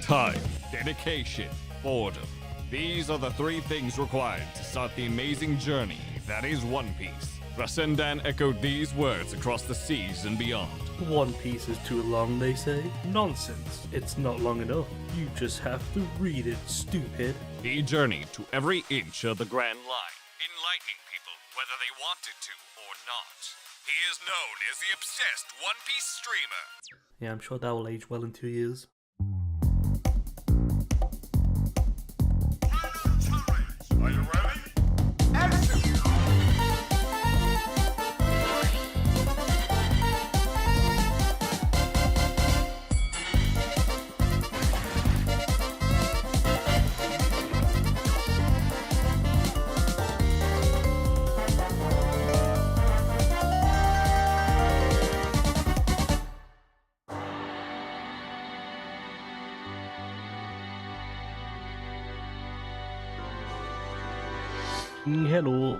Time, dedication, boredom. These are the three things required to start the amazing journey that is One Piece. Rasendan echoed these words across the seas and beyond. One Piece is too long, they say. Nonsense. It's not long enough. You just have to read it, stupid. He journeyed to every inch of the Grand Line, enlightening people whether they wanted to or not. He is known as the obsessed One Piece streamer. Yeah, I'm sure that will age well in 2 years. Are you ready? Hello,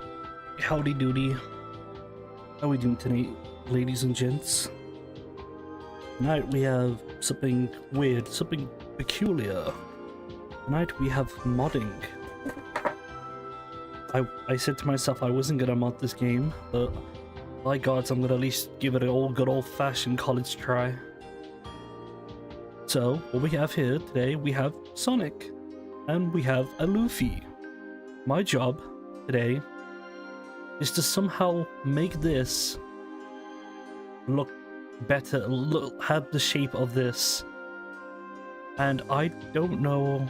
howdy doody. How are we doing tonight, ladies and gents? Tonight we have something weird, something peculiar. Tonight we have modding. I said to myself I wasn't gonna mod this game, but by gods I'm gonna at least give it a good old-fashioned college try. So, what we have here today, we have Sonic, and we have a Luffy. My job today is to somehow make this look better, have the shape of this, and I don't know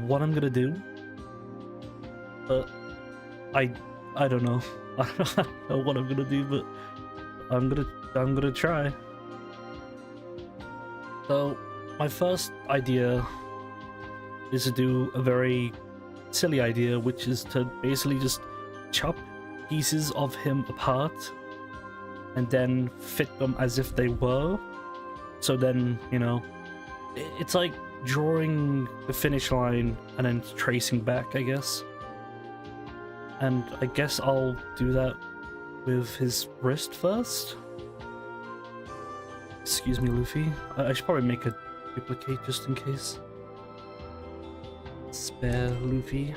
what I'm gonna do, but I don't know. I don't know what I'm gonna do, but I'm gonna try. So my first idea is to do a very silly idea, which is to basically just chop pieces of him apart and then fit them as if they were. So then, you know, it's like drawing the finish line and then tracing back, I guess. And I guess I'll do that with his wrist first. Excuse me, Luffy. I should probably make a duplicate just in case. Spare Luffy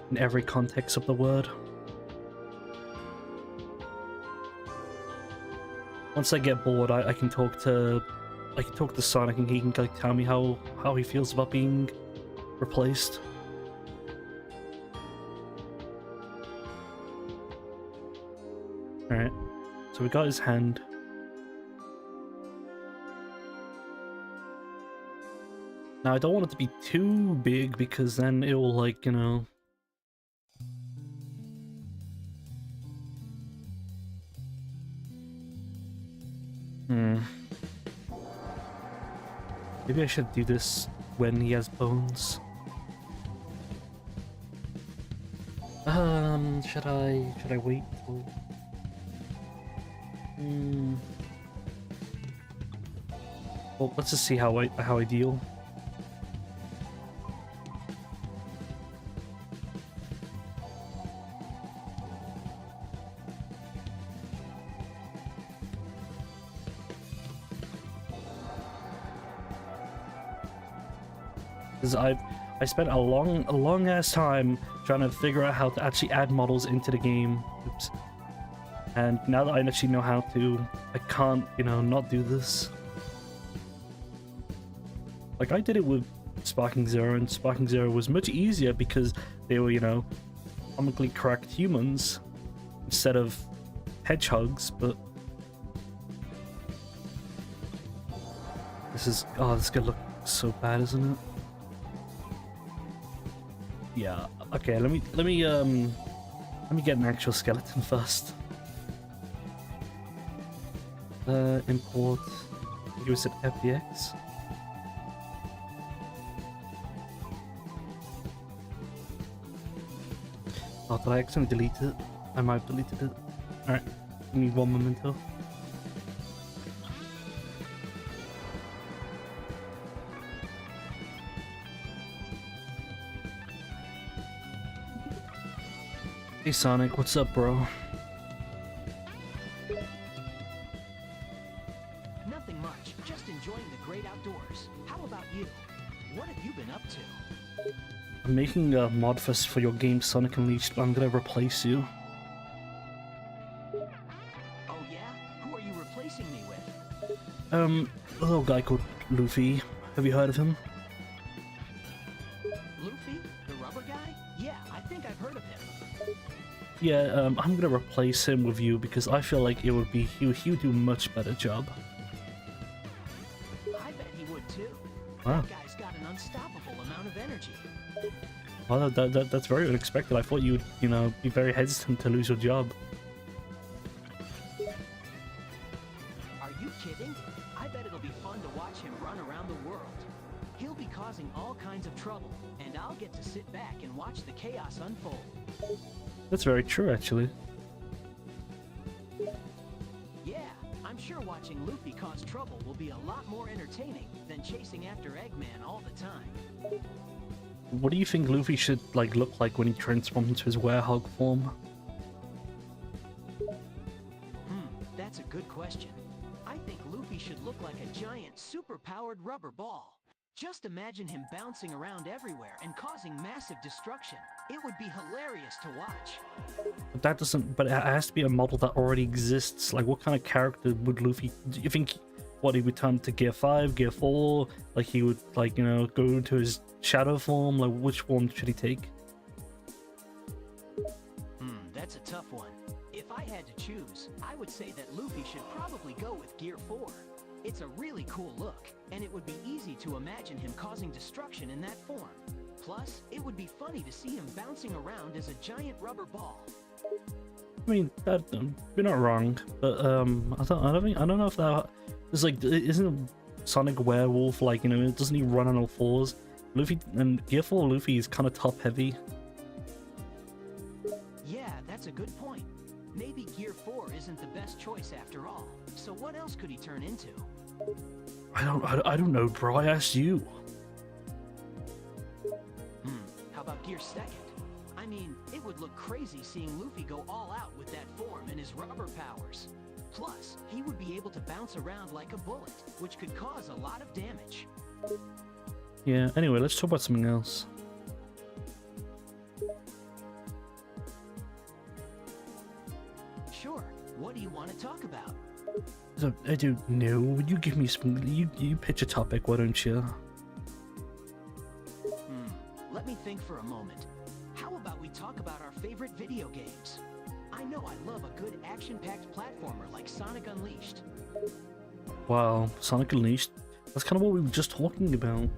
in every context of the word. Once I get bored, I can talk to Sonic, and he can like tell me how he feels about being replaced. All right, so we got his hand. Now, I don't want it to be too big because then it will, like, you know... Maybe I should do this when he has bones. Should I wait till... Well, let's just see how I deal. Because I spent a long ass time trying to figure out how to actually add models into the game. Oops. And now that I actually know how to, I can't, you know, not do this. Like, I did it with Sparking Zero, and Sparking Zero was much easier because they were, you know, comically correct humans instead of hedgehogs, but... This is gonna look so bad, isn't it? Yeah, okay, let me get an actual skeleton first. Import, I think it was at FBX. Oh, did I accidentally delete it? I might have deleted it. Alright, give me one memento. Hey Sonic, what's up, bro? Nothing much, just enjoying the great outdoors. How about I'm making a mod for your game Sonic Unleashed, but I'm gonna replace you. Oh yeah? Who are you replacing me with? A little guy called Luffy. Have you heard of him? Luffy? The rubber guy? Yeah, I think I've heard of him. Yeah, I'm gonna replace him with you because I feel like it would be he would do a much better job. I bet he would too. Wow. That guy's got an unstoppable amount of energy. Well, that's very unexpected. I thought you would, you know, be very hesitant to lose your job. Are you kidding? I bet it'll be fun to watch him run around the world. He'll be causing all kinds of trouble, and I'll get to sit back and watch the chaos unfold. That's very true, actually. Yeah, I'm sure watching Luffy cause trouble will be a lot more entertaining than chasing after Eggman all the time. What do you think Luffy should like look like when he transforms into his werehog form? That's a good question. I think Luffy should look like a giant, super-powered rubber ball. Just imagine him bouncing around everywhere and causing massive destruction. It would be hilarious to watch. But that doesn't. But it has to be a model that already exists. Like, what kind of character would Luffy? Do you think what he would turn to Gear 5, Gear 4? Like he would, like, you know, go into his shadow form? Like, which form should he take? That's a tough one. If I had to choose, I would say that Luffy should probably go with Gear 4. It's a really cool look, and it would be easy to imagine him causing destruction in that form. Plus, it would be funny to see him bouncing around as a giant rubber ball. I mean, that you're not wrong, but I don't know if that is like, isn't Sonic a werewolf? Like, you know, doesn't he run on all fours? Luffy and Gear 4 Luffy is kind of top heavy. Yeah, that's a good point. Maybe Gear 4 isn't the best choice after all. So what else could he turn into? I don't know, bro. I asked you. How about Gear 2nd? I mean, it would look crazy seeing Luffy go all out with that form and his rubber powers. Plus, he would be able to bounce around like a bullet, which could cause a lot of damage. Yeah. Anyway, let's talk about something else. Sure. What do you want to talk about? I don't know. Would you give me some? You pitch a topic, why don't you? Let me think for a moment. How about we talk about our favorite video games? I know I love a good action-packed platformer like Sonic Unleashed. Wow, Sonic Unleashed. That's kind of what we were just talking about.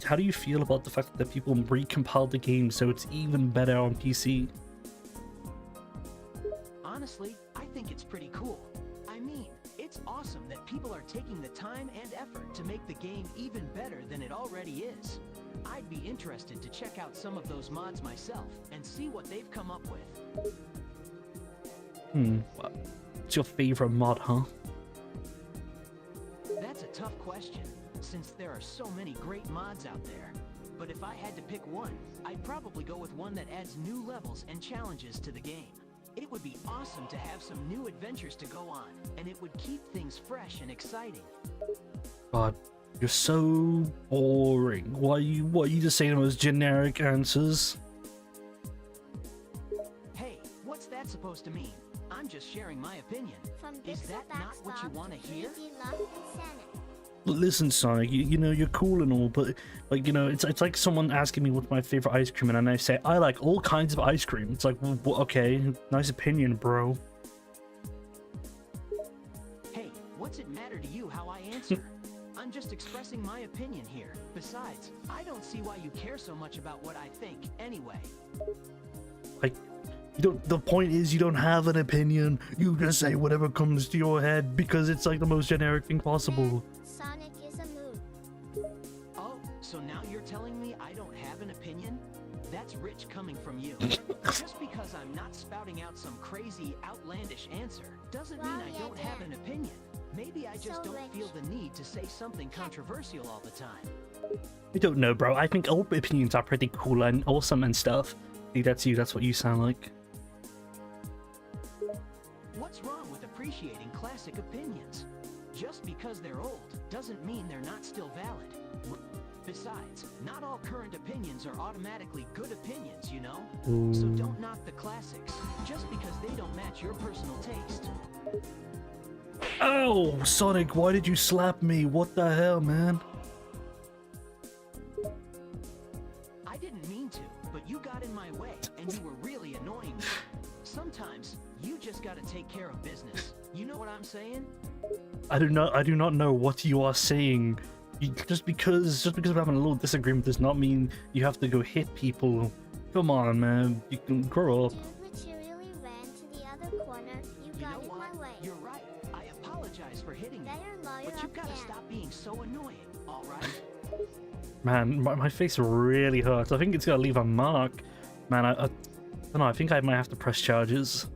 How do you feel about the fact that people recompiled the game so it's even better on PC? Honestly, I think it's pretty cool. I mean, it's awesome that people are taking the time and effort to make the game even better than it already is. I'd be interested to check out some of those mods myself and see what they've come up with. What's your favorite mod, huh? That's a tough question, since there are so many great mods out there. But if I had to pick one, I'd probably go with one that adds new levels and challenges to the game. It would be awesome to have some new adventures to go on, and it would keep things fresh and exciting. God, you're so boring. What are you just saying those generic answers? Hey, what's that supposed to mean? I'm just sharing my opinion. Is that not what you want to hear? Listen, Sonic, you know, you're cool and all, but, like, you know, it's like someone asking me what's my favorite ice cream, and then I say, I like all kinds of ice cream. It's like, well, okay, nice opinion, bro. Hey, what's it matter to you how I answer? I'm just expressing my opinion here. Besides, I don't see why you care so much about what I think, anyway. Like, the point is you don't have an opinion. You just say whatever comes to your head because it's like the most generic thing possible. Sonic is a mood. Oh, so now you're telling me I don't have an opinion? That's rich coming from you. Just because I'm not spouting out some crazy, outlandish answer doesn't mean I don't have an opinion. Maybe I just don't feel the need to say something controversial all the time. I don't know, bro. I think all opinions are pretty cool and awesome and stuff. See, that's you. That's what you sound like. What's wrong with appreciating classic opinions? Just because they're old doesn't mean they're not still valid. Besides, not all current opinions are automatically good opinions, you know? Ooh. So don't knock the classics, just because they don't match your personal taste. Oh, Sonic, why did you slap me? What the hell, man? I didn't mean to, but you got in my way, and you were really annoying me. Sometimes, you just gotta take care of business. You know what I'm saying? I do not know what you are saying. Just because we're having a little disagreement does not mean you have to go hit people. Come on, man. You can grow up. Dude materially ran to the other corner. You You got know in what? my way. You're right. I apologize for hitting you. Better lawyer But you up gotta Dan. stop being so annoying, alright? Man, my face really hurts. I think it's gonna leave a mark. Man, I don't know. I think I might have to press charges.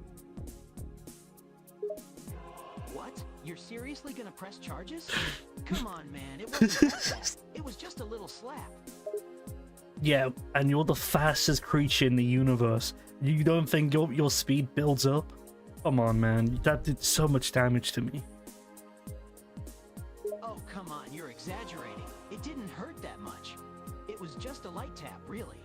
What? You're seriously gonna press charges? Come on, man. It wasn't that bad. It was just a little slap. Yeah, and you're the fastest creature in the universe. You don't think your speed builds up? Come on, man. That did so much damage to me. Oh, come on. You're exaggerating. It didn't hurt that much. It was just a light tap, really.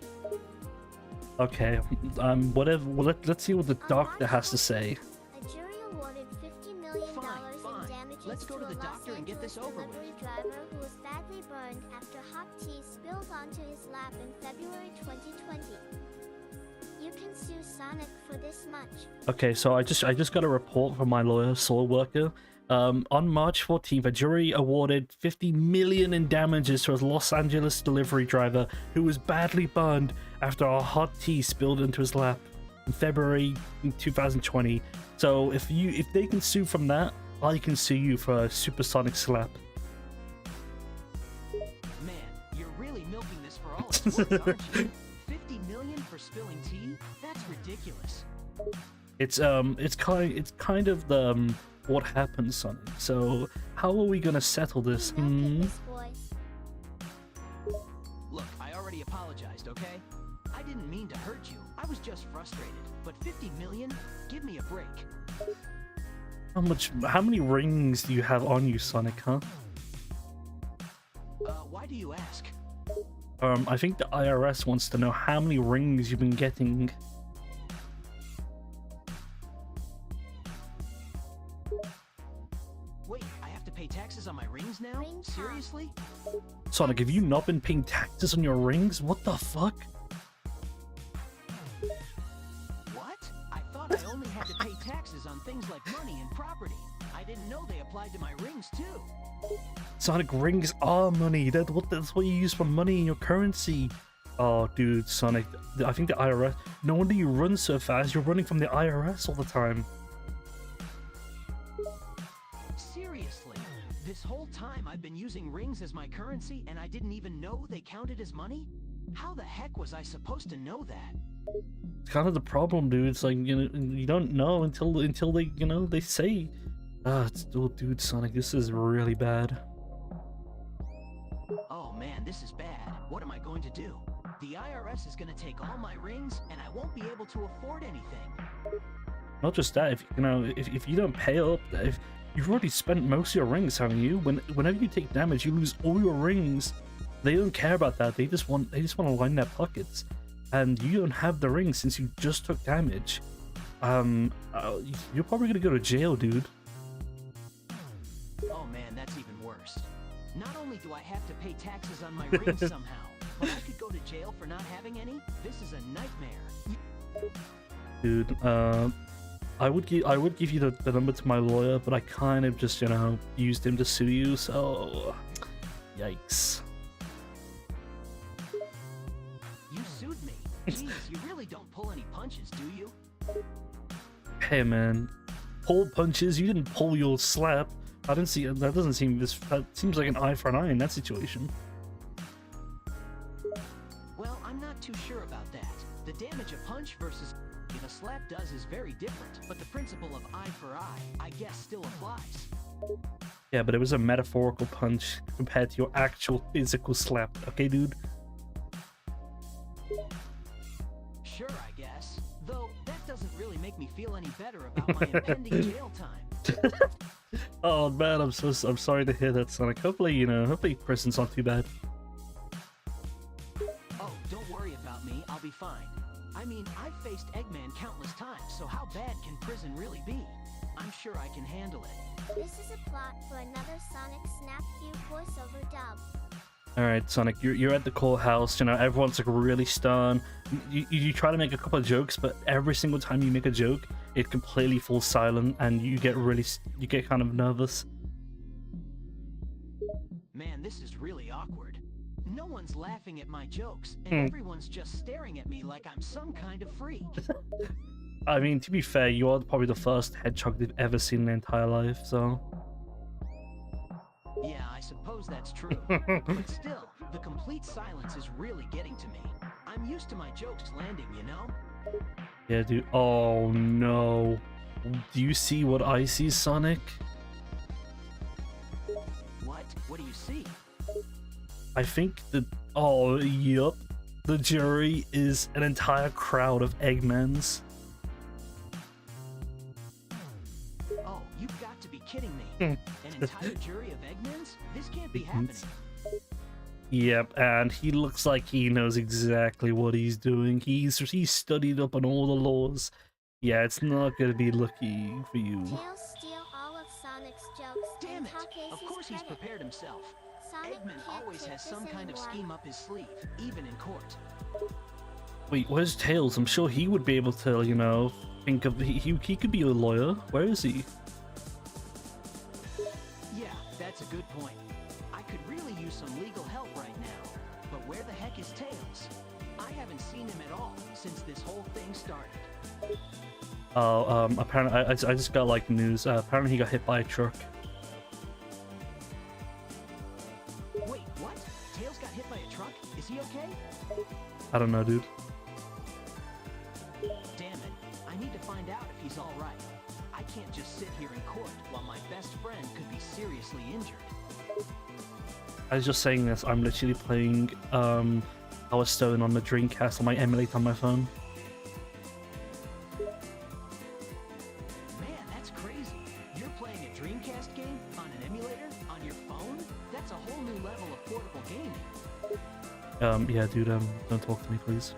Okay, whatever. Well, let's see what the doctor has to say. A jury awarded $50 million Fine. in damages Let's go to the a Los doctor and get this Angeles over with. delivery driver who was badly burned after hot tea spilled onto his lap in February 2020. You can sue Sonic for this much. Okay, so I just got a report from my lawyer, Soul Worker. On March 14th, a jury awarded $50 million in damages to a Los Angeles delivery driver who was badly burned after a hot tea spilled into his lap in February 2020. So if they can sue from that, I can sue you for a supersonic slap. Man, you're really milking this for all it's worth, aren't you? 50 million for spilling tea? That's ridiculous. It's kind of the what happened, Sonic. So how are we gonna settle this? Now get this, boys. Look, I already apologized, okay? I didn't mean to hurt you. I was just frustrated. But 50 million? Give me a break. How many rings do you have on you, Sonic, huh? Why do you ask? I think the IRS wants to know how many rings you've been getting. Wait, I have to pay taxes on my rings now? Ring pop. Seriously? Sonic, have you not been paying taxes on your rings? What the fuck? What? I thought I only had to pay taxes on things like money and property. I didn't know they applied to my rings too. Sonic, rings are money. That's what you use for money in your currency. Oh, dude, Sonic, I think the IRS... No wonder you run so fast. You're running from the IRS all the time. Seriously? This whole time I've been using rings as my currency and I didn't even know they counted as money? How the heck was I supposed to know that? It's kind of the problem, dude. It's like, you don't know until they, they say. Oh, dude, Sonic, this is really bad. Oh man, this is bad. What am I going to do? The IRS is going to take all my rings and I won't be able to afford anything. Not just that, if you don't pay up, if you've already spent most of your rings, haven't you? Whenever you take damage, you lose all your rings. They don't care about that. They just want to line their pockets, and you don't have the rings since you just took damage. You're probably gonna go to jail, dude. Oh man, that's even worse. Not only do I have to pay taxes on my rings somehow, but I could go to jail for not having any? This is a nightmare. Dude, I would give you the number to my lawyer, but I kind of just, used him to sue you, so yikes. You sued me. Jeez, you really don't pull any punches, do you? Hey man, pull punches, you didn't pull your slap. That seems like an eye for an eye in that situation. Well, I'm not too sure about that. The damage a punch versus a slap does is very different, but the principle of eye for eye, I guess, still applies. Yeah, but it was a metaphorical punch compared to your actual physical slap, okay, dude? Sure, I guess. Though, that doesn't really make me feel any better about my impending jail time. Oh man, I'm sorry to hear that, Sonic. Hopefully, hopefully prison's not too bad. fine. I mean, I've faced Eggman countless times, so how bad can prison really be? I'm sure I can handle it. This is a plot for another Sonic Snap View voiceover dub. All right, Sonic, you're at the courthouse. You know, everyone's like really stern. You try to make a couple of jokes, but every single time you make a joke, it completely falls silent, and you get kind of nervous. Man, this is really awkward. No one's laughing at my jokes, and everyone's just staring at me like I'm some kind of freak. I mean, to be fair, you are probably the first hedgehog they've ever seen in their entire life, so... Yeah, I suppose that's true. But still, the complete silence is really getting to me. I'm used to my jokes landing, you know? Yeah, dude. Oh, no. Do you see what I see, Sonic? What? What do you see? I think that... Oh, yup. The jury is an entire crowd of Eggmans. Oh, you've got to be kidding me. An entire jury of Eggmans? This can't be happening. Yep, and he looks like he knows exactly what he's doing. He's studied up on all the laws. Yeah, it's not gonna be lucky for you. Tails steal all of Sonic's jokes Damn and it! Take's Of course he's credit. prepared himself. Sonic Eggman can't always take has this some kind of anymore. scheme up his sleeve, even in court. Wait, where's Tails? I'm sure he would be able to, you know, think of... He could be a lawyer. Where is he? Yeah, that's a good point. I could really use some legal help right now. But where the heck is Tails? I haven't seen him at all since this whole thing started. Oh, apparently, I just got, like, news. Apparently he got hit by a truck. Wait, what? Tails got hit by a truck? Is he okay? I don't know, dude. Damn it. I need to find out if he's alright. I can't just sit here in court while my best friend could be seriously injured. I was just saying this. I'm literally playing, Power Stone on the Dreamcast on my emulate on my phone. Man, that's crazy. You're playing a Dreamcast game on an emulator? On your phone? That's a whole new level of portable gaming. Yeah, dude, don't talk to me, please.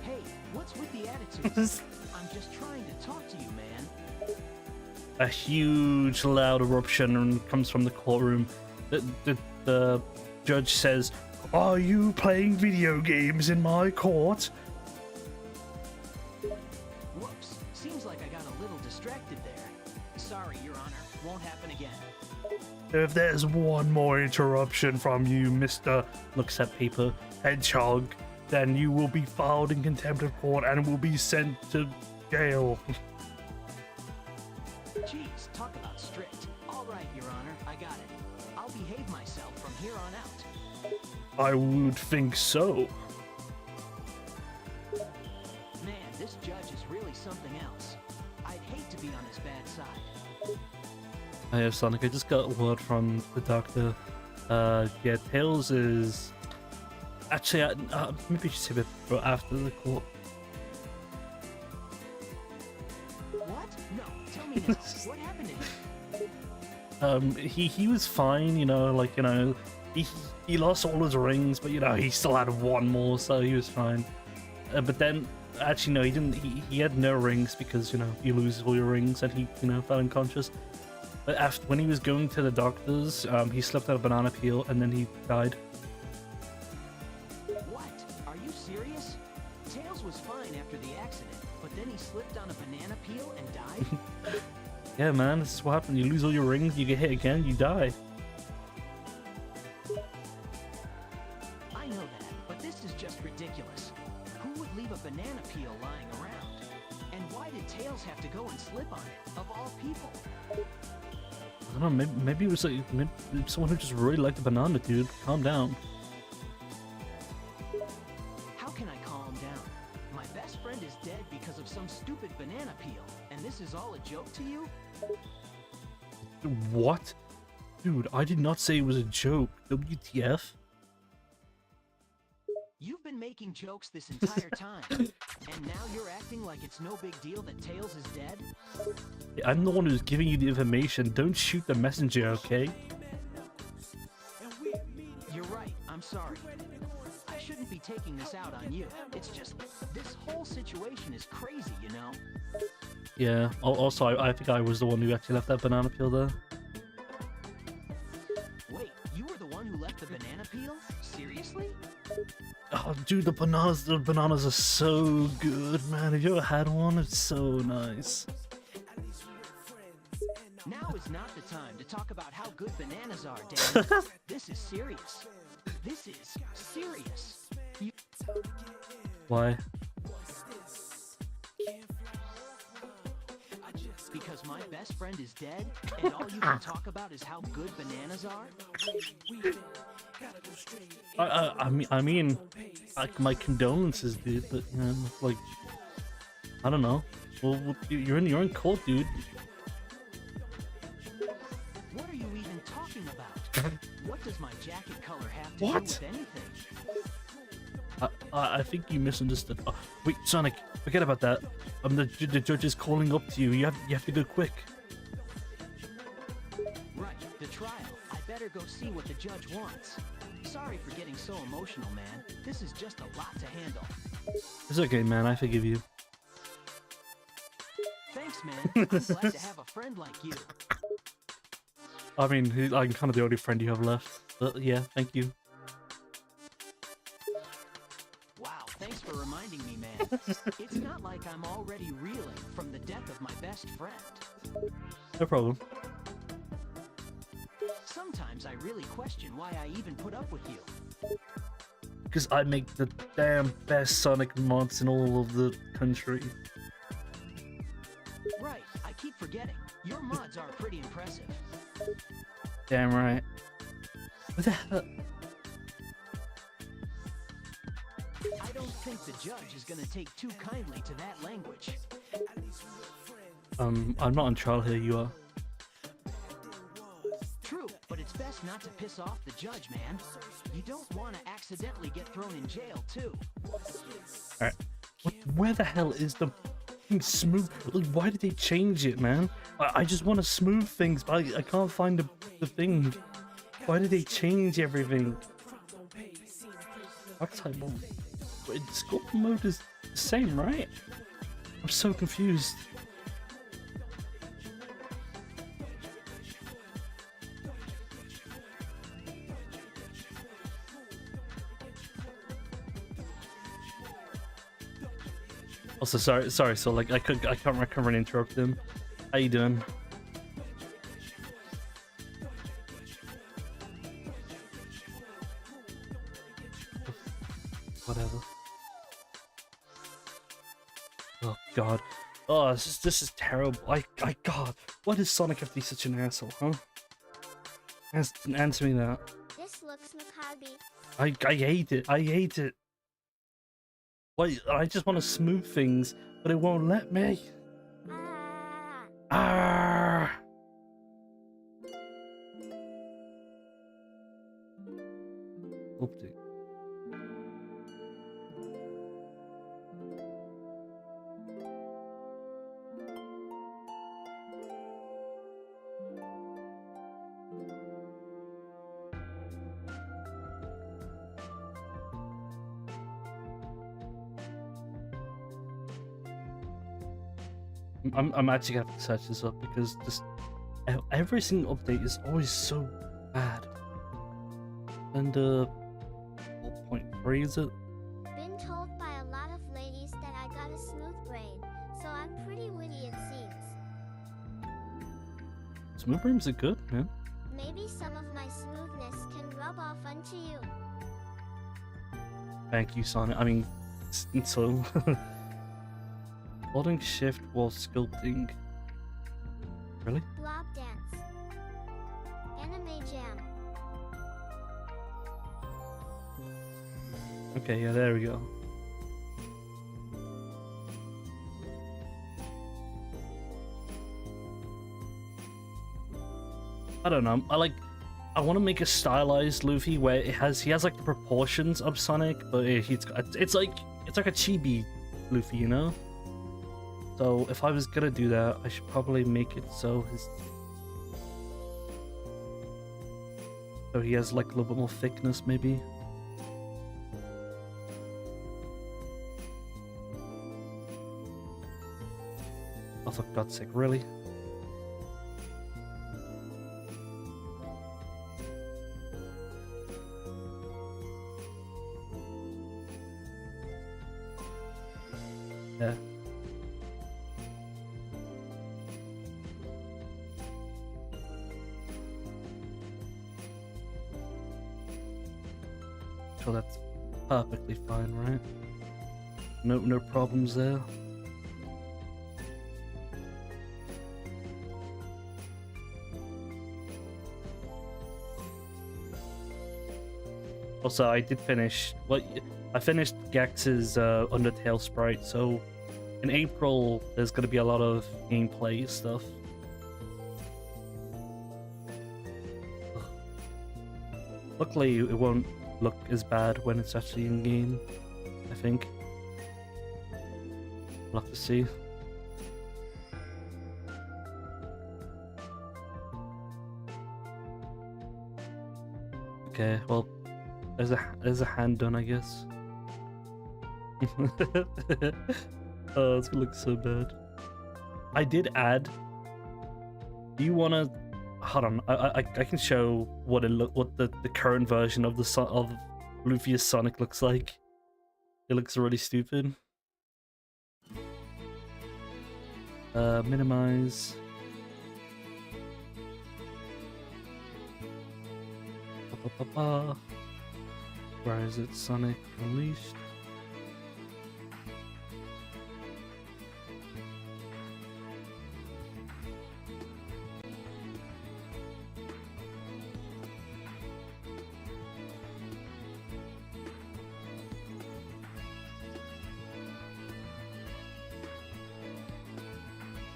Hey, what's with the attitude? I'm just trying to talk to you, man. A huge, loud eruption comes from the courtroom. The judge says, "Are you playing video games in my court?" Whoops. Seems like I got a little distracted there. Sorry, Your Honor. Won't happen again. If there's one more interruption from you, Mr. looks at paper, Hedgehog, then you will be filed in contempt of court and will be sent to jail. Jeez, talk about strict. All right, Your Honor, I got it. I'll behave myself from here on out. I would think so. Man, this judge is really something else. I'd hate to be on his bad side. Hey, Sonic, I just got word from the doctor. Yeah, Tails is... Actually, maybe I should save it for after the court. What? No, tell me now. What happened to him? He was fine, you know, like, you know, he lost all his rings, but, you know, he still had one more, so he was fine. But then, actually, no, he didn't, he had no rings because, you know, you lose all your rings, and he, you know, fell unconscious. But after, when he was going to the doctors, he slipped on a banana peel, and then he died. What? Are you serious? Tails was fine after the accident, but then he slipped on a banana peel and died? Yeah, man, this is what happened. You lose all your rings, you get hit again, you die. I know that, but this is just ridiculous. Who would leave a banana peel lying around? And why did Tails have to go and slip on it, of all people? I don't know, maybe it was like maybe someone who just really liked the banana, dude. Calm down. How can I calm down? My best friend is dead because of some stupid banana peel, and this is all a joke to you? What? Dude, I did not say it was a joke. WTF? You've been making jokes this entire time, and now you're acting like it's no big deal that Tails is dead? I'm the one who's giving you the information. Don't shoot the messenger, okay? You're right, I'm sorry. I shouldn't be taking this out on you. It's just, this whole situation is crazy, you know? Yeah. Also, I think I was the one who actually left that banana peel there. Wait, you were the one who left the banana peel? Seriously? Oh, dude, the bananas are so good, man. Have you ever had one? It's so nice. Now is not the time to talk about how good bananas are, Danny. This is serious. This is serious. You Why? Because my best friend is dead, and all you can talk about is how good bananas are? I mean, like, my condolences, dude. But you know, like, I don't know. Well, you're in court, dude. What are you even talking about? What does my jacket color have to do What? with anything? I think you misunderstood. Oh, wait, Sonic, forget about that. The judge is calling up to you. You have to go quick. Right, the trial. I better go see what the judge wants. Sorry for getting so emotional, man. This is just a lot to handle. It's okay, man. I forgive you. Thanks, man. I'm glad to have a friend like you. I mean, I'm kind of the only friend you have left. But yeah, thank you. Wow, thanks for reminding me, man. It's not like I'm already reeling from the death of my best friend. No problem. Sometimes I really question why I even put up with you. Because I make the damn best Sonic mods in all of the country. Right, I keep forgetting. Your mods are pretty impressive. Damn right. What the hell? I don't think the judge is gonna take too kindly to that language. I'm not on trial here. You are. True, but it's best not to piss off the judge, man. You don't want to accidentally get thrown in jail, too. Alright. Where the hell is the fucking smooth? Like, why did they change it, man? I just want to smooth things, but I can't find the thing. Why did they change everything? Archetype mode. Wait, sculpt mode is the same, right? I'm so confused. Also, sorry. So, like, I can't really interrupt him. How you doing? Whatever. Oh God. Oh, this is terrible. God. Why does Sonic have to be such an asshole, huh? Answer me that. This looks macabre. I hate it. I hate it. Why? I just want to smooth things, but it won't let me. Ah. Ah. Update. I'm actually gonna have to search this up because just every single update is always so bad. And 4.3 is it? Been told by a lot of ladies that I got a smooth brain, so I'm pretty witty it seems. Smooth brains are good, man. Maybe some of my smoothness can rub off onto you. Thank you, Sonic. I mean, so holding shift while sculpting. Really? Blob dance. Anime jam. Okay, yeah, there we go. I don't know. I want to make a stylized Luffy where he has like the proportions of Sonic, but it's like a chibi Luffy, you know? So if I was gonna do that, I should probably make it so he has like a little bit more thickness, maybe. Oh, for God's sake, really? Yeah. So that's perfectly fine, right? No problems there. Also, I did finish. Well, I finished Gex's Undertale sprite, so in April there's going to be a lot of gameplay stuff. Ugh. Luckily, it won't look as bad when it's actually in game, I think. We'll have to see. Okay, well, there's a hand done, I guess. Oh, it's gonna look so bad. I did add. Do you wanna? Hold on, I can show what the current version of of Luffy's Sonic looks like. It looks really stupid. Minimize. Where is it? Sonic Unleashed.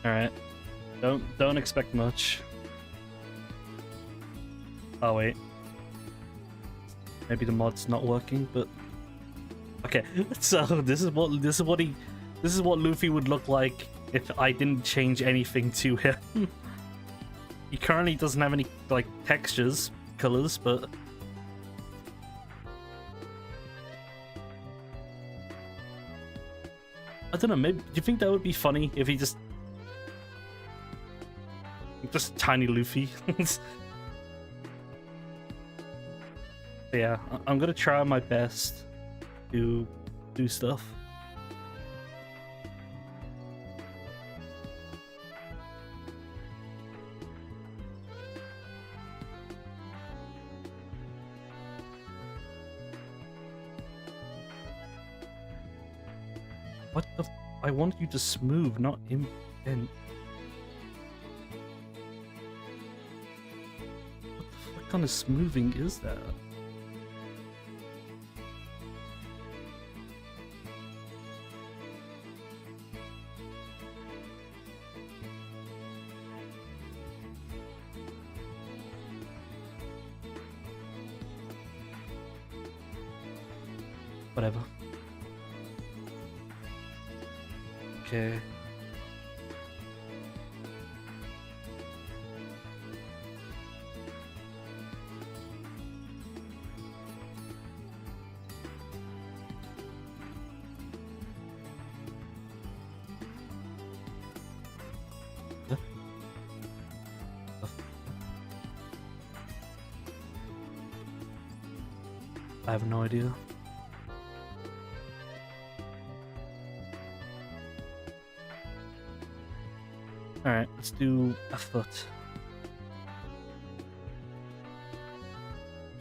Alright. Don't expect much. Oh wait. Maybe the mod's not working, but okay. So this is what Luffy would look like if I didn't change anything to him. He currently doesn't have any like textures, colors, but I don't know. Maybe do you think that would be funny if he just tiny Luffy? Yeah, I'm gonna try my best to do stuff. What the? I want you to smooth, not indent. What the fuck kind of smoothing is that? Whatever. Okay. Huh? Oh. I have no idea. Alright, let's do a foot.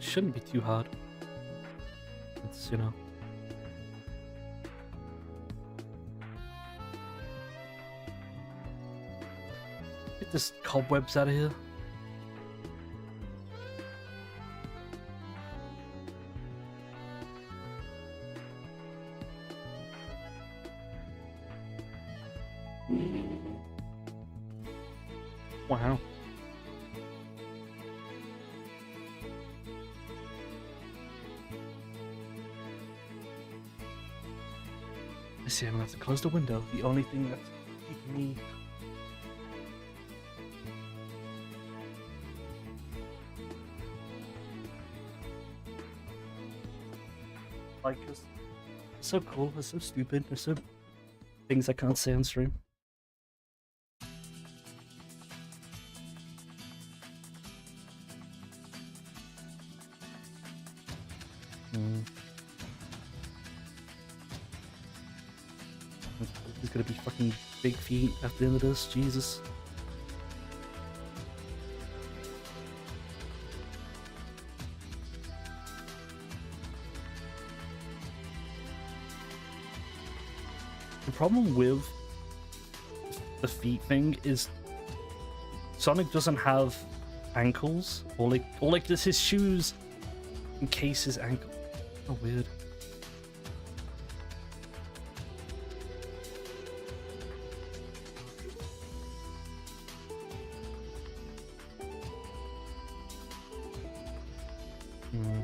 Shouldn't be too hard. It's, you know. Get this cobwebs out of here. Wow. I see, I'm gonna have to close the window. The only thing that's keeping me. Like, it's so cool, it's so stupid, there's so things I can't say on stream. fucking big feet at the end of this. Jesus. The problem with the feet thing is Sonic doesn't have ankles, or like this his shoes encase his ankle. Oh, weird. Hmm.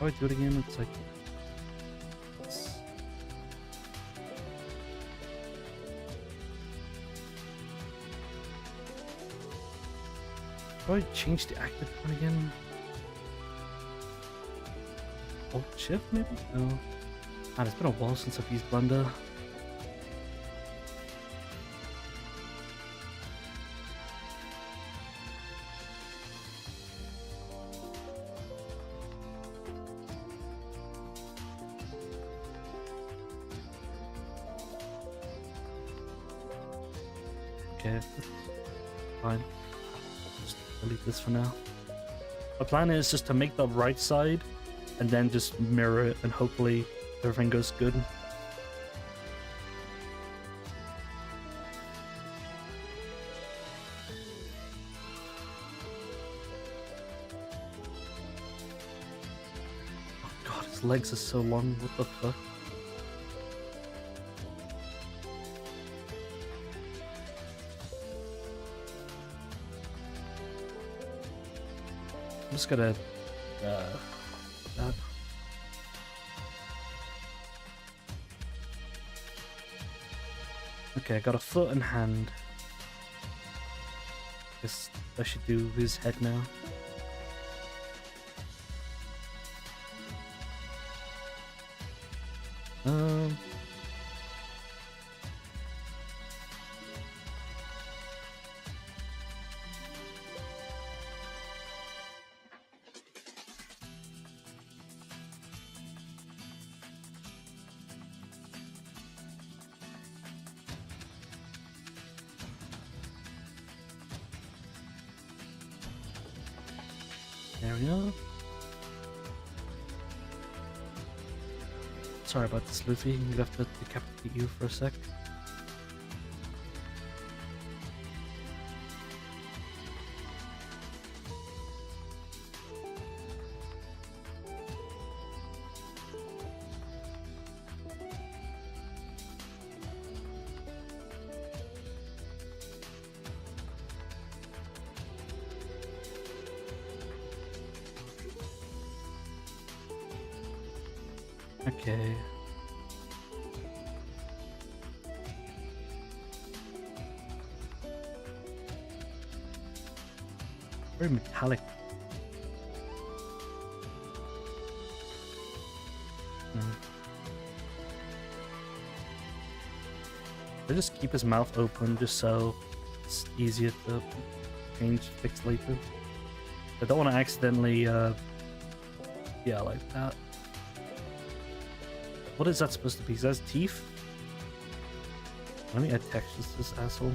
How do I do it again? It's like how do I change the active one again? Alt shift maybe? No. Man, it's been a while since I've used Blender. Okay, that's fine. Just delete this for now. My plan is just to make the right side and then just mirror it and hopefully everything goes good. Oh god, his legs are so long, what the fuck? I'm just gonna that. Okay, I got a foot and hand. Guess I should do his head now. There we go. Sorry about this, Luffy. I'm gonna have to decapitate you for a sec. Okay. Very metallic. I just keep his mouth open just so it's easier to fix later. I don't want to accidentally, yeah, like that. What is that supposed to be? Is that his teeth? Let me add textures to this asshole.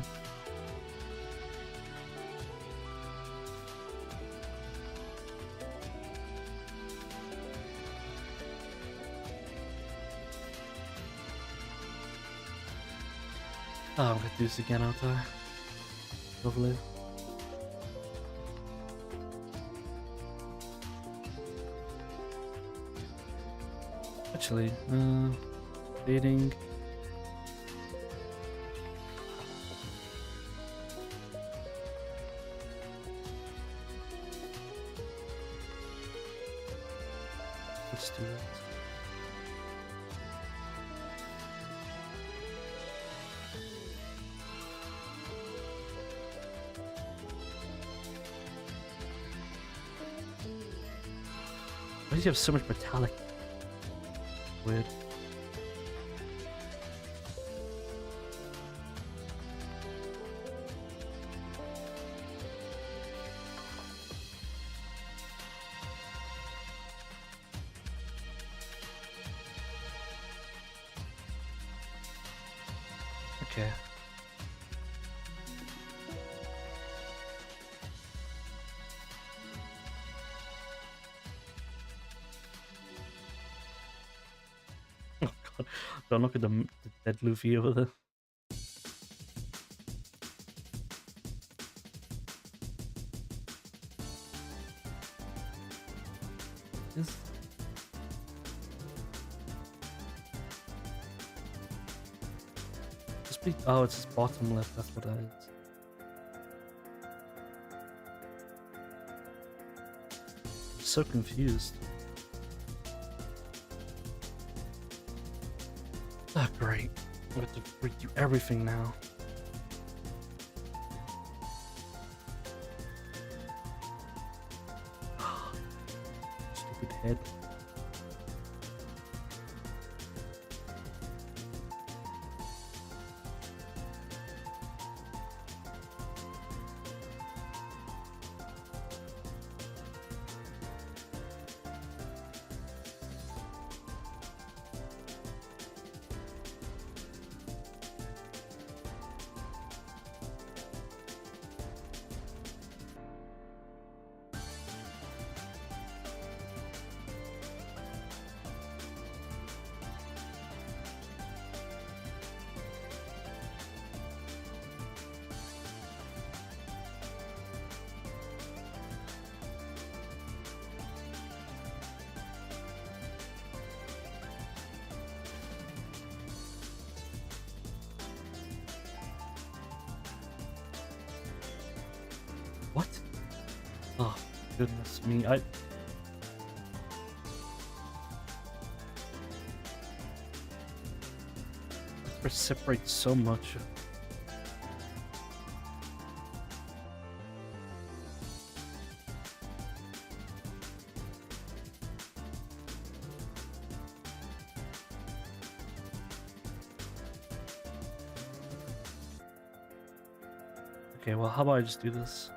Oh, I'm gonna do this again, aren't I? Lovely. Actually, fading. Let's do it. Why does he have so much metallic? Weird. Okay. Oh god, don't look at the dead Luffy over there. Is oh, it's his bottom lip, that's what that is. I'm so confused. Ah, great. I have to redo everything now. Stupid head. What? Oh, goodness me. It separates so much. Okay, well, how about I just do this?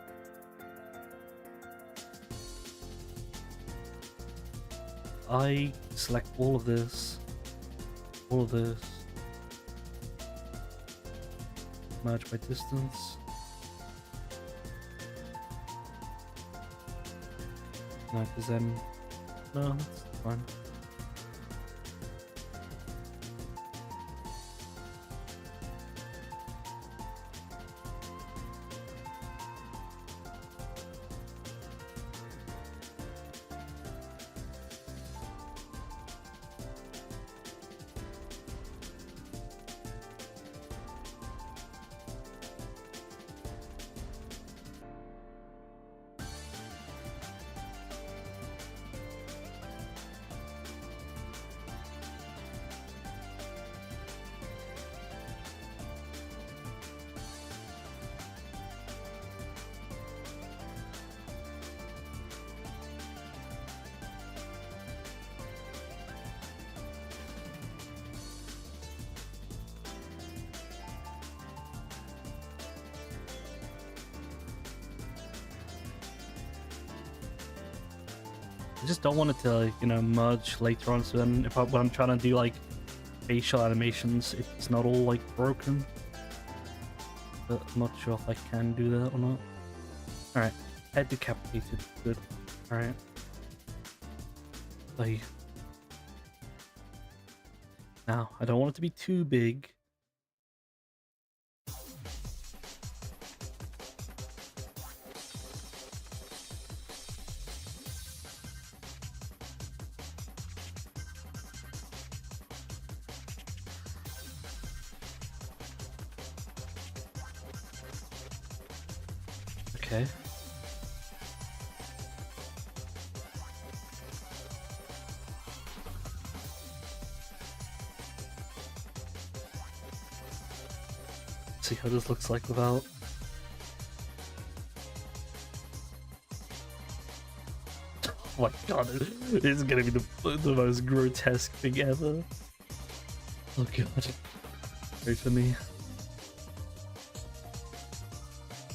I select all of this, merge by distance. No, because then, no, that's fine. I just don't want it to, you know, merge later on. So then, when I'm trying to do like facial animations, it's not all like broken. But I'm not sure if I can do that or not. All right, head decapitated. Good. All right. Now I don't want it to be too big. Okay. Let's see how this looks like without. my god, it's gonna be the most grotesque thing ever. Oh god. Wait for me.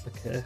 Okay.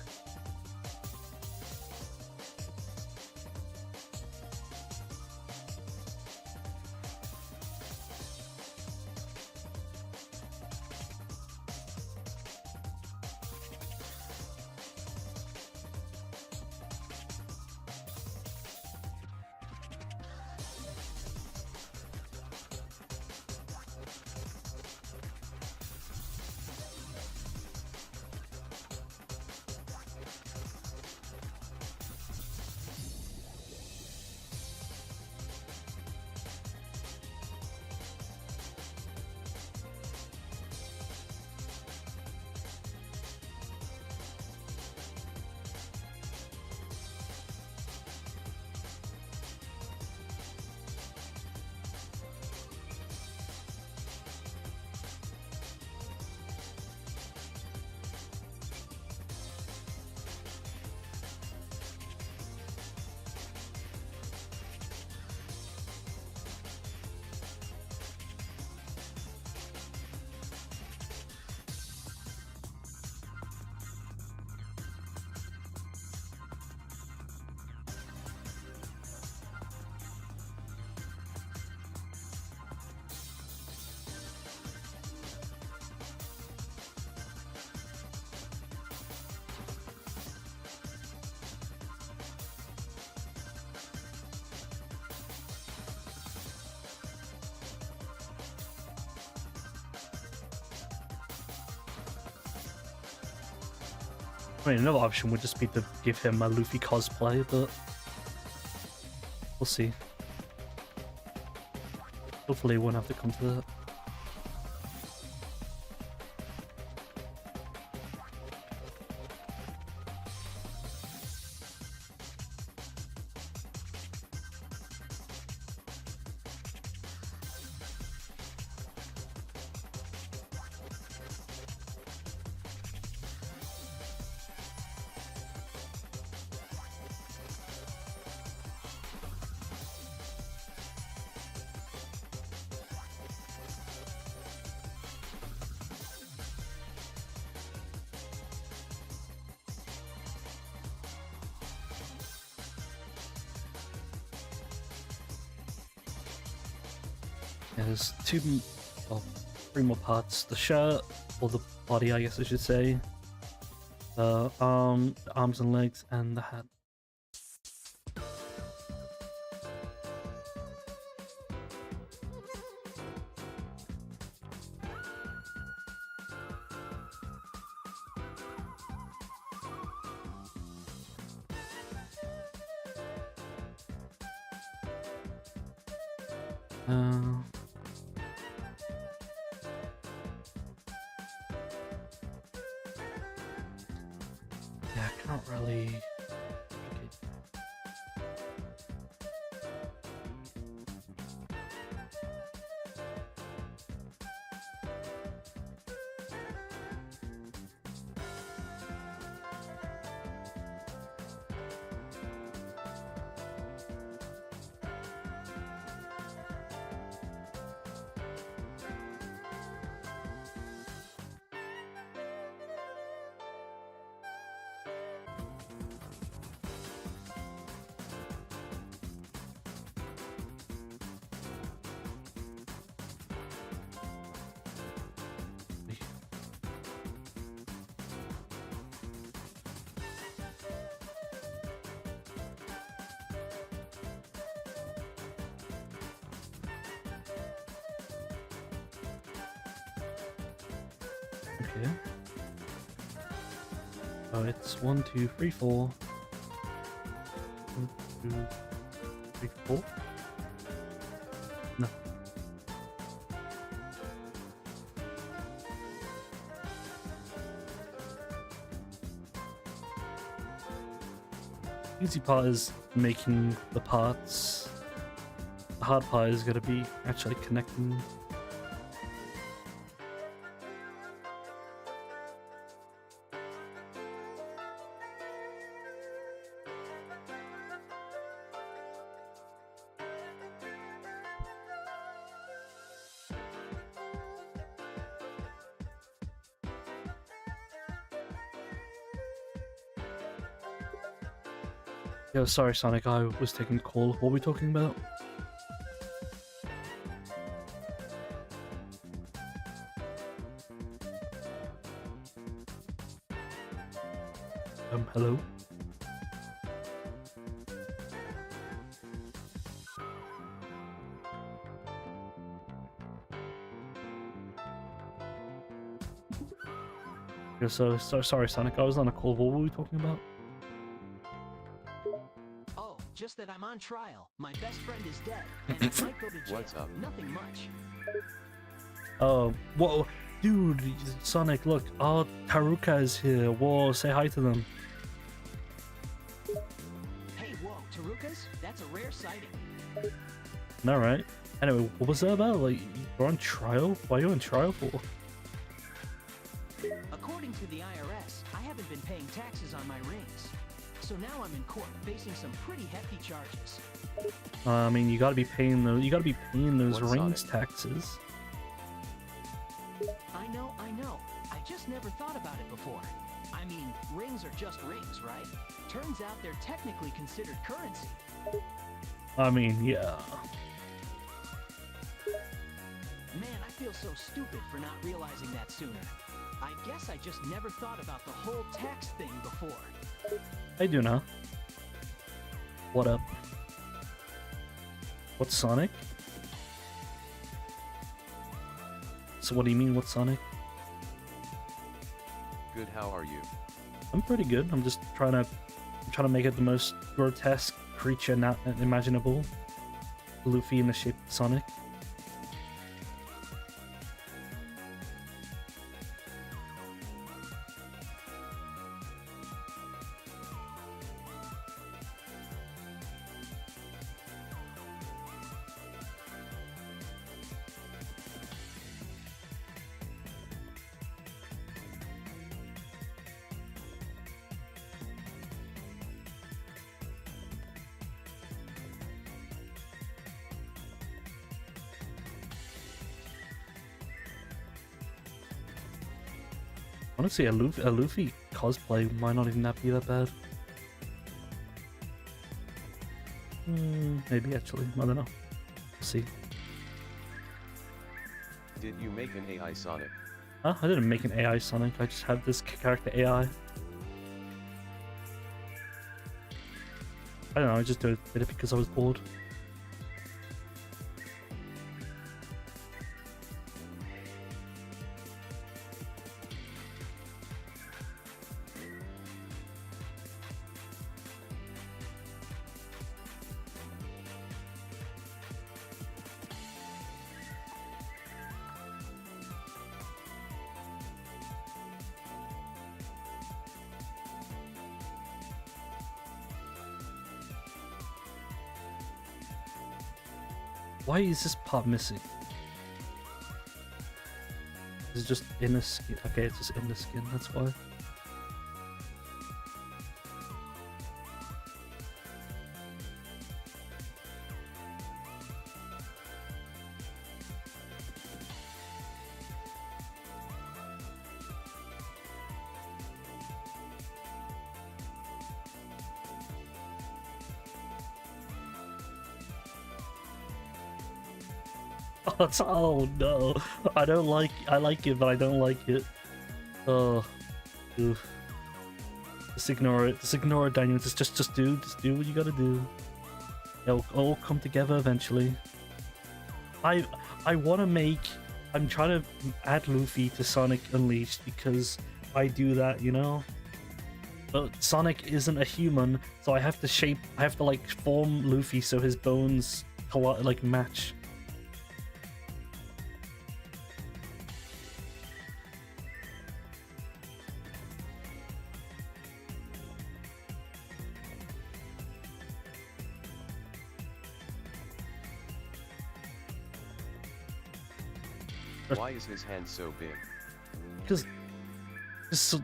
I mean, another option would just be to give him a Luffy cosplay, but we'll see. Hopefully, it won't have to come to that. Yeah, there's three more parts. The shirt, or the body, I guess I should say. The arms and legs, and the hat. Yeah, I can't really. Okay. Oh, it's 1, 2, 3, 4. 1, 2, 3, 4. No. Easy part is making the parts. The hard part is going to be actually connecting. Yo, sorry, Sonic. I was taking a call. What were we talking about? Hello? Yeah, sorry, Sonic. I was on a call. What were we talking about? Oh, just that I'm on trial. My best friend is dead, and I might go to jail. What's up? Nothing much. Oh, whoa. Dude, Sonic, look. Oh, Taruka is here. Whoa, say hi to them. Hey, whoa, Tarukas? That's a rare sighting. Alright. Anyway, what was that about? Like, you're on trial? Why are you on trial for? According to the IRS, I haven't been paying taxes on my rings. So now I'm in court facing some pretty hefty charges. I mean, you gotta be paying those. You gotta be paying those What's rings Sonic? taxes. I know. I just never thought about it before. I mean, rings are just rings, right? Turns out they're technically considered currency. I mean, yeah. Man, I feel so stupid for not realizing that sooner. I guess I just never thought about the whole tax thing before. I do now. What up? What's Sonic? So what do you mean, what's Sonic? Good, how are you? I'm pretty good. I'm just trying to make it the most grotesque creature imaginable. Luffy in the shape of Sonic. Honestly, a Luffy cosplay might not even be that bad. Maybe actually, I don't know. We'll see. Did you make an AI Sonic? Huh? I didn't make an AI Sonic. I just have this character AI. I don't know. I just did it because I was bored. Why is this part missing? Is it just in the skin? Okay, it's just in the skin, that's why. Oh no, I don't like. I like it, but I don't like it. Oh, oof. Just ignore it. Just ignore it, Daniel. Just do what you gotta do. It'll all come together eventually. I want to make. I'm trying to add Luffy to Sonic Unleashed because I do that, you know. But Sonic isn't a human, so I have to like form Luffy so his bones like match. Why is his hand so big? Because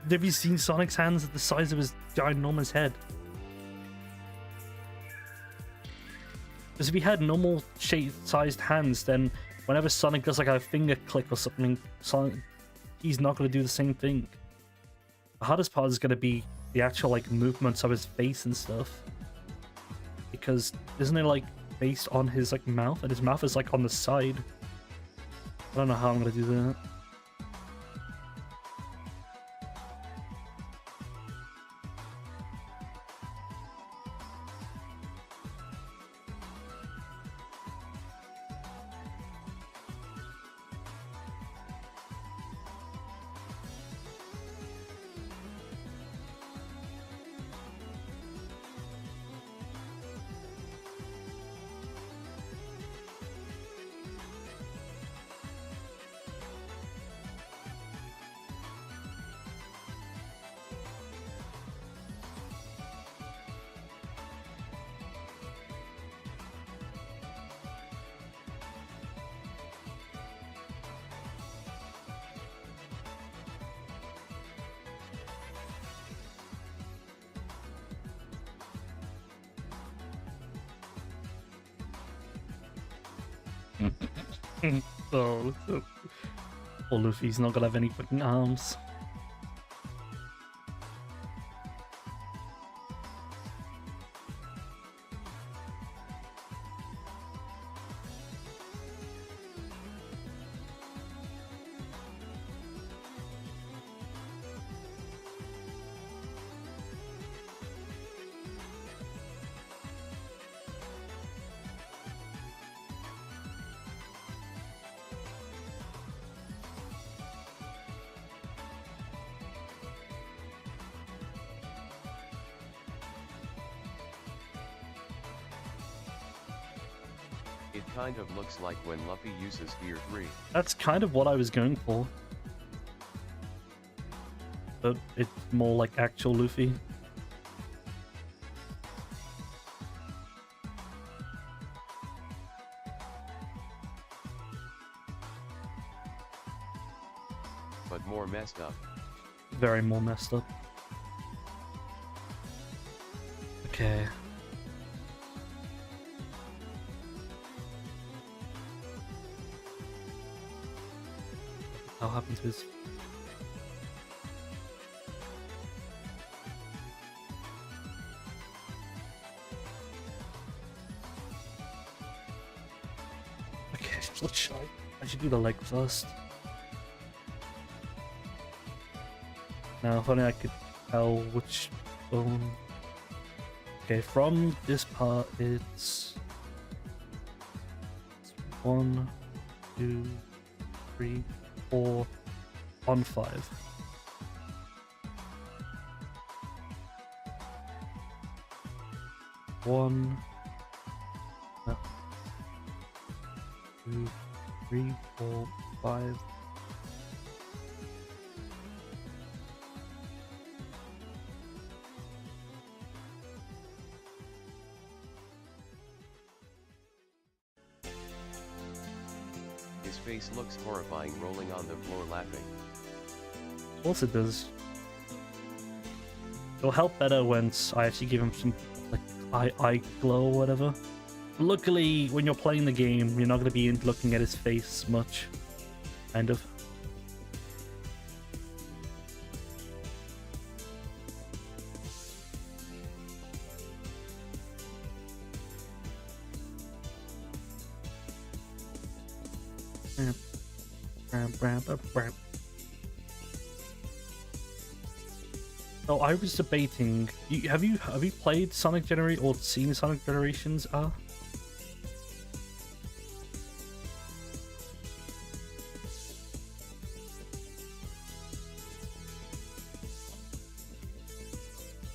have you seen Sonic's hands at the size of his ginormous head? Because if he had normal sized hands, then whenever Sonic does like a finger click or something, he's not going to do the same thing. The hardest part is going to be the actual like movements of his face and stuff. because isn't it like based on his like mouth, and his mouth is like on the side. I don't know how I'm gonna do that. Oh, poor Luffy's not gonna have any fucking arms. It kind of looks like when Luffy uses Gear 3. That's kind of what I was going for. But it's more like actual Luffy. But more messed up. Very more messed up. Okay. What happened to his... Okay, what should I should do the leg first. Now, if only I could tell which bone. Okay, from this part, it's 1, 2, 3, 4 on 5. One, 2, 3, 4, 5. His face looks horrifying, rolling on the floor laughing. Of course it does. It'll help better once I actually give him some like eye glow or whatever. Luckily, when you're playing the game, you're not going to be looking at his face much. Kind of. So I was debating. Have you played Sonic Generation or seen Sonic Generations?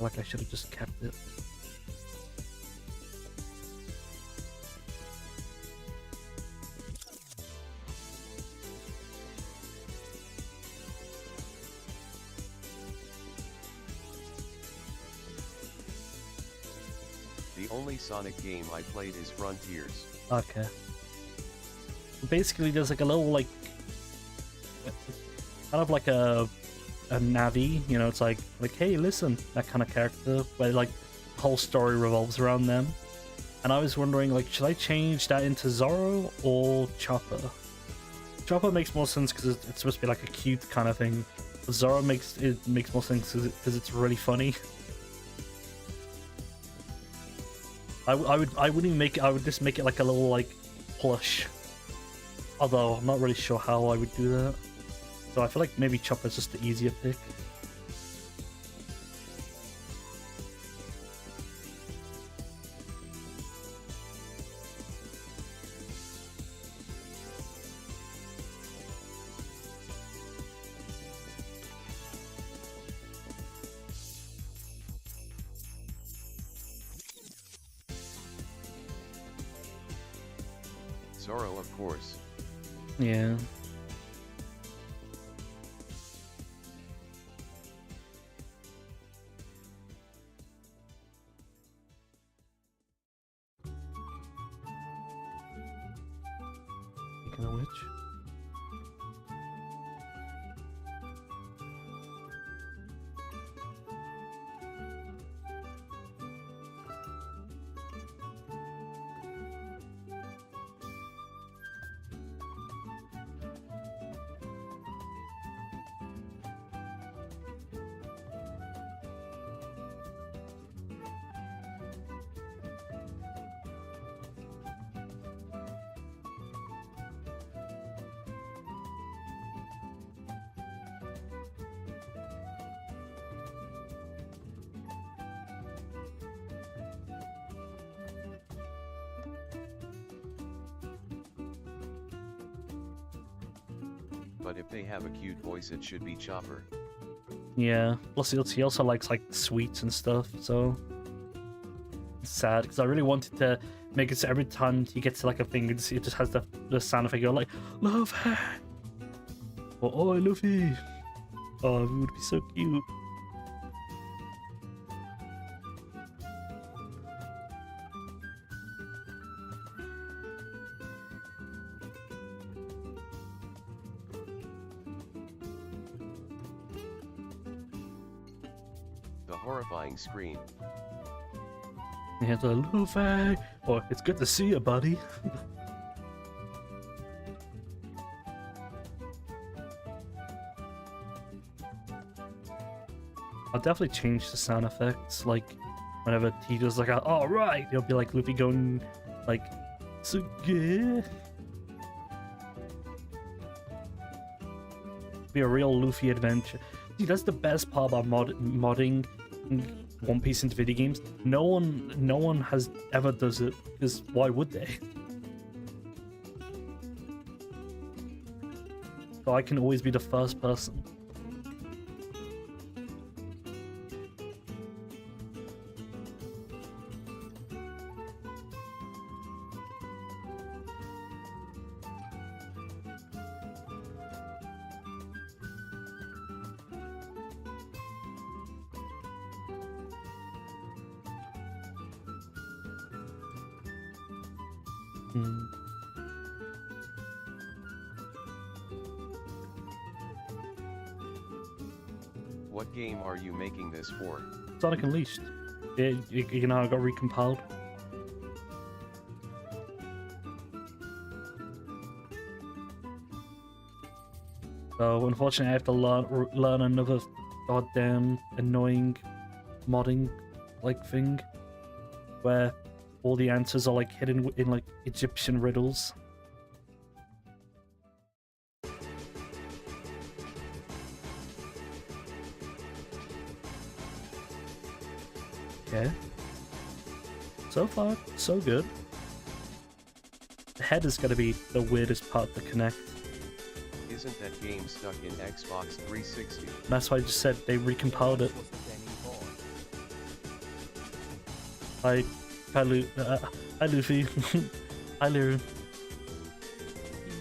Like I should have just kept it. The only Sonic game I played is Frontiers. Okay. Basically, there's like a little like, kind of like a Navi, you know, it's like hey, listen, that kind of character where like the whole story revolves around them. And I was wondering, like, should I change that into Zoro or Chopper? Chopper makes more sense because it's supposed to be like a cute kind of thing. But Zoro makes more sense because it's really funny. I wouldn't even make it. I would just make it like a little like plush. Although I'm not really sure how I would do that. So I feel like maybe Chopper's just the easier pick. Zoro, of course. Yeah. Speaking of which. But if they have a cute voice, it should be Chopper. Yeah. Plus, he also likes like sweets and stuff, so it's sad because I really wanted to make it so every time he gets to like a thing, it just has the sound effect go like "Love her" or "Oh, Luffy." Oh, it would be so cute. The horrifying scream. He has a Luffy. Oh, it's good to see you, buddy. I'll definitely change the sound effects. Like, whenever he does like, "All right," it'll be like Luffy going, like, "So good." Be a real Luffy adventure. See, that's the best part about modding One Piece into video games. No one has ever does it, because why would they? So I can always be the first person. What game are you making this for? Sonic Unleashed. It you know, got recompiled. So unfortunately, I have to learn another goddamn annoying modding like thing, where all the answers are like hidden in like Egyptian riddles. Okay. So far, so good. The head is gonna be the weirdest part to connect. Isn't that game stuck in Xbox 360? That's why I just said they recompiled it. Hi, Luffy. Hi, Liru. He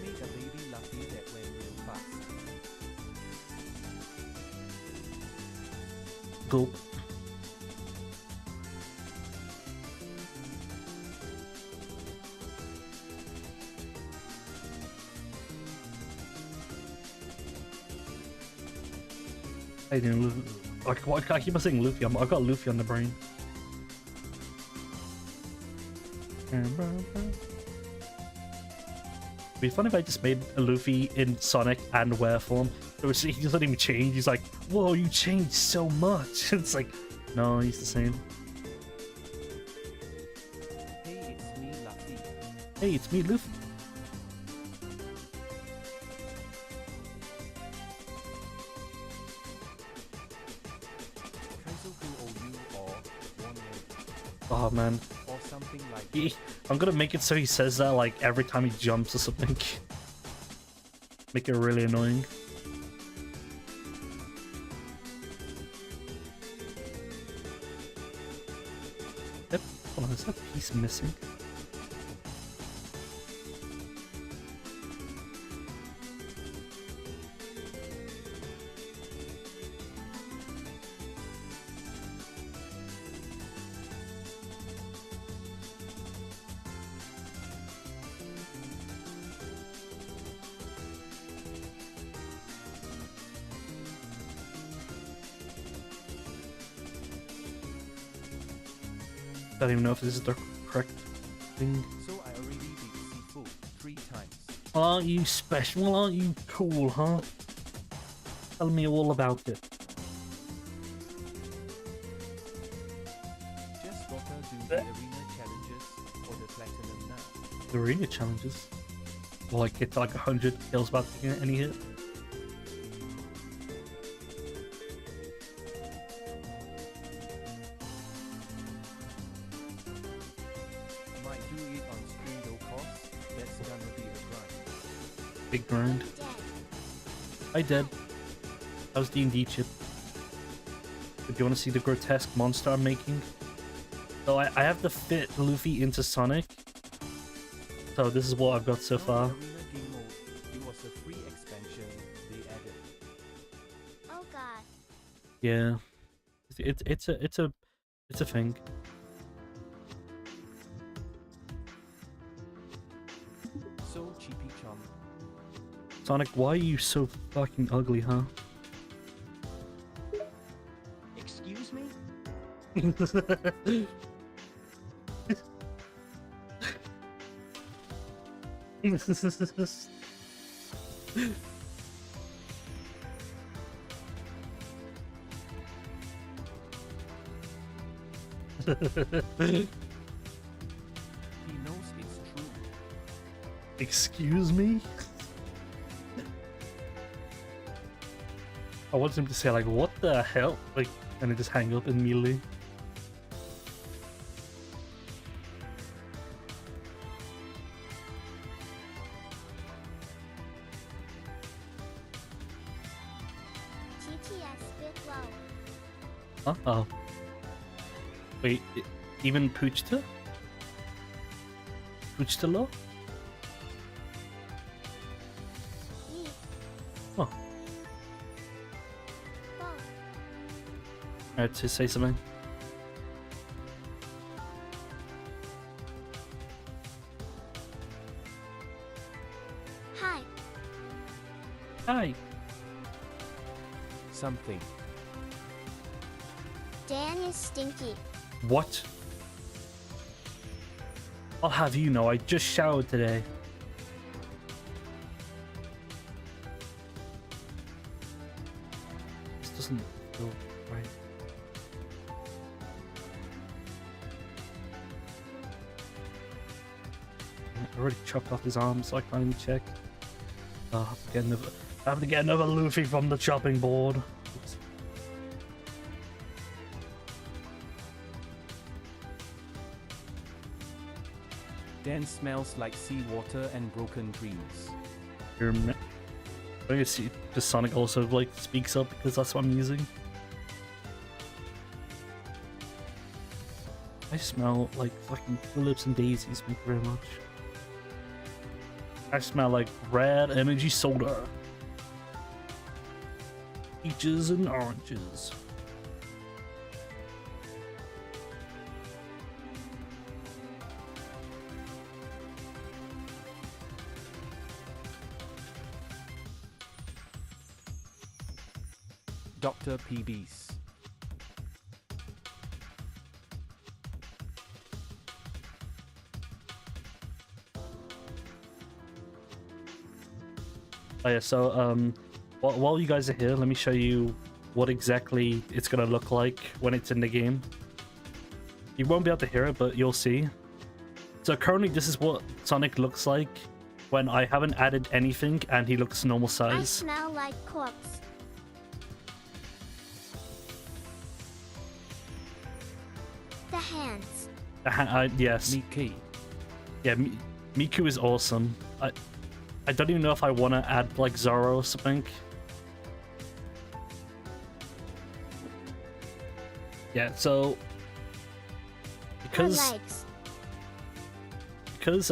made a baby Luffy that went real fast. Gulp. How you doing, Luffy? I keep on saying Luffy. I got Luffy on the brain. It'd be fun if I just made a Luffy in Sonic and Ware form. He doesn't even change. He's like, "Whoa, you changed so much." It's like, no, he's the same. Hey, it's me, Luffy. Kaizoku owe you or one way, Oh man, or something like that. I'm gonna make it so he says that like every time he jumps or something. Make it really annoying. Yep. Hold on, is that piece missing? I don't even know if this is the correct thing. So I already did Sifu 3 times. Well, aren't you special? Well, aren't you cool, huh? Tell me all about it. Just gotta do the arena challenges for the platinum now. The arena challenges. Will like get to like 100 kills without taking any hit. Might do it on screen though, cause that's gonna be a grind. Big grind. Dead. I did. That was D&D chip. But do you want to see the grotesque monster I'm making? So I have to fit Luffy into Sonic. So this is what I've got so No far. arena game mode. It was a free expansion they added. Oh god. Yeah. It's a thing. So cheapy chum. Sonic, why are you so fucking ugly, huh? Excuse me? He knows it's true. Excuse me? I want him to say like, what the hell? Like, and then just hang up immediately. TTS bit low. Uh-oh. Wait, even Puchta? Puchtalo? Yeet. Oh. Boom. Alright, to say something. Hi. Hi. Something. Dan is stinky. What? I'll have you know, I just showered today. This doesn't feel right. I already chopped off his arms, so I can't even check. Oh, I have to get another Luffy from the chopping board. Oops. Dan smells like seawater and broken dreams. I think see the Sonic also like speaks up because that's what I'm using. I smell like fucking tulips and daisies, thank you very much. I smell like red energy soda. Peaches and oranges. Dr. PB's. Oh yeah, so while you guys are here, let me show you what exactly it's gonna look like when it's in the game. You won't be able to hear it, but you'll see. So currently this is what Sonic looks like when I haven't added anything and he looks normal I size. smell like corpse. The hands. Yes. Mickey. Yeah, Miku is awesome. I don't even know if I want to add like Zoro or something. Yeah, so Her legs. because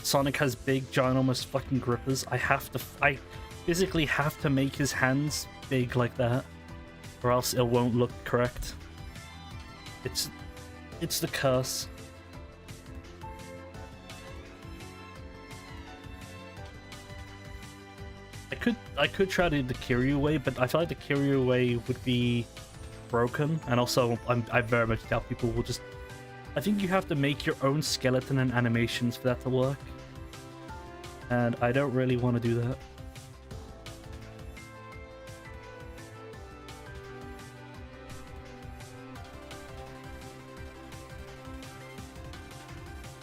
Sonic has big ginormous fucking grippers, I physically have to make his hands big like that, or else it won't look correct. It's the curse. I could try to do the Kiryu way, but I feel like the Kiryu way would be broken, and also I very much doubt people will just. I think you have to make your own skeleton and animations for that to work, and I don't really want to do that.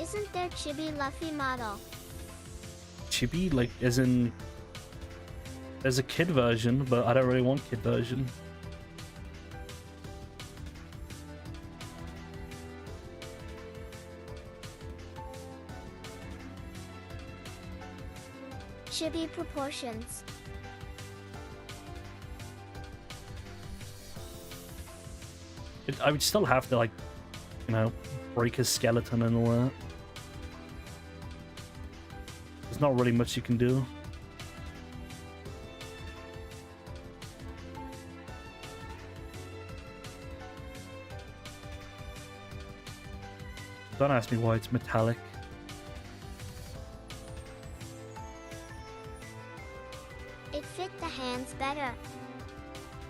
Isn't there Chibi Luffy model? Chibi, like, as in, there's a kid version, but I don't really want kid version. Chibi proportions. I would still have to, like, you know, break his skeleton and all that. There's not really much you can do. Don't ask me why it's metallic. It fit the hands better.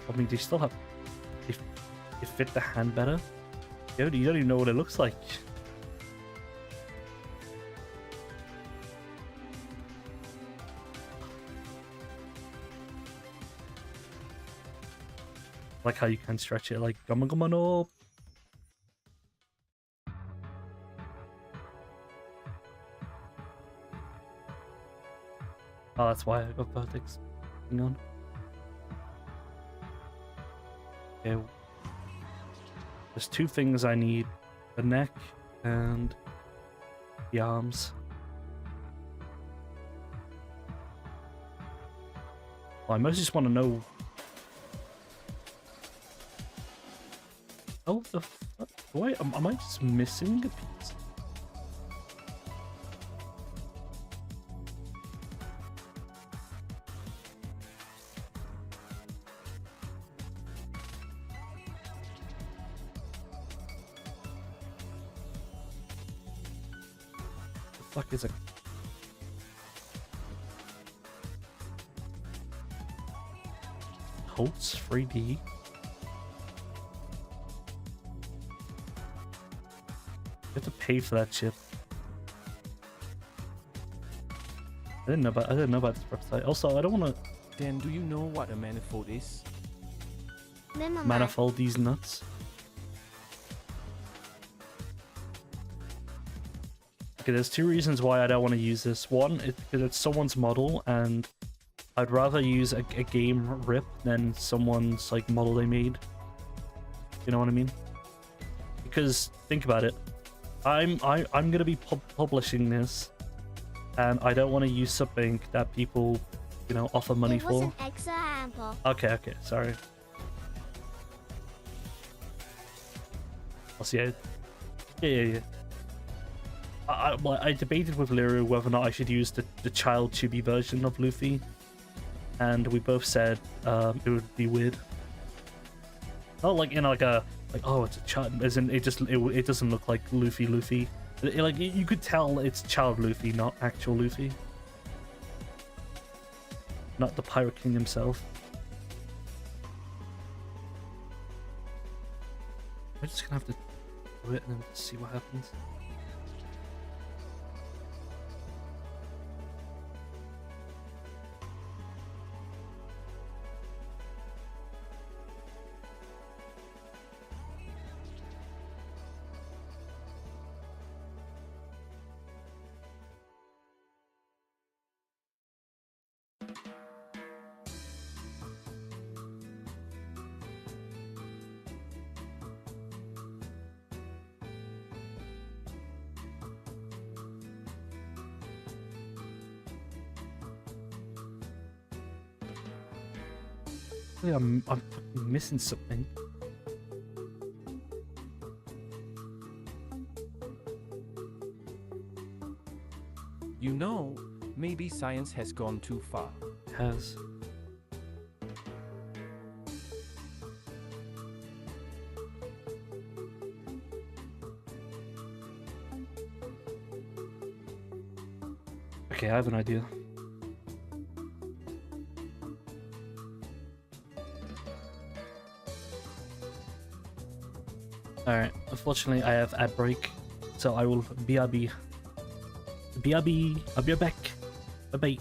I mean, they still have... They fit the hand better? Yo, you don't even know what it looks like. Like how you can stretch it like Gama no. Oh, that's why I got vertex. Hang on. Okay. There's two things I need. The neck and the arms. Well, I mostly just want to know... Oh, the fuck? Wait, am I just missing a piece? The fuck is it? Holtz 3D. You have to pay for that chip. I didn't know about this website. Also, I don't want to Dan, do you know what a manifold is? manifold these nuts. Okay, there's two reasons why I don't want to use this. One is because it's someone's model, and I'd rather use a game rip than someone's like model they made. You know what I mean? Because think about it, I'm gonna be publishing this, and I don't want to use something that people, you know, offer money It was for. an example. Okay, sorry. I'll see. Yeah. I debated with Liru whether or not I should use the child chibi version of Luffy, and we both said it would be weird. Not like in like a oh it's a child, as in it doesn't look like Luffy. Like you could tell it's child Luffy, not actual Luffy, not the Pirate King himself. I'm just gonna have to do it and then see what happens. I'm fucking missing something. You know, maybe science has gone too far. It has. Okay, I have an idea. Alright, unfortunately I have ad break, so I will BRB. BRB, I'll be back. Bye bye.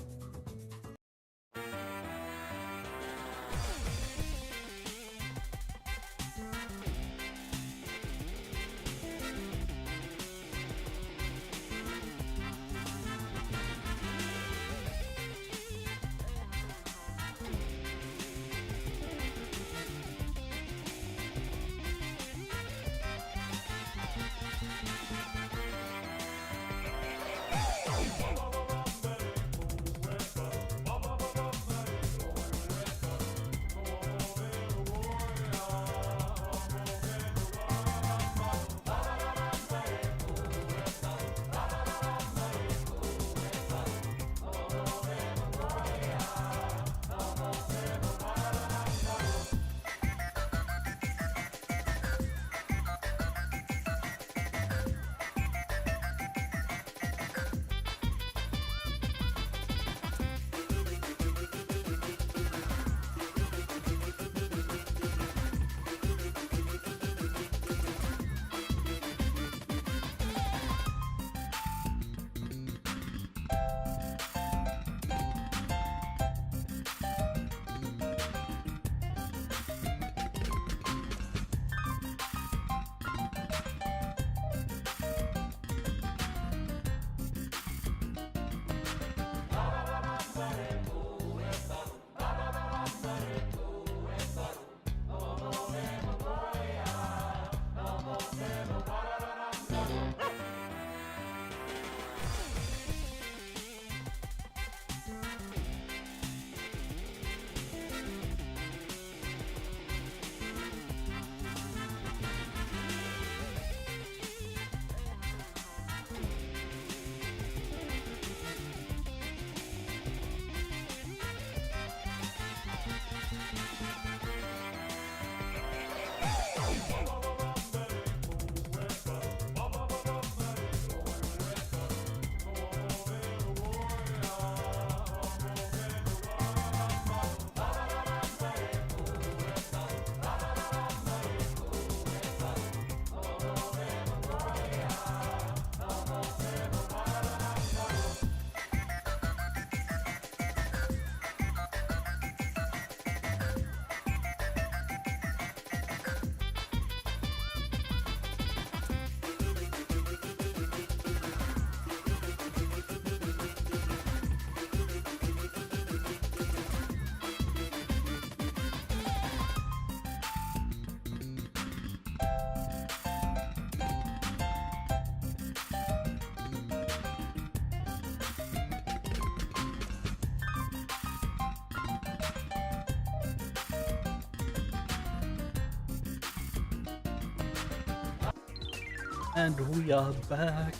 And we are back.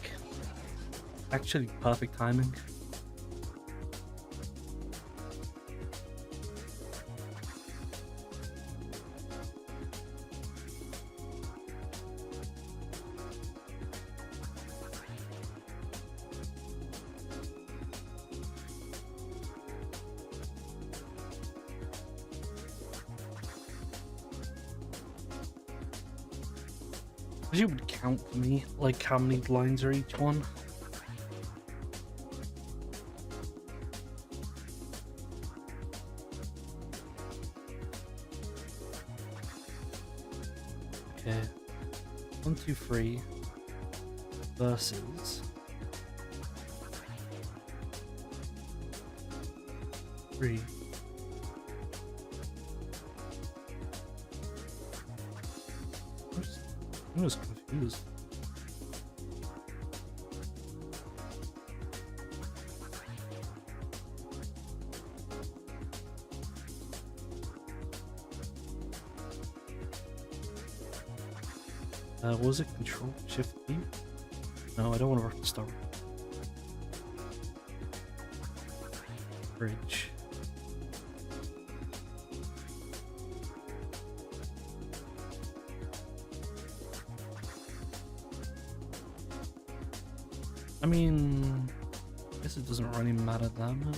Actually, perfect timing. Wish you would count for me, like how many lines are each one. Okay. 1, 2, 3 versus 3. I'm just confused. What was it? Control Shift D? No, I don't want to work the star. Bridge. I mean, I guess it doesn't really matter that much.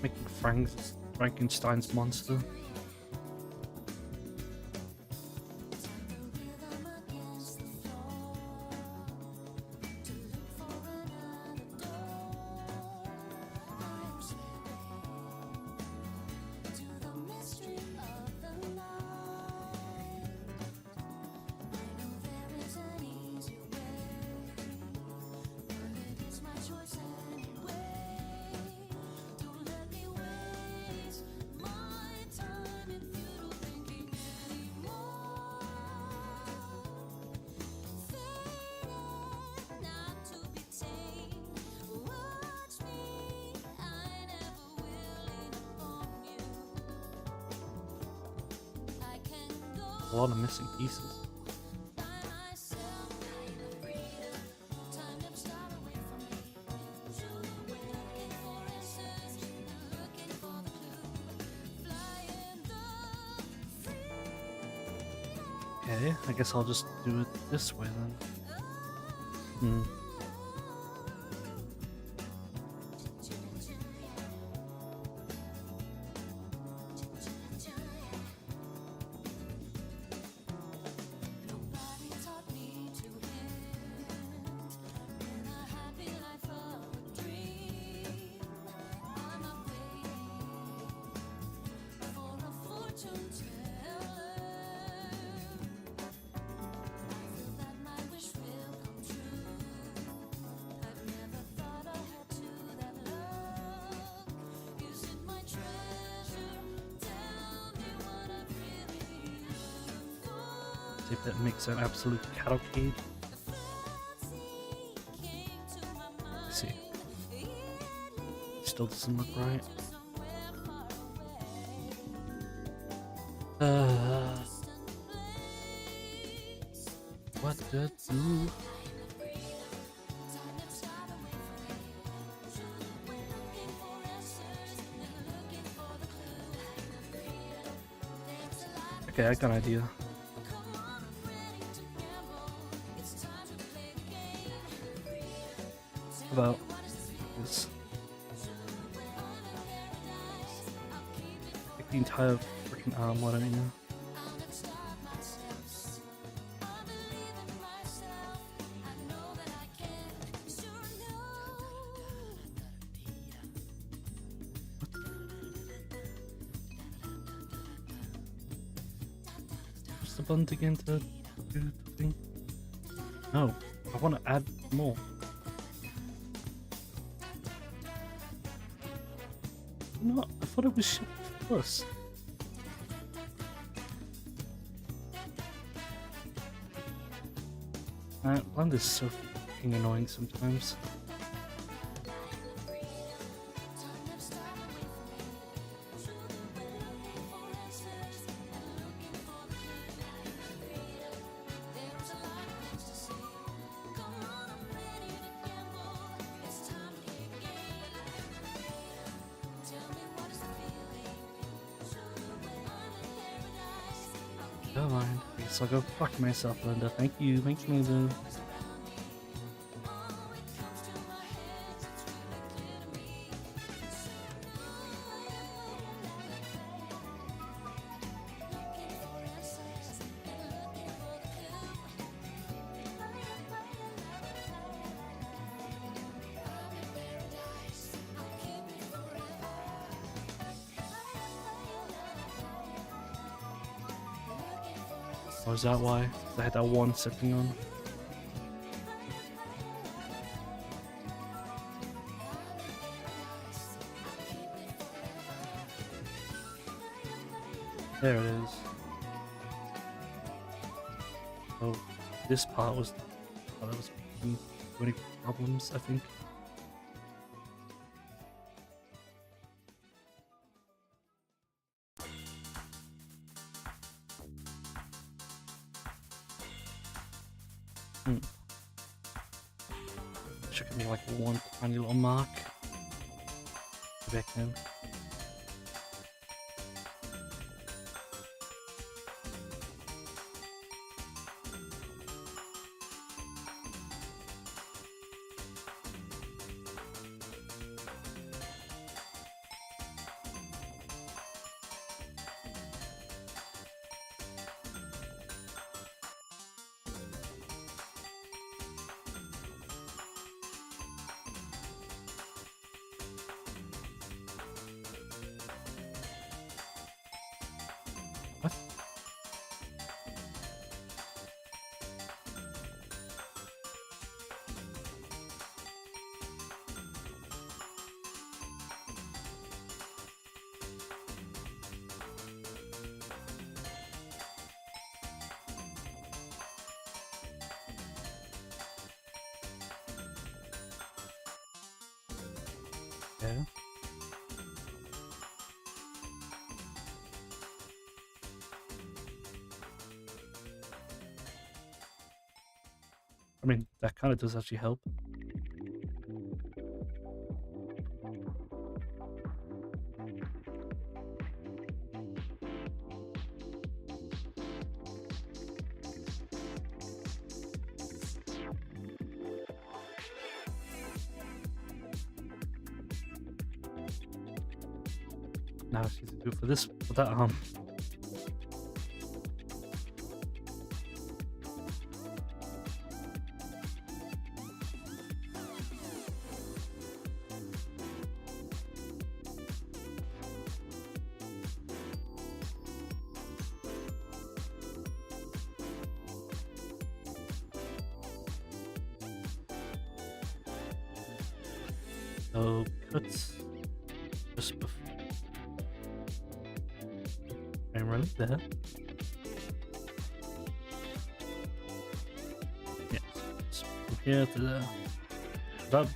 Making Frankenstein's monster. A lot of missing pieces. Okay, I guess I'll just do it this way then. See if that makes an absolute cavalcade. Let's see. Still doesn't look right. What to do? Okay, I got an idea. About this. Like the entire freaking arm, what I mean. What's the button again to do the thing? No, I want to add more. No, I thought it was Shift Plus. Blend is so fucking annoying sometimes. Don't mind. I guess I'll go fuck myself, Linda. Thank you, Linda. Or is that why? I had that one setting on. There it is. Oh, this part was... Oh, that was too many problems, I think. Should give me like one tiny little mark. Back in. What? Yeah. I mean, that kind of does actually help. Now I need to do it for this, for that arm. So cut just before. I'm right there. Yes, from here to there. That,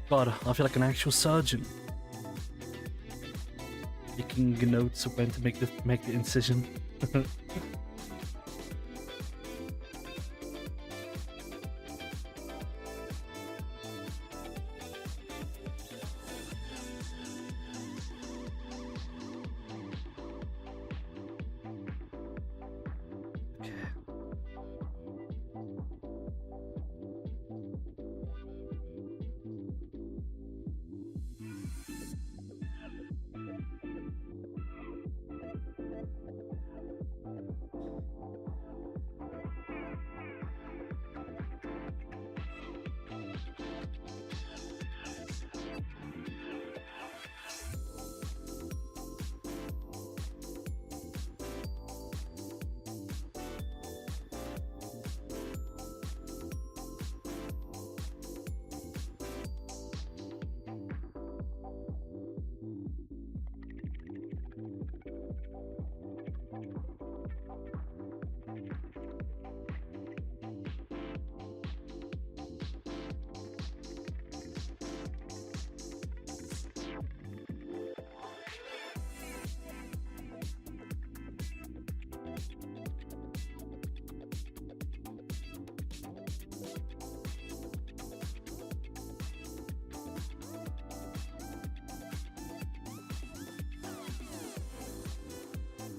God, I feel like an actual surgeon. Taking notes of when to make the incision.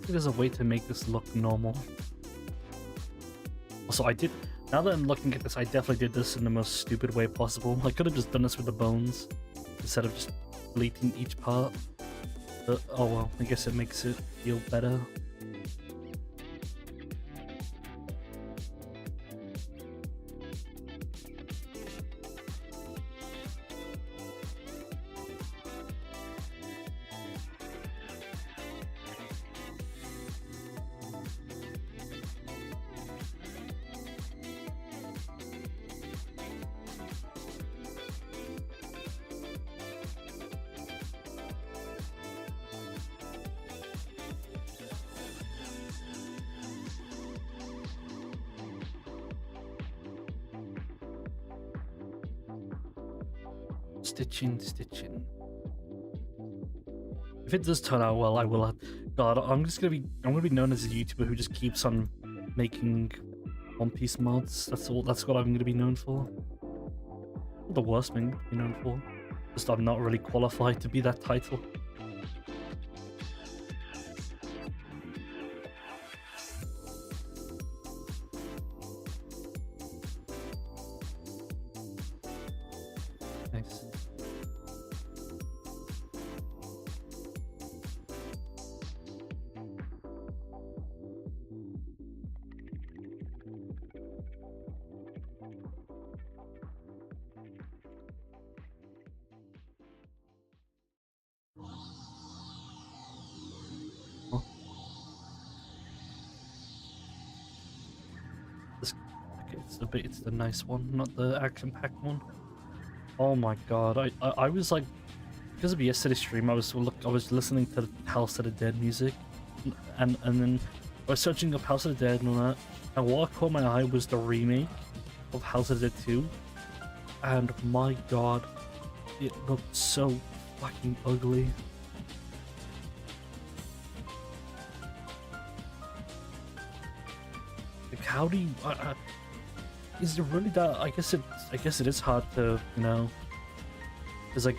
There's a way to make this look normal. Also, now that I'm looking at this, I definitely did this in the most stupid way possible. I could have just done this with the bones, instead of just deleting each part. But, oh well, I guess it makes it feel better. Stitching, stitching. If it does turn out well, I will. God, I'm gonna be known as a YouTuber who just keeps on making One Piece mods. That's all. That's what I'm gonna be known for. The worst thing to be known for. Just I'm not really qualified to be that title. Nice. It's the nice one, not the action-packed one. Oh my god, I was like, because of yesterday's stream, I was listening to House of the Dead music, and then I was searching up House of the Dead and all that, and what caught my eye was the remake of House of the Dead 2, and my god, it looked so fucking ugly. Like, how do you? Is it really that? I guess it is hard to, you know, because like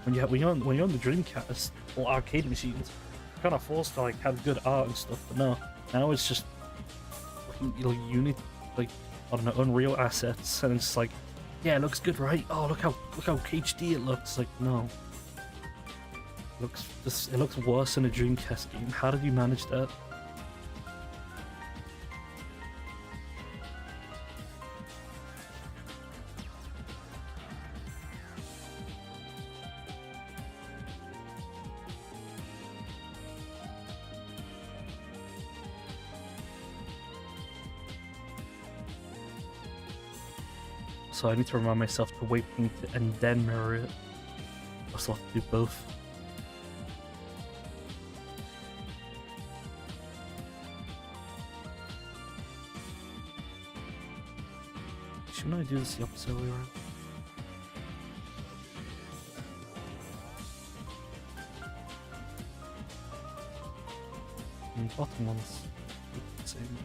when you're on the Dreamcast or arcade machines, you're kind of forced to like have good art and stuff. But no, now it's just like you need like, I don't know, Unreal assets, and it's like, yeah, it looks good, right? Oh, look how HD it looks. Like, no, it looks worse than a Dreamcast game. How did you manage that? So I need to remind myself to wait and then mirror it. I still have to do both. Shouldn't I do this the opposite way around? Bottom one's the same.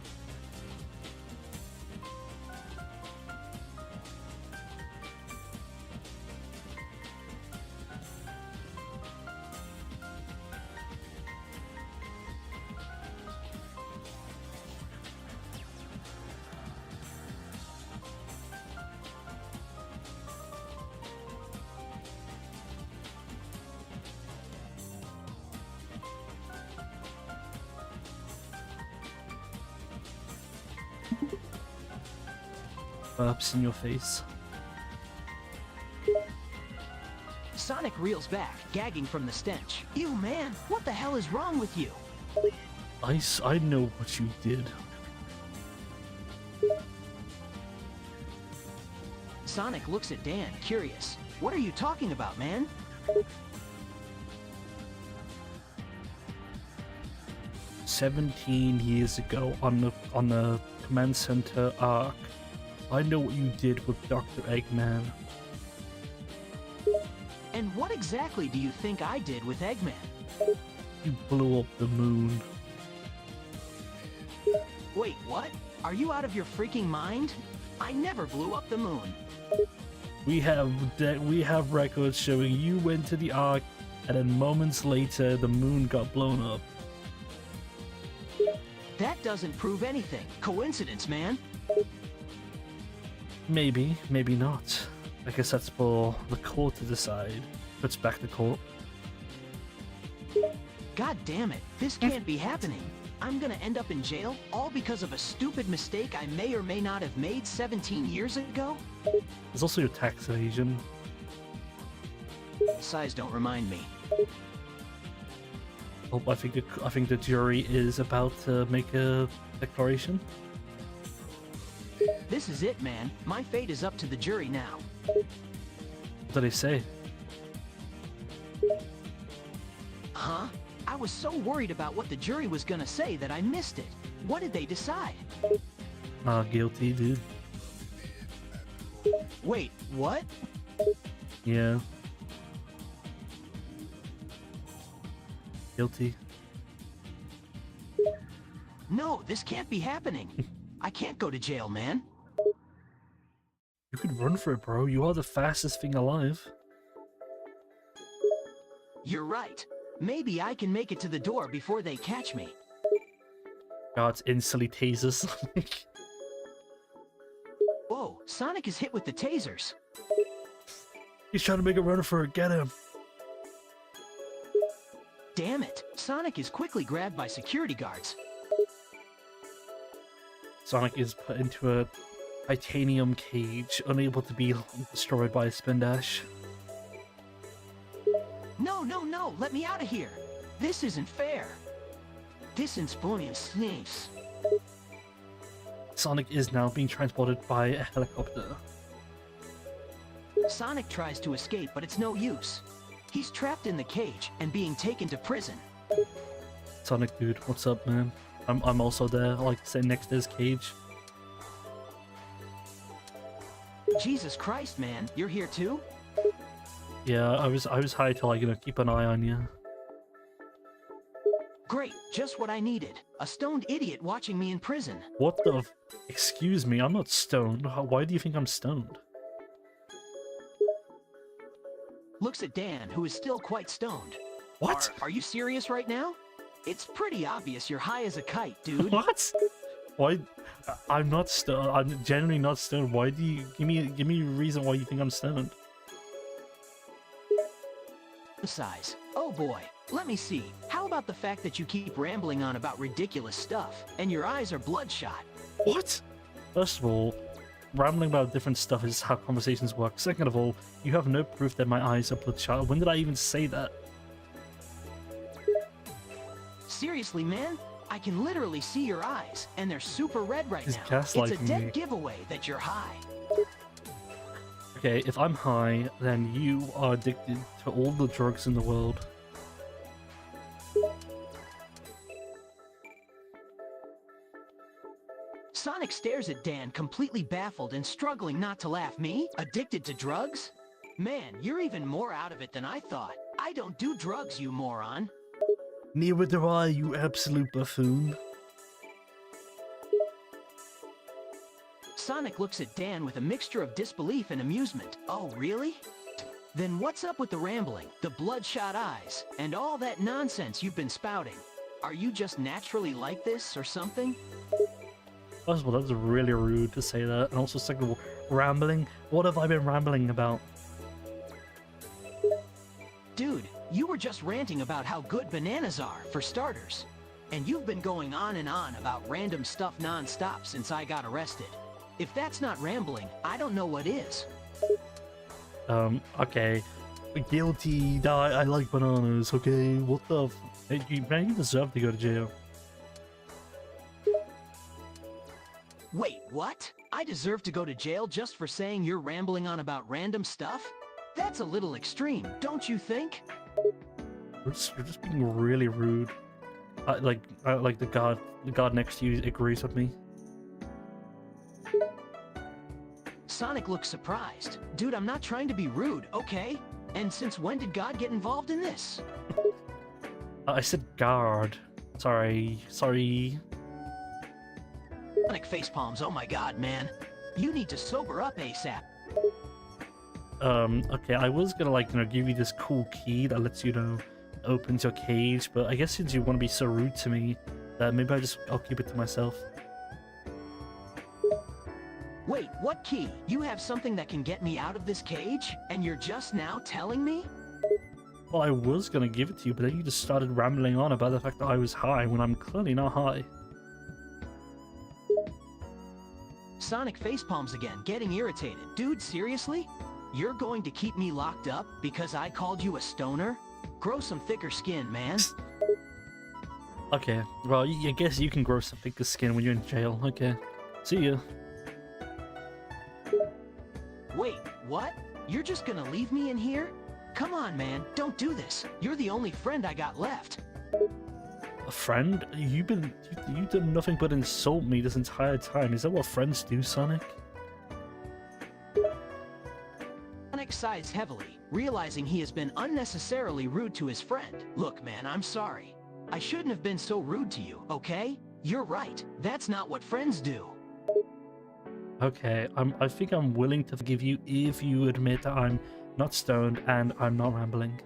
Burps in your face. Sonic reels back, gagging from the stench. Ew, man, what the hell is wrong with you? I know what you did. Sonic looks at Dan, curious. What are you talking about, man? "17 years ago on the Command Center arc, I know what you did with Dr. Eggman." And what exactly do you think I did with Eggman? You blew up the moon. Wait, what? Are you out of your freaking mind? I never blew up the moon. We have records showing you went to the arc, and then moments later the moon got blown up. That doesn't prove anything. Coincidence, man. Maybe, maybe not. I guess that's for the court to decide. Puts back the court. God damn it, this can't be happening. I'm gonna end up in jail, all because of a stupid mistake I may or may not have made 17 years ago? There's also your tax evasion. Size don't remind me. Oh, I think the jury is about to make a declaration. This is it, man. My fate is up to the jury now. What do they say? Huh? I was so worried about what the jury was gonna say that I missed it. What did they decide? Guilty, dude. Wait, what? Yeah. Guilty. No, this can't be happening. I can't go to jail, man. You could run for it, bro. You are the fastest thing alive. You're right. Maybe I can make it to the door before they catch me. Guards instantly tasers. Whoa, Sonic is hit with the tasers. He's trying to make a run for it. Get him. Damn it, Sonic is quickly grabbed by security guards. Sonic is put into a titanium cage, unable to be destroyed by a spin dash. No, no, no, let me out of here. This isn't fair. This is sneeze. Sonic is now being transported by a helicopter. Sonic tries to escape, but it's no use. He's trapped in the cage and being taken to prison. Sonic, dude, what's up, man? I'm also there. I like to sit next to his cage. Jesus Christ, man, you're here too? Yeah, I was hired to, like, you know, keep an eye on you. Great, just what I needed. A stoned idiot watching me in prison. What the excuse me, I'm not stoned. Why do you think I'm stoned? Looks at Dan, who is still quite stoned. What? Are you serious right now? It's pretty obvious you're high as a kite, dude. What? Why? I'm not stoned. I'm genuinely not stoned. Why do you give me a reason why you think I'm stoned? Size. Oh boy, let me see. How about the fact that you keep rambling on about ridiculous stuff, and your eyes are bloodshot? What? First of all, rambling about different stuff is how conversations work. Second of all, you have no proof that my eyes are bloodshot. When did I even say that? Seriously, man? I can literally see your eyes, and they're super red right He's now. It's a gaslighting dead me. giveaway that you're high. Okay, if I'm high, then you are addicted to all the drugs in the world. Sonic stares at Dan, completely baffled and struggling not to laugh. Me? Addicted to drugs? Man, you're even more out of it than I thought. I don't do drugs, you moron. Neither do I, you absolute buffoon. Sonic looks at Dan with a mixture of disbelief and amusement. Oh, really? Then what's up with the rambling, the bloodshot eyes, and all that nonsense you've been spouting? Are you just naturally like this or something? First of all, that's really rude to say that. And also, second of all, rambling? What have I been rambling about? Dude, you were just ranting about how good bananas are, for starters. And you've been going on and on about random stuff non-stop since I got arrested. If that's not rambling, I don't know what is. Okay. Guilty. I like bananas, okay? What the Hey, man, you deserve to go to jail. Wait, what? I deserve to go to jail just for saying you're rambling on about random stuff? That's a little extreme, don't you think? You're just being really rude. Like the guard next to you agrees with me. Sonic looks surprised. Dude, I'm not trying to be rude, okay? And since when did God get involved in this? I said guard. Sorry. Sonic facepalms, oh my god, man. You need to sober up ASAP. Okay, I was gonna, like, give you this cool key that lets you, opens your cage, but I guess since you want to be so rude to me, that maybe I'll keep it to myself. Wait, what key? You have something that can get me out of this cage? And you're just now telling me? Well, I was gonna give it to you, but then you just started rambling on about the fact that I was high when I'm clearly not high. Sonic facepalms again, getting irritated. Dude, seriously? You're going to keep me locked up because I called you a stoner? Grow some thicker skin, man. Okay, well, I guess you can grow some thicker skin when you're in jail. Okay, see ya. Wait, what? You're just gonna leave me in here? Come on, man, don't do this. You're the only friend I got left. A friend? You've done nothing but insult me this entire time. Is that what friends do, Sonic? Sonic, Sonic sighs heavily, realizing he has been unnecessarily rude to his friend. Look, man, I'm sorry. I shouldn't have been so rude to you, okay? You're right. That's not what friends do. Okay, I think I'm willing to forgive you if you admit that I'm not stoned and I'm not rambling.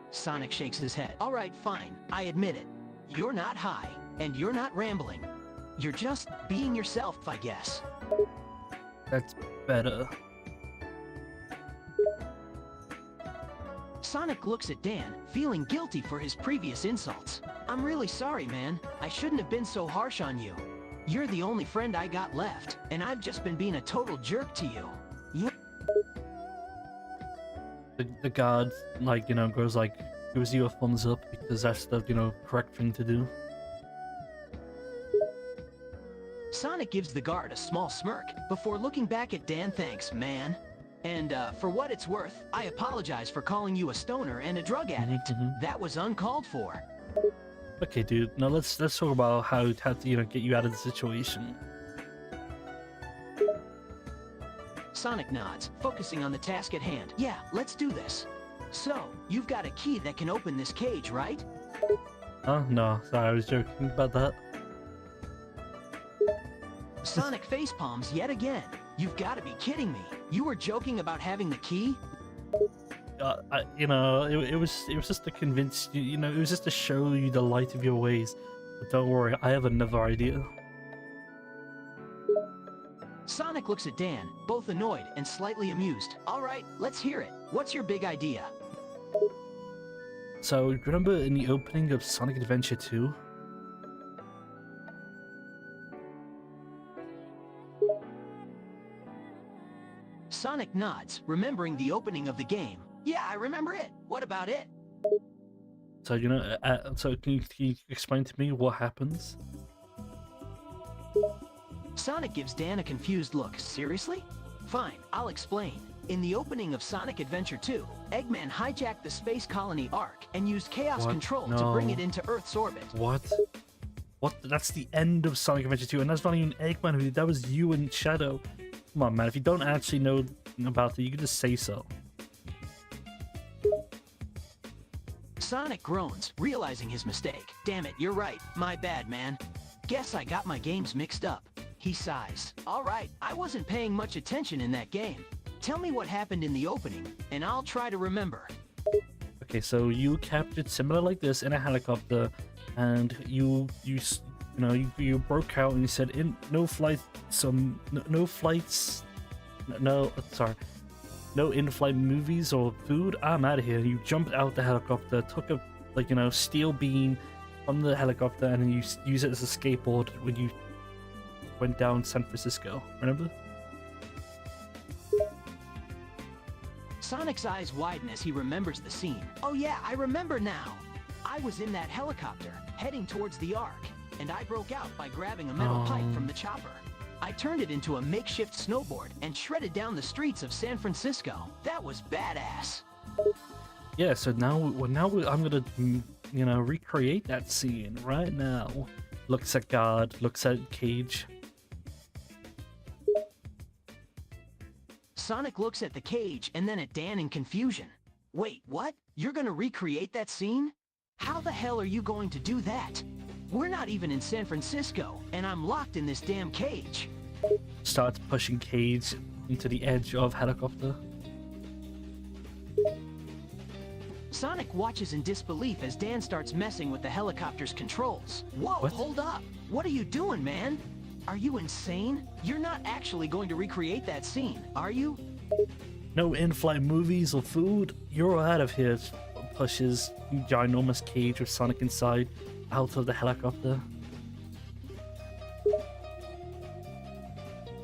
Sonic shakes his head. All right, fine. I admit it. You're not high, and you're not rambling. You're just being yourself, I guess. That's better. Sonic looks at Dan, feeling guilty for his previous insults. I'm really sorry, man. I shouldn't have been so harsh on you. You're the only friend I got left, and I've just been being a total jerk to you. The guard, like, you know, gives you a thumbs up because that's the, you know, correct thing to do. Sonic gives the guard a small smirk before looking back at Dan. Thanks, man. And for what it's worth, I apologize for calling you a stoner and a drug addict. That was uncalled for. Okay, dude. Now let's talk about how to, you know, get you out of the situation. Sonic nods, focusing on the task at hand. Yeah, let's do this. So, you've got a key that can open this cage, right? Oh no, sorry, I was joking about that. Sonic facepalms yet again. You've got to be kidding me. You were joking about having the key? You know, it was just to convince you. You know, it was just to show you the light of your ways. But don't worry, I have another idea. Sonic looks at Dan, both annoyed and slightly amused. All right, let's hear it. What's your big idea? So, remember in the opening of Sonic Adventure 2? Sonic nods, remembering the opening of the game. Yeah, I remember it. What about it? So, you know, so can you explain to me what happens? Sonic gives Dan a confused look. Seriously? Fine, I'll explain. In the opening of Sonic Adventure 2, Eggman hijacked the space colony Ark and used Chaos What? Control to No. bring it into Earth's orbit. What? What? That's the end of Sonic Adventure 2, and that's not even Eggman who did that. Was you and Shadow. Come on, man. If you don't actually know about it, you can just say so. Sonic groans, realizing his mistake. Damn it, you're right. My bad, man. Guess I got my games mixed up. He sighs. All right, I wasn't paying much attention in that game. Tell me what happened in the opening, and I'll try to remember. Okay, so you captured similar like this in a helicopter, and you broke out and you said no in-flight movies or food. I'm out of here. You jumped out the helicopter, took a steel beam from the helicopter, and then you use it as a skateboard when you went down San Francisco. Remember? Sonic's eyes widen as he remembers the scene. Oh yeah, I remember now. I was in that helicopter, heading towards the Ark, and I broke out by grabbing a metal pipe from the chopper. I turned it into a makeshift snowboard and shredded down the streets of San Francisco. That was badass. Yeah, so now I'm gonna, recreate that scene right now. Looks at God, looks at Cage. Sonic looks at the cage and then at Dan in confusion. Wait, what? You're gonna recreate that scene? How the hell are you going to do that? We're not even in San Francisco, and I'm locked in this damn cage. Starts pushing Cage into the edge of helicopter. Sonic watches in disbelief as Dan starts messing with the helicopter's controls. Whoa, What? hold up. What are you doing, man? Are you insane? You're not actually going to recreate that scene, are you? No in-flight movies or food. You're out of here. Pushes ginormous Cage with Sonic inside out of the helicopter.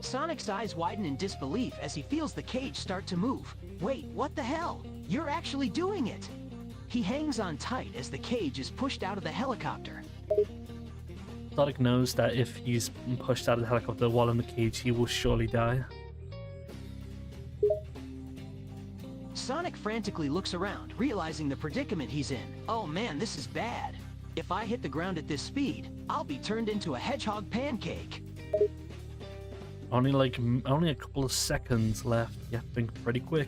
Sonic's eyes widen in disbelief as he feels the cage start to move. Wait, what the hell? You're actually doing it! He hangs on tight as the cage is pushed out of the helicopter. Sonic knows that if he's pushed out of the helicopter while in the cage, he will surely die. Sonic frantically looks around, realizing the predicament he's in. Oh man, this is bad. If I hit the ground at this speed, I'll be turned into a hedgehog pancake. Only only a couple of seconds left. You have to think pretty quick.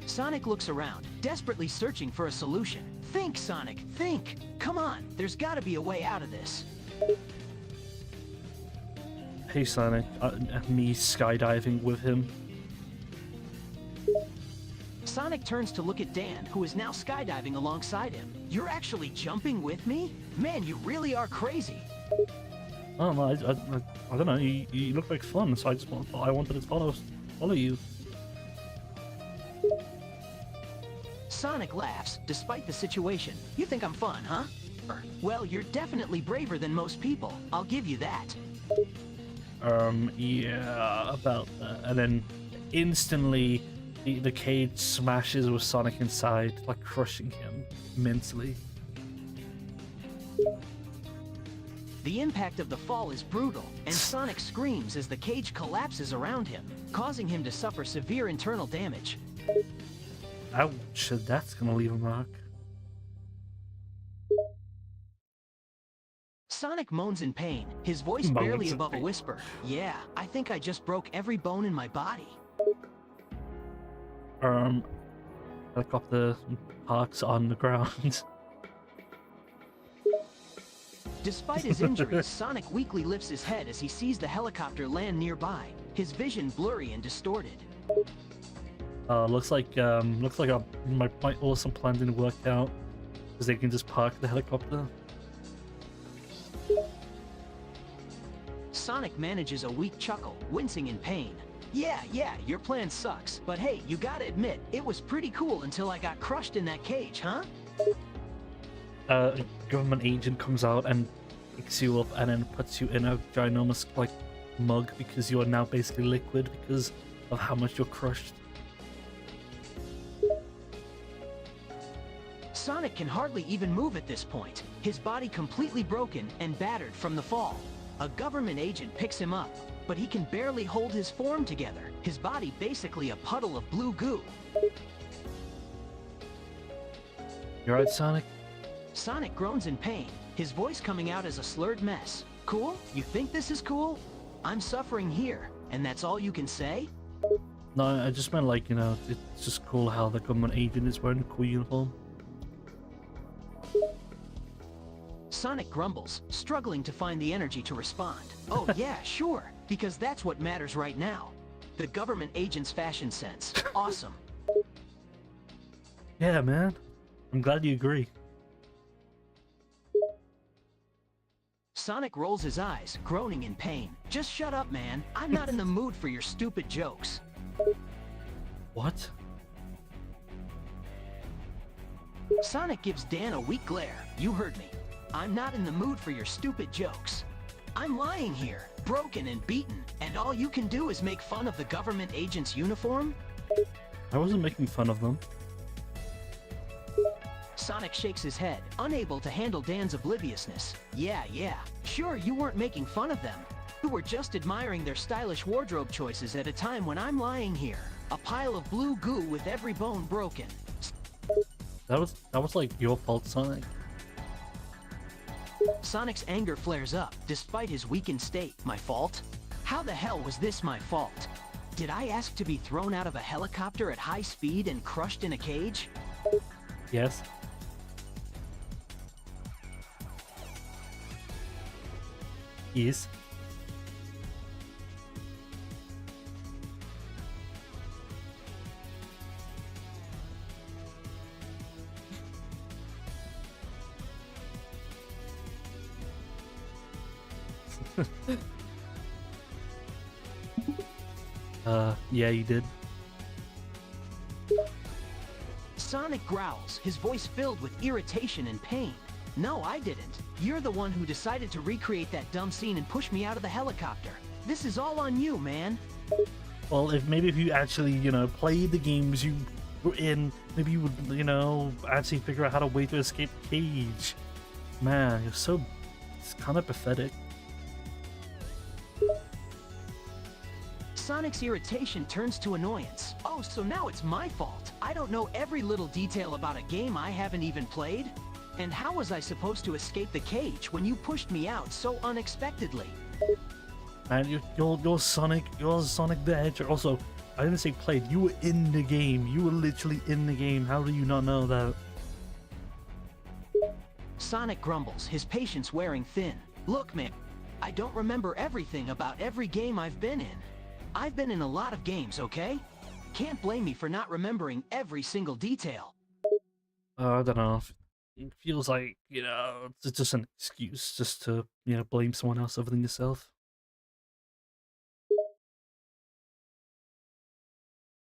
Sonic looks around, desperately searching for a solution. Think, Sonic, think! Come on, there's gotta be a way out of this. Hey Sonic, me skydiving with him. Sonic turns to look at Dan, who is now skydiving alongside him. You're actually jumping with me? Man, you really are crazy. Oh no, I don't know. You look like fun, so I wanted to follow you. Sonic laughs, despite the situation. You think I'm fun, huh? Well, you're definitely braver than most people. I'll give you that. Yeah, about that. And then instantly, the cage smashes with Sonic inside, like crushing him mentally. The impact of the fall is brutal, and Sonic screams as the cage collapses around him, causing him to suffer severe internal damage. Ouch, that's gonna leave a mark. Sonic moans in pain, his voice Moans barely in above a pain. whisper. Yeah, I think I just broke every bone in my body. Helicopter parks on the ground. Despite his injuries, Sonic weakly lifts his head as he sees the helicopter land nearby, his vision blurry and distorted. Looks like my awesome plan didn't work out, because they can just park the helicopter. Sonic manages a weak chuckle, wincing in pain. Yeah, your plan sucks, but hey, you gotta admit, it was pretty cool until I got crushed in that cage, huh? A government agent comes out and picks you up and then puts you in a ginormous like mug because you are now basically liquid because of how much you're crushed. Sonic can hardly even move at this point, his body completely broken and battered from the fall. A government agent picks him up, but he can barely hold his form together, his body basically a puddle of blue goo. You alright, Sonic? Sonic groans in pain, his voice coming out as a slurred mess. Cool? You think this is cool? I'm suffering here, and that's all you can say? No, I just meant like, you know, it's just cool how the government agent is wearing a cool uniform. Sonic grumbles, struggling to find the energy to respond. Oh yeah, sure, because that's what matters right now. The government agent's fashion sense. Awesome. Yeah, man. I'm glad you agree. Sonic rolls his eyes, groaning in pain. Just shut up, man. I'm not in the mood for your stupid jokes. What? Sonic gives Dan a weak glare. You heard me. I'm not in the mood for your stupid jokes. I'm lying here, broken and beaten, and all you can do is make fun of the government agent's uniform? I wasn't making fun of them. Sonic shakes his head, unable to handle Dan's obliviousness. Yeah. Sure, you weren't making fun of them. You were just admiring their stylish wardrobe choices at a time when I'm lying here, a pile of blue goo with every bone broken. That was like your fault, Sonic. Sonic's anger flares up, despite his weakened state. My fault? How the hell was this my fault? Did I ask to be thrown out of a helicopter at high speed and crushed in a cage? Yes. Yes. Yeah, you did. Sonic growls, his voice filled with irritation and pain. No, I didn't. You're the one who decided to recreate that dumb scene and push me out of the helicopter. This is all on you, man. Well, if you actually, you know, played the games you were in, maybe you would, you know, actually figure out how to way to escape the cage. Man, it's kind of pathetic. Sonic's irritation turns to annoyance. Oh, so now it's my fault. I don't know every little detail about a game I haven't even played? And how was I supposed to escape the cage when you pushed me out so unexpectedly? Man, you're Sonic the Hedgehog. Also, I didn't say played. You were in the game. You were literally in the game. How do you not know that? Sonic grumbles, his patience wearing thin. Look, man, I don't remember everything about every game I've been in. I've been in a lot of games, okay? Can't blame me for not remembering every single detail. I don't know. It feels like, you know, it's just an excuse just to, you know, blame someone else other than yourself.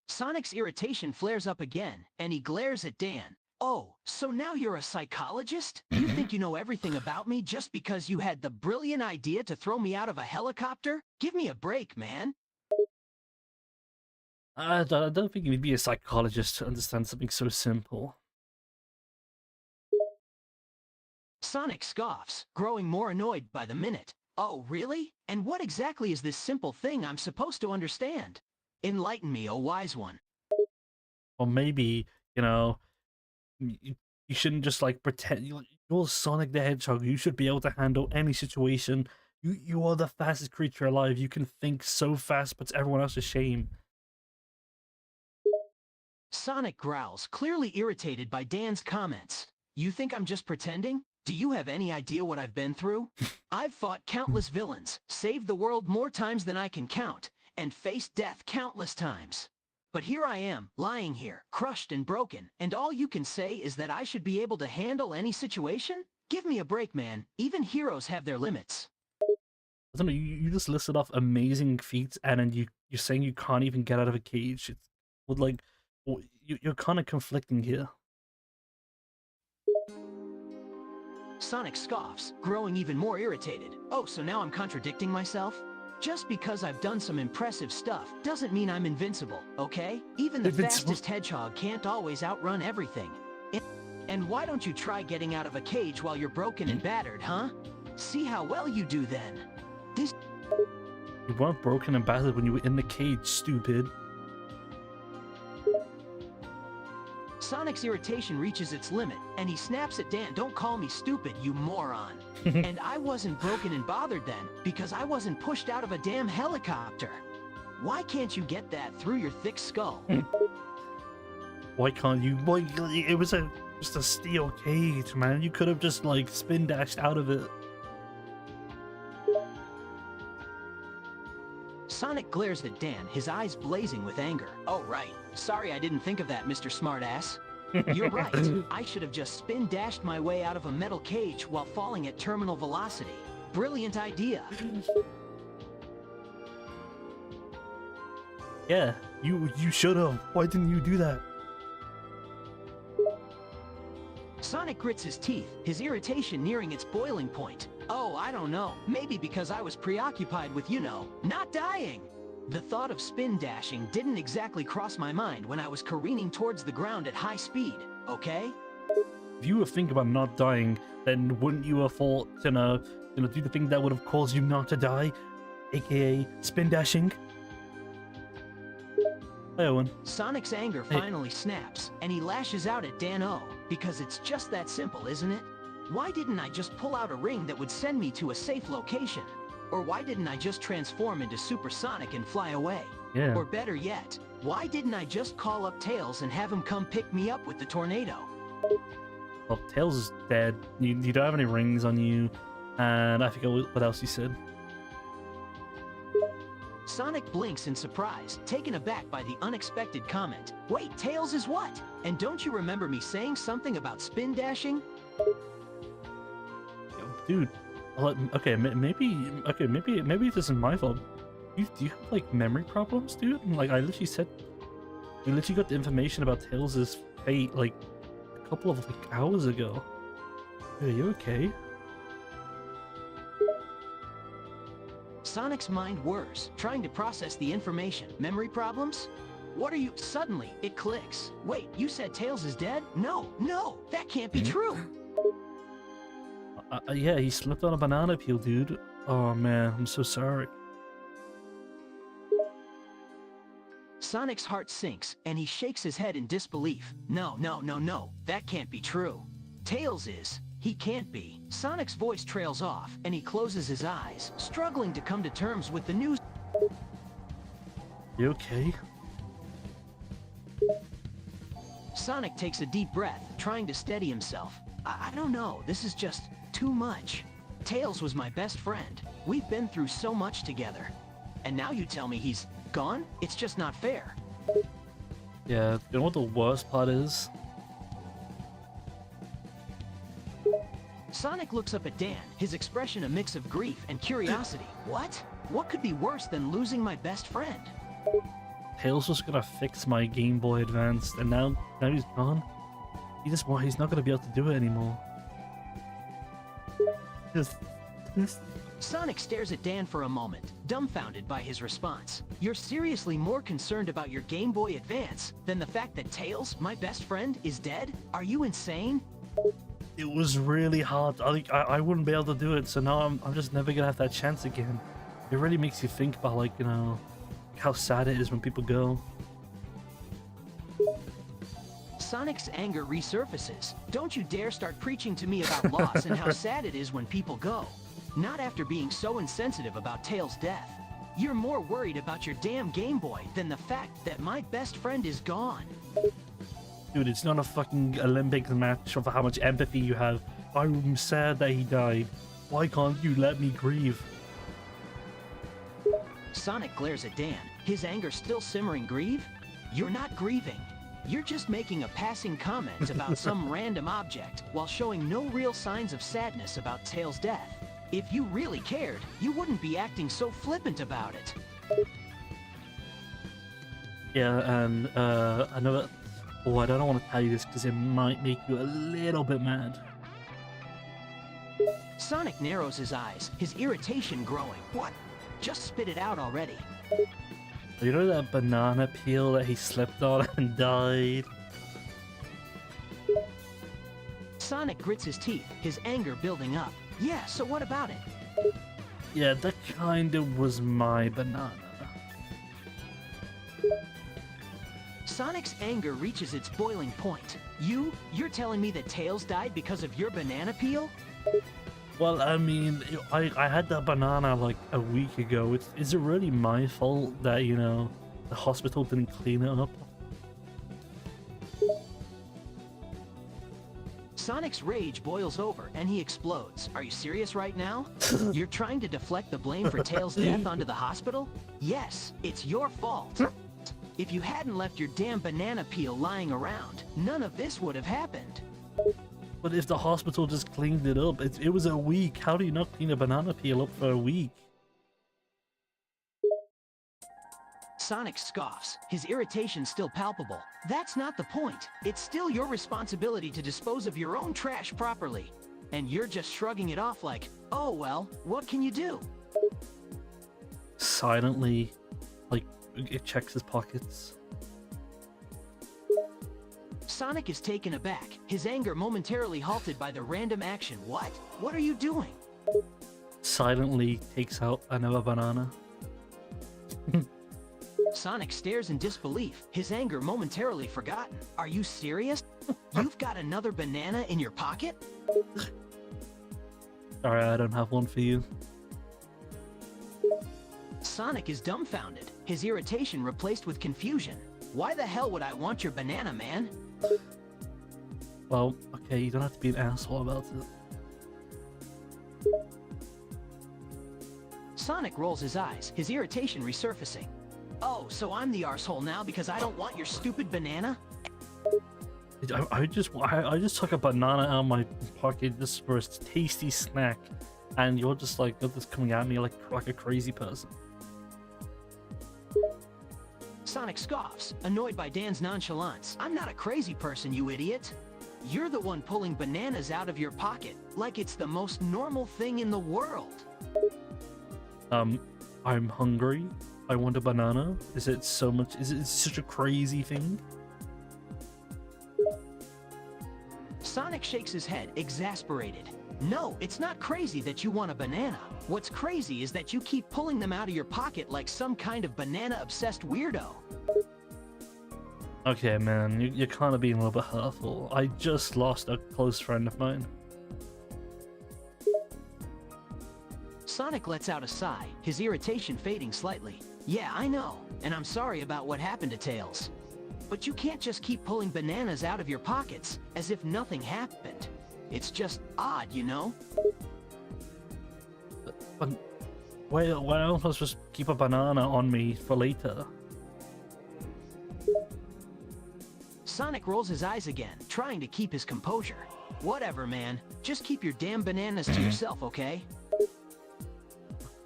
Sonic's irritation flares up again, and he glares at Dan. Oh, so now you're a psychologist? You think you know everything about me just because you had the brilliant idea to throw me out of a helicopter? Give me a break, man. I don't think you need to be a psychologist to understand something so simple. Sonic scoffs, growing more annoyed by the minute. Oh, really? And what exactly is this simple thing I'm supposed to understand? Enlighten me, O wise one. Or maybe, you know, you shouldn't just like pretend you're Sonic the Hedgehog. You should be able to handle any situation. You are the fastest creature alive. You can think so fast, but everyone else to shame. Sonic growls, clearly irritated by Dan's comments. You think I'm just pretending? Do you have any idea what I've been through? I've fought countless villains, saved the world more times than I can count, and faced death countless times. But here I am, lying here, crushed and broken, and all you can say is that I should be able to handle any situation? Give me a break, man. Even heroes have their limits. I don't know, you just listed off amazing feats, and then you're saying you can't even get out of a cage. It's would like, well, you're kind of conflicting here. Sonic scoffs, growing even more irritated. Oh, so now I'm contradicting myself? Just because I've done some impressive stuff doesn't mean I'm invincible, okay? Even the fastest hedgehog can't always outrun everything. And why don't you try getting out of a cage while you're broken and battered, huh? See how well you do then. You weren't broken and battered when you were in the cage, stupid. Sonic's irritation reaches its limit, and he snaps at Dan. Don't call me stupid, you moron. And I wasn't broken and bothered then, because I wasn't pushed out of a damn helicopter. Why can't you get that through your thick skull? Why can't you? Why, it was just a steel cage, man. You could have just like spin dashed out of it. Sonic glares at Dan, his eyes blazing with anger. Oh, right. Sorry I didn't think of that, Mr. Smartass. You're right. I should have just spin dashed my way out of a metal cage while falling at terminal velocity. Brilliant idea. Yeah, you should have. Why didn't you do that? Sonic grits his teeth, his irritation nearing its boiling point. Oh, I don't know. Maybe because I was preoccupied with, you know, not dying. The thought of spin dashing didn't exactly cross my mind when I was careening towards the ground at high speed, okay? If you were thinking about not dying, then wouldn't you have thought, you know, do the thing that would have caused you not to die, aka spin dashing? Hey, Owen. Sonic's anger finally snaps, and he lashes out at Dan-O, because it's just that simple, isn't it? Why didn't I just pull out a ring that would send me to a safe location? Or why didn't I just transform into Super Sonic and fly away? Yeah. Or better yet, why didn't I just call up Tails and have him come pick me up with the tornado? Well, Tails is dead. You don't have any rings on you, and I forget what else you said. Sonic blinks in surprise, taken aback by the unexpected comment. Wait, Tails is what? And don't you remember me saying something about spin dashing? Dude, well, okay, maybe this isn't my fault. Do you have like memory problems, dude? Like I literally said, we literally got the information about Tails' fate like a couple of like hours ago. Are you okay? Sonic's mind whirs, trying to process the information. Memory problems? What are you? Suddenly, it clicks. Wait, you said Tails is dead? No, that can't be true. Yeah, he slipped on a banana peel, dude. Oh man, I'm so sorry. Sonic's heart sinks, and he shakes his head in disbelief. No, that can't be true. Tails is. He can't be. Sonic's voice trails off, and he closes his eyes, struggling to come to terms with the news. You okay? Sonic takes a deep breath, trying to steady himself. I don't know, this is just too much. Tails was my best friend. We've been through so much together. And now you tell me he's gone? It's just not fair. Yeah, you know what the worst part is? Sonic looks up at Dan, his expression a mix of grief and curiosity. What? What could be worse than losing my best friend? Tails was gonna fix my Game Boy Advance, and now he's gone. He's not gonna be able to do it anymore. Just. Sonic stares at Dan for a moment, dumbfounded by his response. You're seriously more concerned about your Game Boy Advance than the fact that Tails, my best friend, is dead? Are you insane? It was really hard. I wouldn't be able to do it, so now I'm just never gonna have that chance again. It really makes you think about, like, you know, how sad it is when people go. Sonic's anger resurfaces. Don't you dare start preaching to me about loss and how sad it is when people go. Not after being so insensitive about Tails' death. You're more worried about your damn Game Boy than the fact that my best friend is gone. Dude, it's not a fucking Olympics match of how much empathy you have. I'm sad that he died. Why can't you let me grieve? Sonic glares at Dan, his anger still simmering. Grieve? You're not grieving. You're just making a passing comment about some random object while showing no real signs of sadness about Tails' death. If you really cared, you wouldn't be acting so flippant about it. Yeah, and I know that. Oh, I don't want to tell you this because it might make you a little bit mad. Sonic narrows his eyes, his irritation growing. What? Just spit it out already. You know that banana peel that he slipped on and died? Sonic grits his teeth, his anger building up. Yeah, so what about it? Yeah, that kinda was my banana. Sonic's anger reaches its boiling point. You're telling me that Tails died because of your banana peel? Well, I mean, I had that banana like a week ago. Is it really my fault that, you know, the hospital didn't clean it up? Sonic's rage boils over and he explodes. Are you serious right now? You're trying to deflect the blame for Tails' death onto the hospital? Yes, it's your fault. If you hadn't left your damn banana peel lying around, none of this would have happened. But if the hospital just cleaned it up, it was a week. How do you not clean a banana peel up for a week? Sonic scoffs, his irritation still palpable. That's not the point. It's still your responsibility to dispose of your own trash properly. And you're just shrugging it off like, oh well, what can you do? Silently, like, it checks his pockets. Sonic is taken aback, his anger momentarily halted by the random action. What? What are you doing? Silently takes out another banana. Sonic stares in disbelief, his anger momentarily forgotten. Are you serious? You've got another banana in your pocket? Sorry, I don't have one for you. Sonic is dumbfounded, his irritation replaced with confusion. Why the hell would I want your banana, man? Well, okay, you don't have to be an asshole about it. Sonic rolls his eyes, his irritation resurfacing. Oh, so I'm the arsehole now because I don't want your stupid banana? I just took a banana out of my pocket just for a tasty snack, and you're just coming at me like a crazy person. Sonic scoffs, annoyed by Dan's nonchalance. I'm not a crazy person, you idiot. You're the one pulling bananas out of your pocket, like it's the most normal thing in the world. I'm hungry. I want a banana. Is it such a crazy thing? Sonic shakes his head, exasperated. No, it's not crazy that you want a banana. What's crazy is that you keep pulling them out of your pocket like some kind of banana-obsessed weirdo. Okay, man, you're kind of being a little bit hurtful. I just lost a close friend of mine. Sonic lets out a sigh, his irritation fading slightly. Yeah, I know, and I'm sorry about what happened to Tails. But you can't just keep pulling bananas out of your pockets as if nothing happened. It's just odd, you know? But why don't I just keep a banana on me for later? Sonic rolls his eyes again, trying to keep his composure. Whatever, man. Just keep your damn bananas to yourself, okay?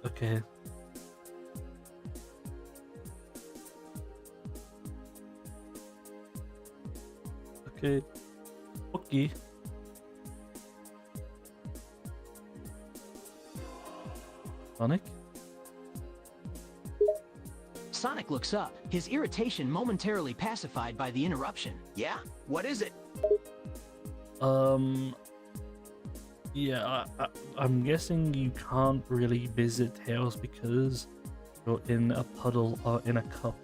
Okay. Okay. Okay. Sonic? Sonic looks up, his irritation momentarily pacified by the interruption. Yeah? What is it? Yeah, I'm guessing you can't really visit Tails because you're in a puddle or in a cup.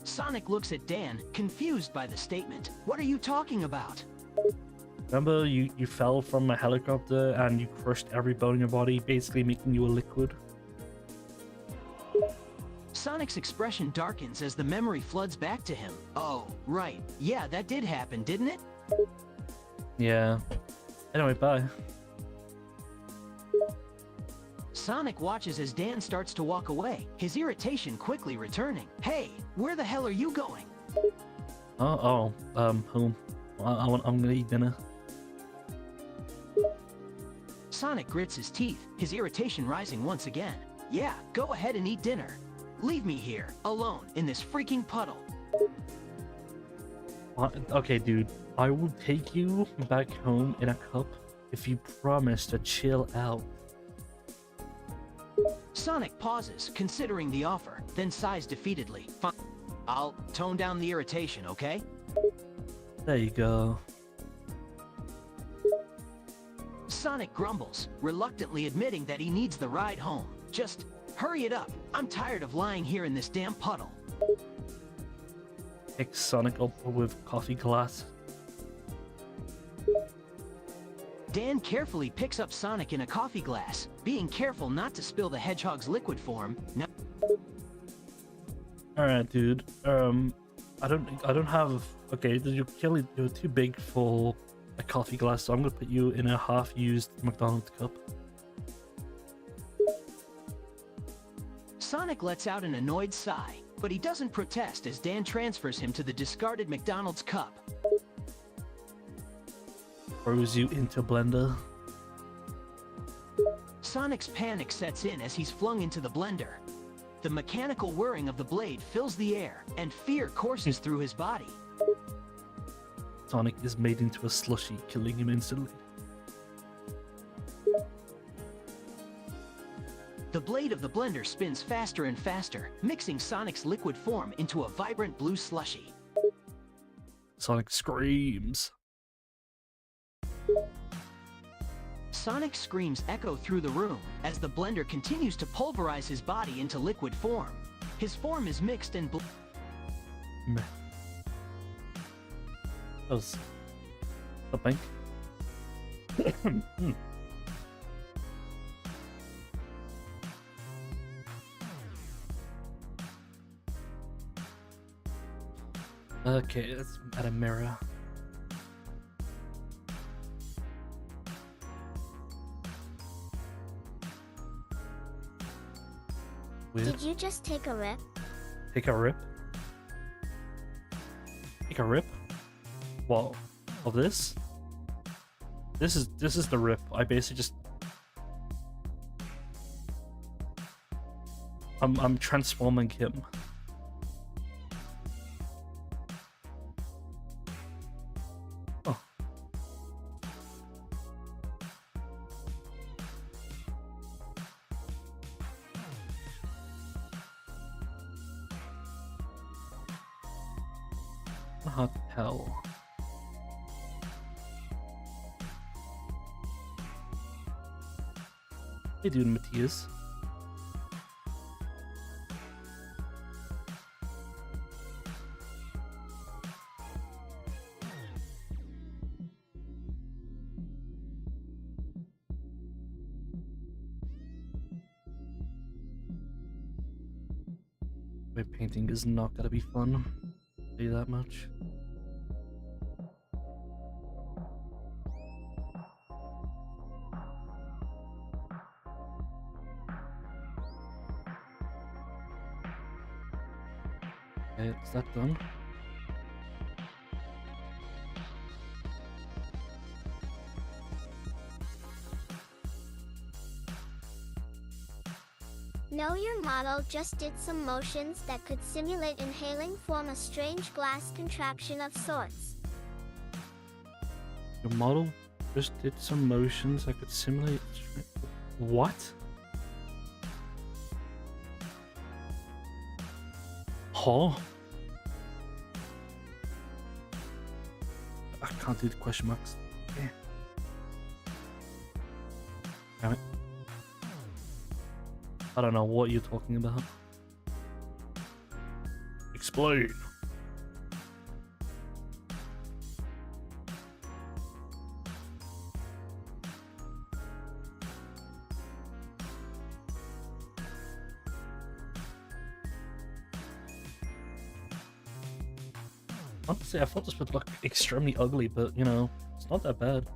Sonic looks at Dan, confused by the statement. What are you talking about? Remember you fell from a helicopter and you crushed every bone in your body, basically making you a liquid? Sonic's expression darkens as the memory floods back to him. Oh, right. Yeah, that did happen, didn't it? Yeah. Anyway, bye. Sonic watches as Dan starts to walk away, his irritation quickly returning. Hey, where the hell are you going? Home. I'm gonna eat dinner. Sonic grits his teeth, his irritation rising once again. Yeah, go ahead and eat dinner. Leave me here, alone, in this freaking puddle. Okay, dude. I will take you back home in a cup if you promise to chill out. Sonic pauses, considering the offer, then sighs defeatedly. Fine. I'll tone down the irritation, okay? There you go. Sonic grumbles, reluctantly admitting that he needs the ride home. Just hurry it up. I'm tired of lying here in this damn puddle. Picks Sonic up with coffee glass. Dan carefully picks up Sonic in a coffee glass, being careful not to spill the hedgehog's liquid form. Now Alright, dude. I don't have. Okay, you're too big for a coffee glass, so I'm gonna put you in a half-used McDonald's cup. Sonic lets out an annoyed sigh, but he doesn't protest as Dan transfers him to the discarded McDonald's cup. Throws you into blender. Sonic's panic sets in as he's flung into the blender. The mechanical whirring of the blade fills the air, and fear courses through his body. Sonic is made into a slushy, killing him instantly. The blade of the blender spins faster and faster, mixing Sonic's liquid form into a vibrant blue slushy. Sonic screams. Sonic's screams echo through the room as the blender continues to pulverize his body into liquid form. His form is mixed and Meh. That was a bank. Okay, let's add a mirror. Weird. Did you just take a rip? Take a rip? Take a rip? What? Of this? This is the rip. I basically just I'm transforming him. Oh. What the hell? Hey, dude, Matthias. Wait, painting is not gonna be fun. I'll tell you that much. Okay, is that done? Know your model just did some motions that could simulate inhaling, form a strange glass contraction of sorts. Your model just did some motions that could simulate. What? Huh? I can't do the question marks. Okay. Damn it. I don't know what you're talking about. Explain. Honestly, I thought this would look extremely ugly, but you know, it's not that bad.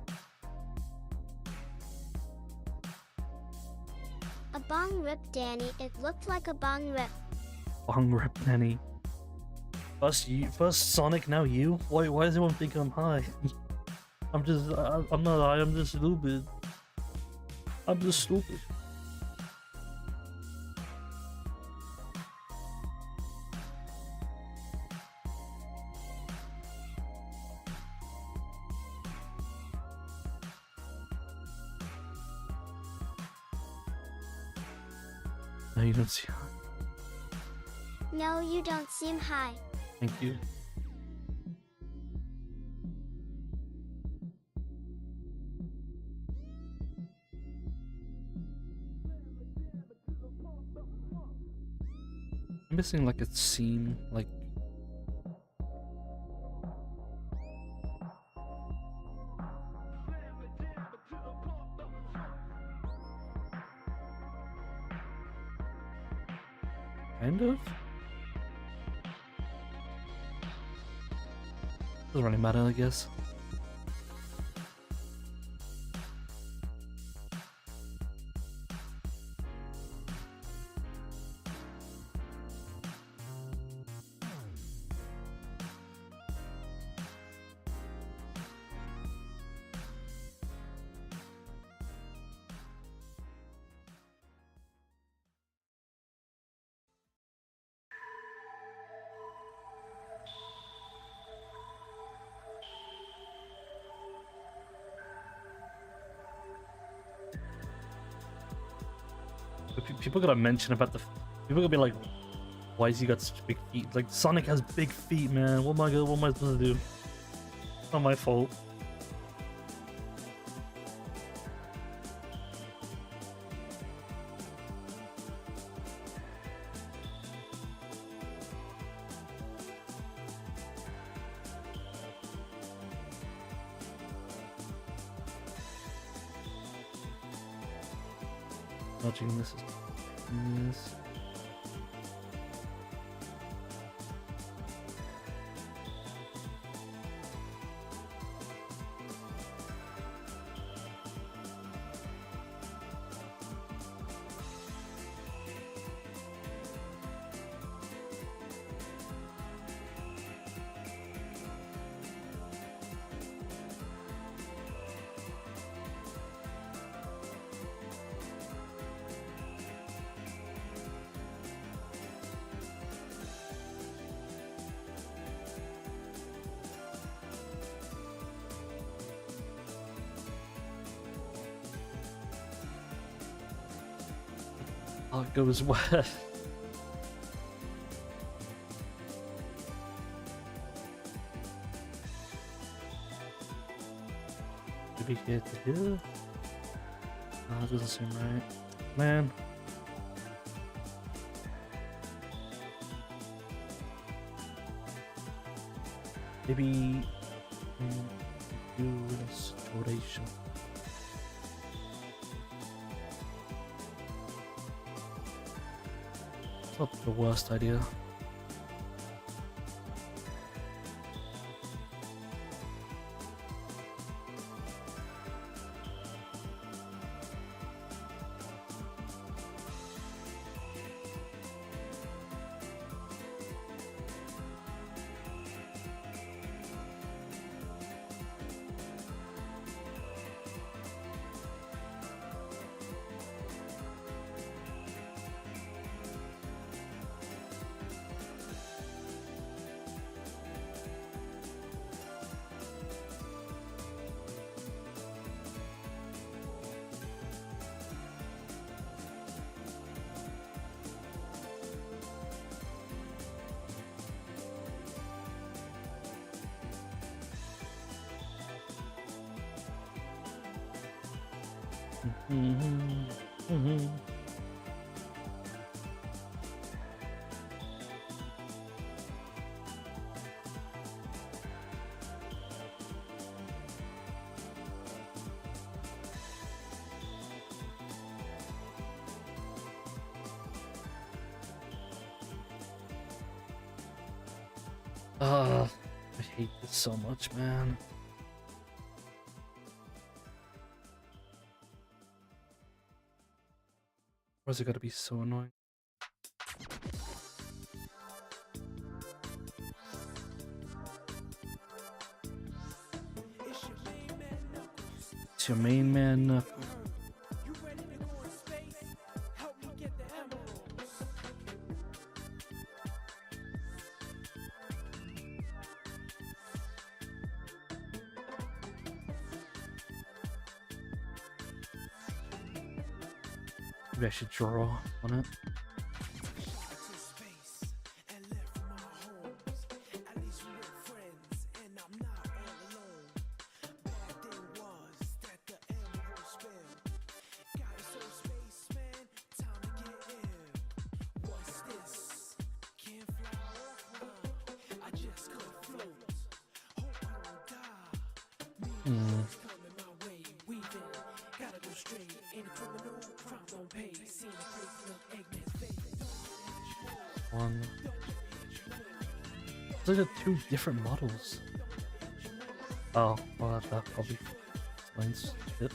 A bong rip, Danny. It looked like a bong rip. Bong rip, Danny. First you, first Sonic, now you. Why does everyone think I'm high? I'm not high. I'm just stupid. I'm just stupid. No, you don't see. No, you don't seem high. Thank you. I'm missing like a scene, like. Kind of? Doesn't really matter, I guess. People gotta mention about the. People gonna be like, "Why has he got such big feet?" Like Sonic has big feet, man. What am I supposed to do? It's not my fault. Watching this is this. Oh, it goes where? Maybe here to here? Oh, it doesn't seem right. Man. Maybe do restoration. It's not the worst idea. I hate this so much, man. Why's it gotta be so annoying? It's your main man, Knuckles. Maybe I should draw on it. One. Those are two different models. Oh, well, that probably explains it.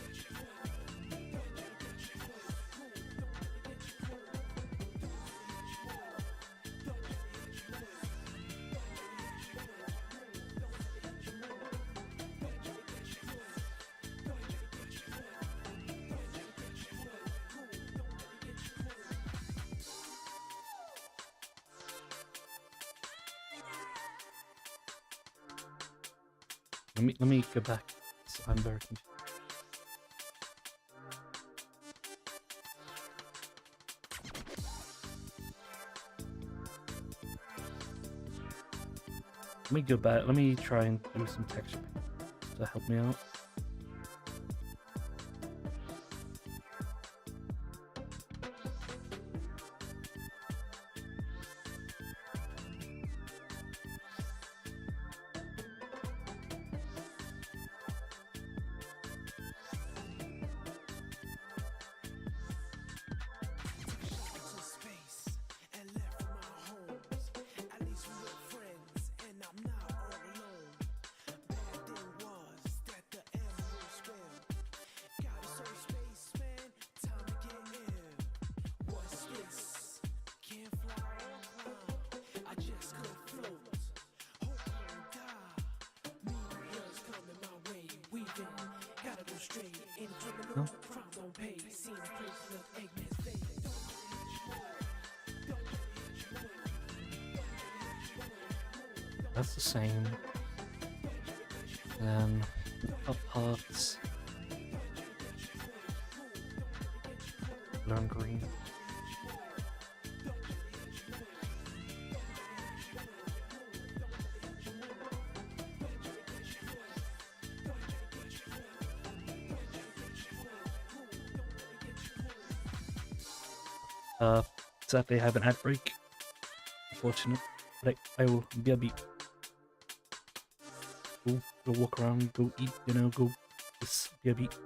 Let me go back. I'm very confused. Let me go back. Let me try and do some texture to help me out. No? That's the same. Then up parts. Learn green. Sadly I have an ad break. Unfortunate. But I will be a beat. Go walk around, go eat, you know, go just be a beat.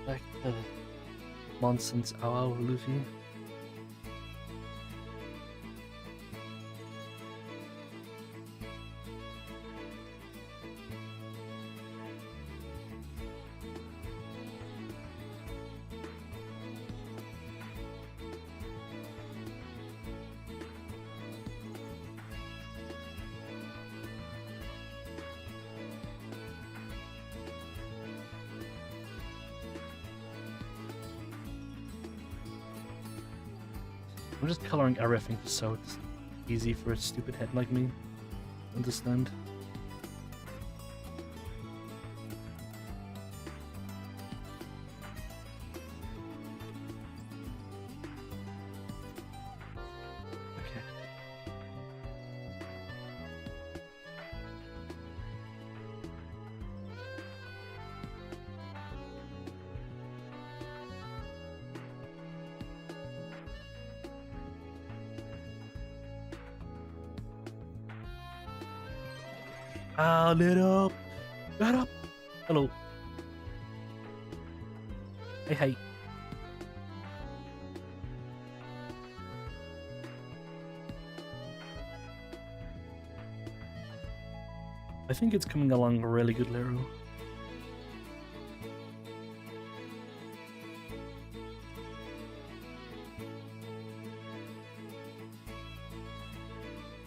Back to nonsense, ow, Luffy. I'm just coloring everything so it's easy for a stupid head like me to understand. Okay. Ah, lit up! Lit up! Hello. Hey, hey. I think it's coming along really good, Lero.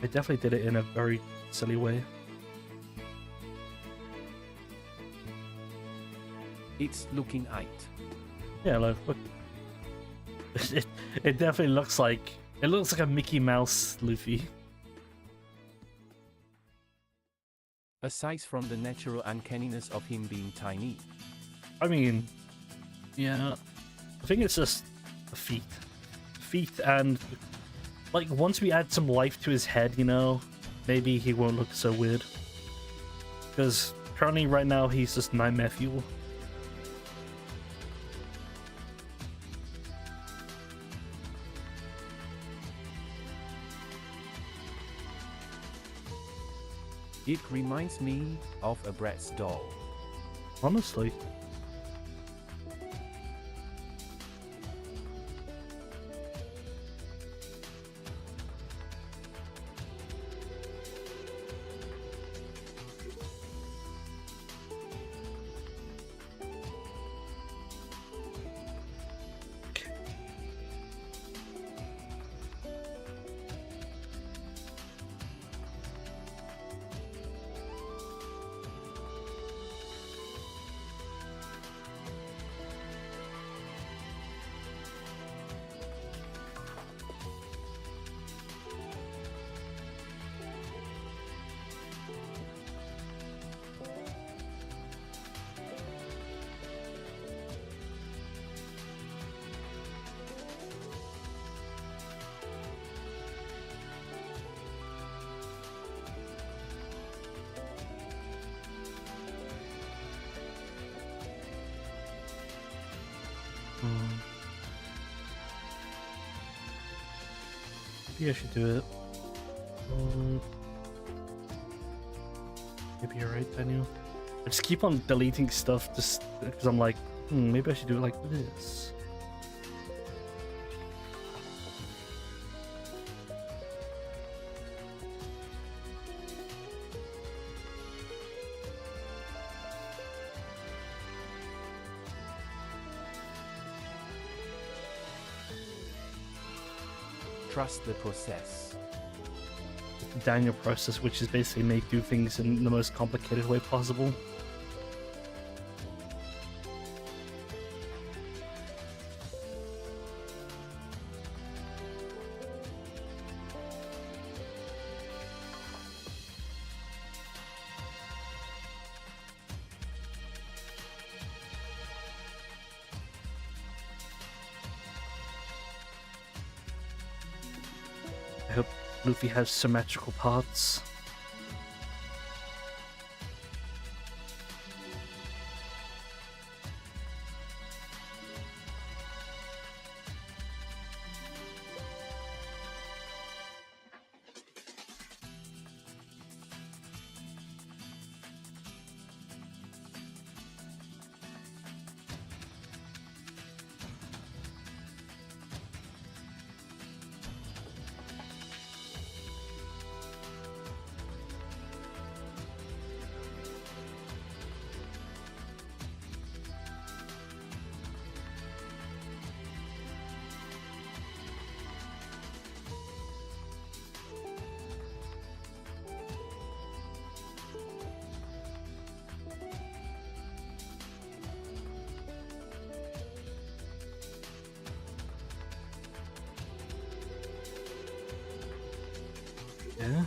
I definitely did it in a very silly way. It's looking aight. Yeah, look. It definitely looks like a Mickey Mouse Luffy. Aside from the natural uncanniness of him being tiny, I mean, yeah, I think it's just the feet, and like once we add some life to his head, you know, maybe he won't look so weird. Because currently, right now, he's just nightmare fuel. it reminds me of a Bratz doll. Honestly. Maybe I should do it. Maybe you're right, Daniel. I just keep on deleting stuff just because I'm like, maybe I should do it like this. Trust the process. The Daniel process, which is basically make do things in the most complicated way possible. I hope Luffy has symmetrical parts. Okay.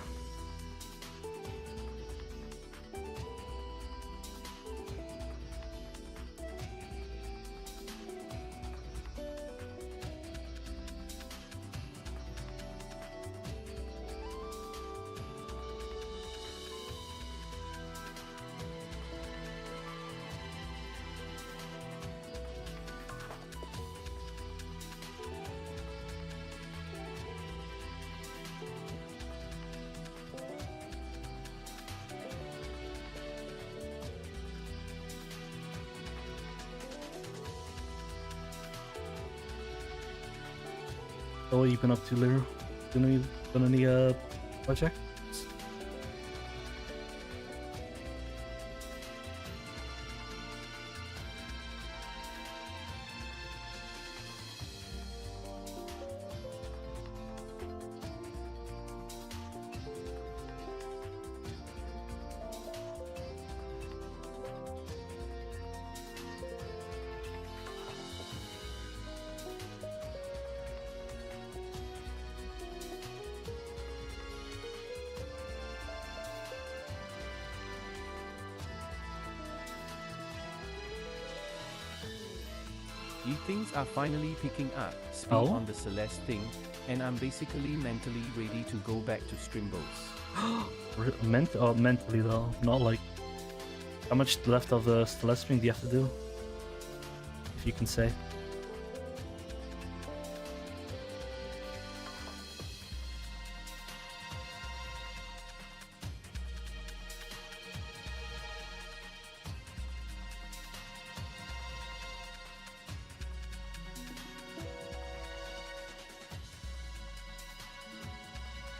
So what have you been up to, Lou? Done any projects? You things are finally picking up speed Oh? on the Celeste thing, and I'm basically mentally ready to go back to Strimbles. Mentally though, not like. How much left of the Celeste string do you have to do? If you can say.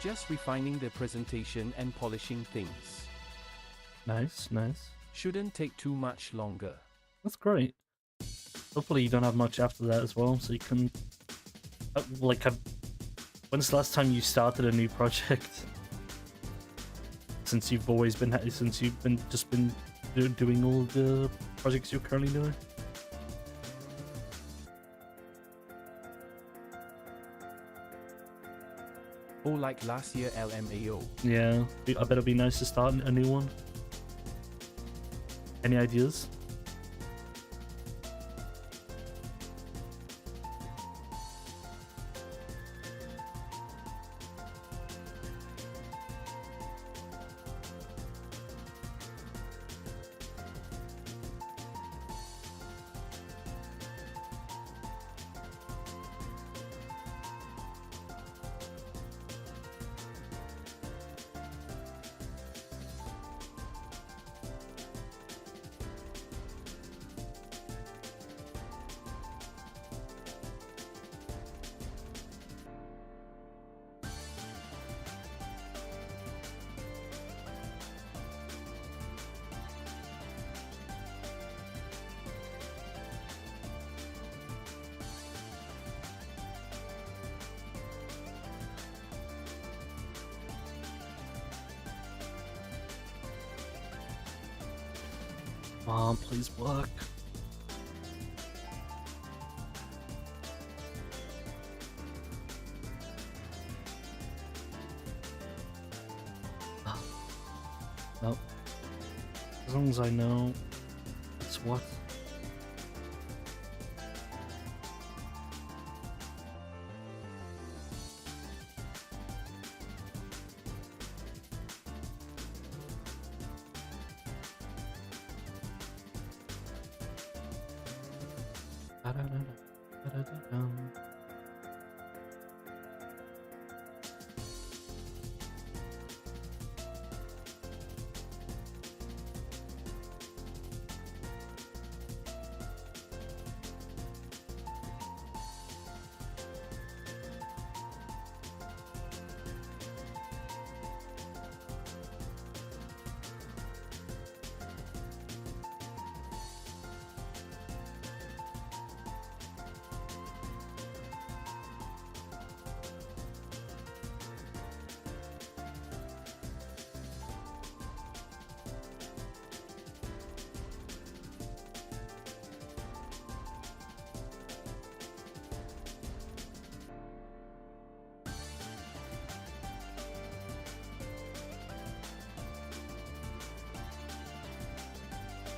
Just refining the presentation and polishing things. Nice, nice. Shouldn't take too much longer. That's great. Hopefully you don't have much after that as well, so you can when's the last time you started a new project? Since you've been doing all the projects you're currently doing. Or like last year LMAO. Yeah, I bet it'd be nice to start a new one. Any ideas? Come on, please work. Nope. As long as I know it's what.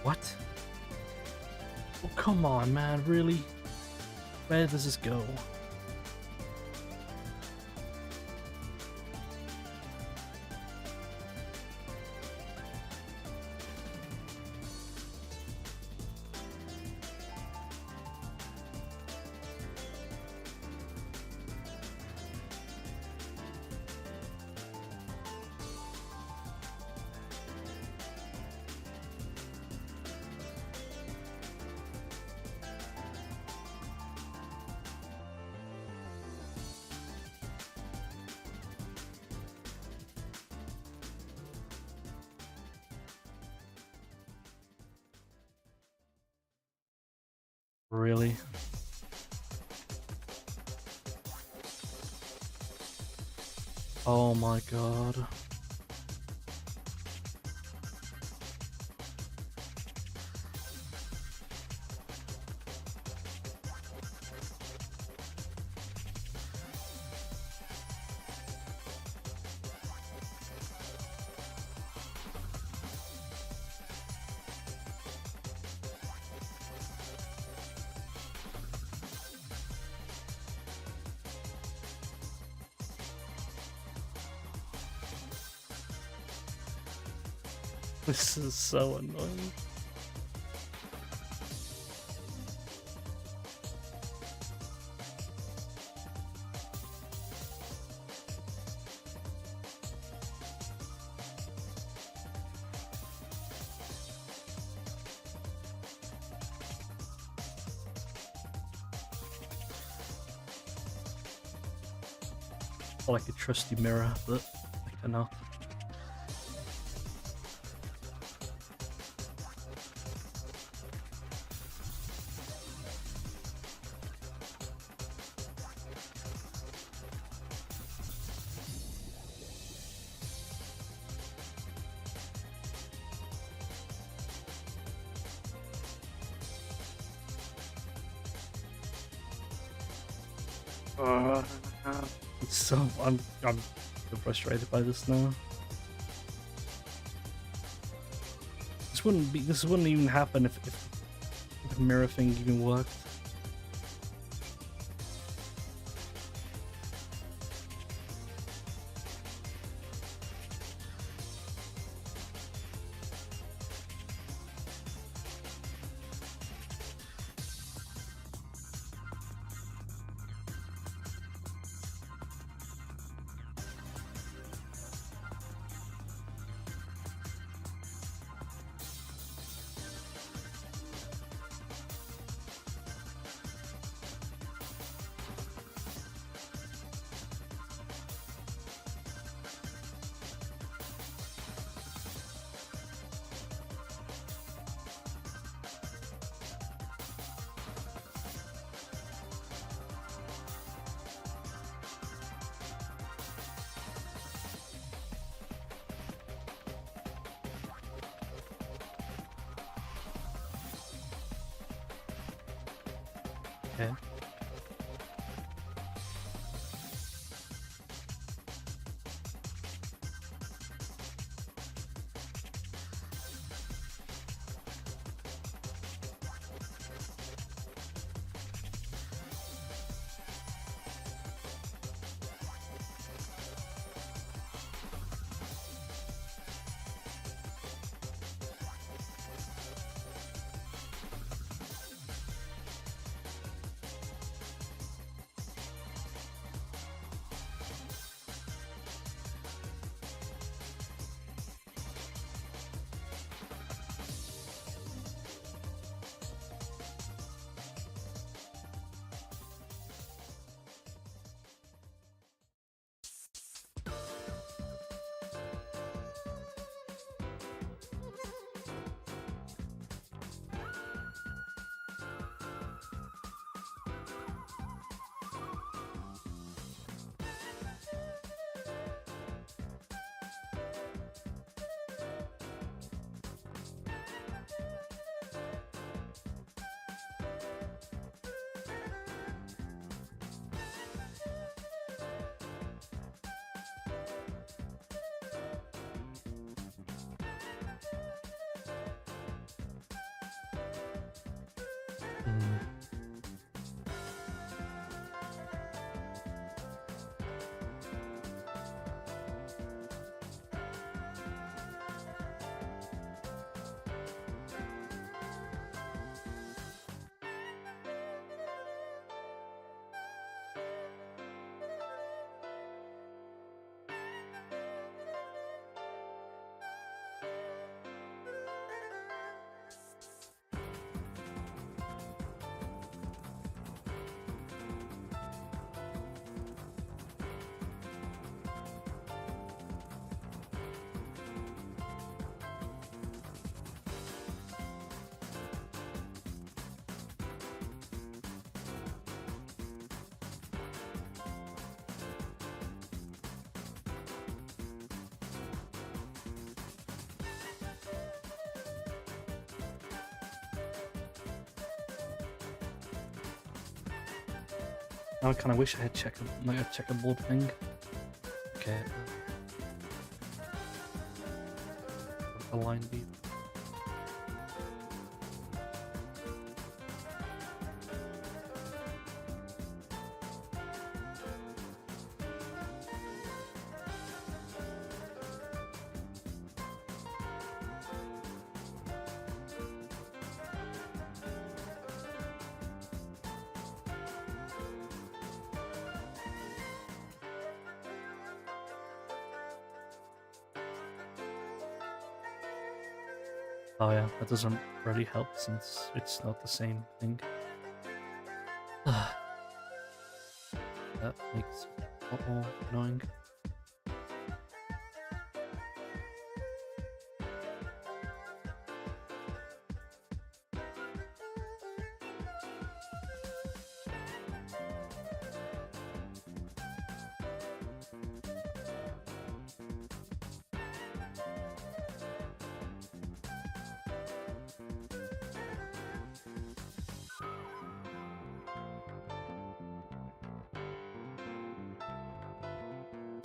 What? Oh, come on, man, really? Where does this go? Really? Oh my god. This is so annoying. I like a trusty mirror, but I cannot. So I'm so frustrated by this now. This wouldn't even happen if the mirror thing even worked. Okay. Now I kind of wish I had like a checkerboard thing. Okay. The line be. Oh yeah, that doesn't really help since it's not the same thing. That makes it a lot more annoying.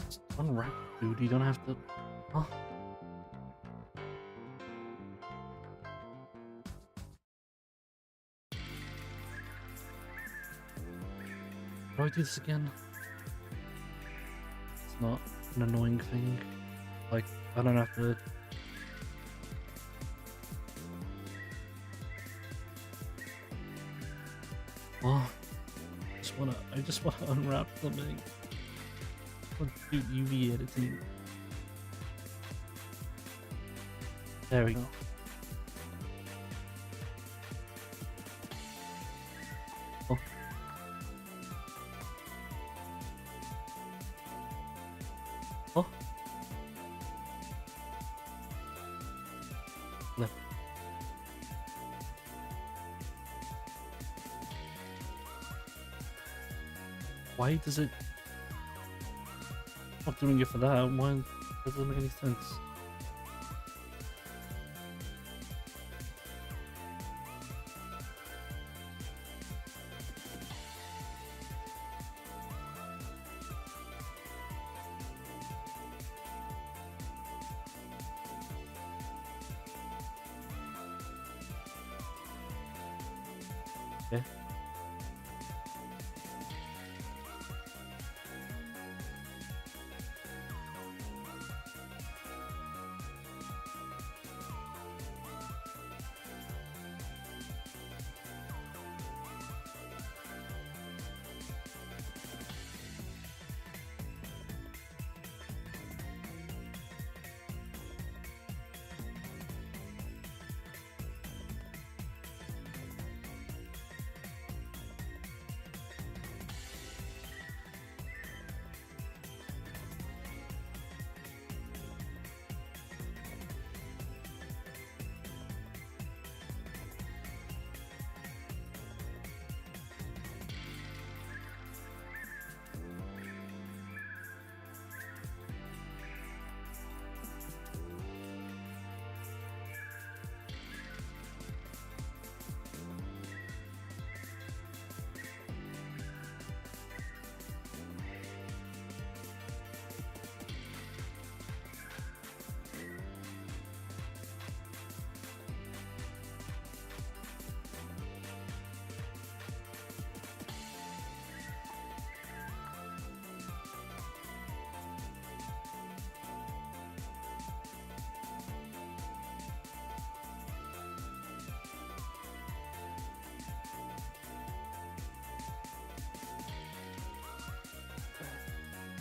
Just unwrap, dude. You don't have to. Huh? Do I do this again? It's not an annoying thing. Like, I don't have to. Oh, I just wanna unwrap something. Let's do UV editing. There we go. Oh. Oh. Left. Why does it? I'm not doing it for that. Why? That doesn't make any sense. Okay.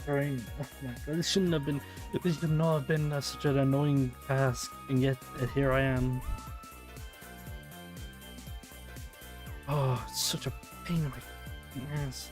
Sorry. Oh my god, this shouldn't have been. This should not have been such an annoying task, and yet here I am. Oh, it's such a pain in my ass.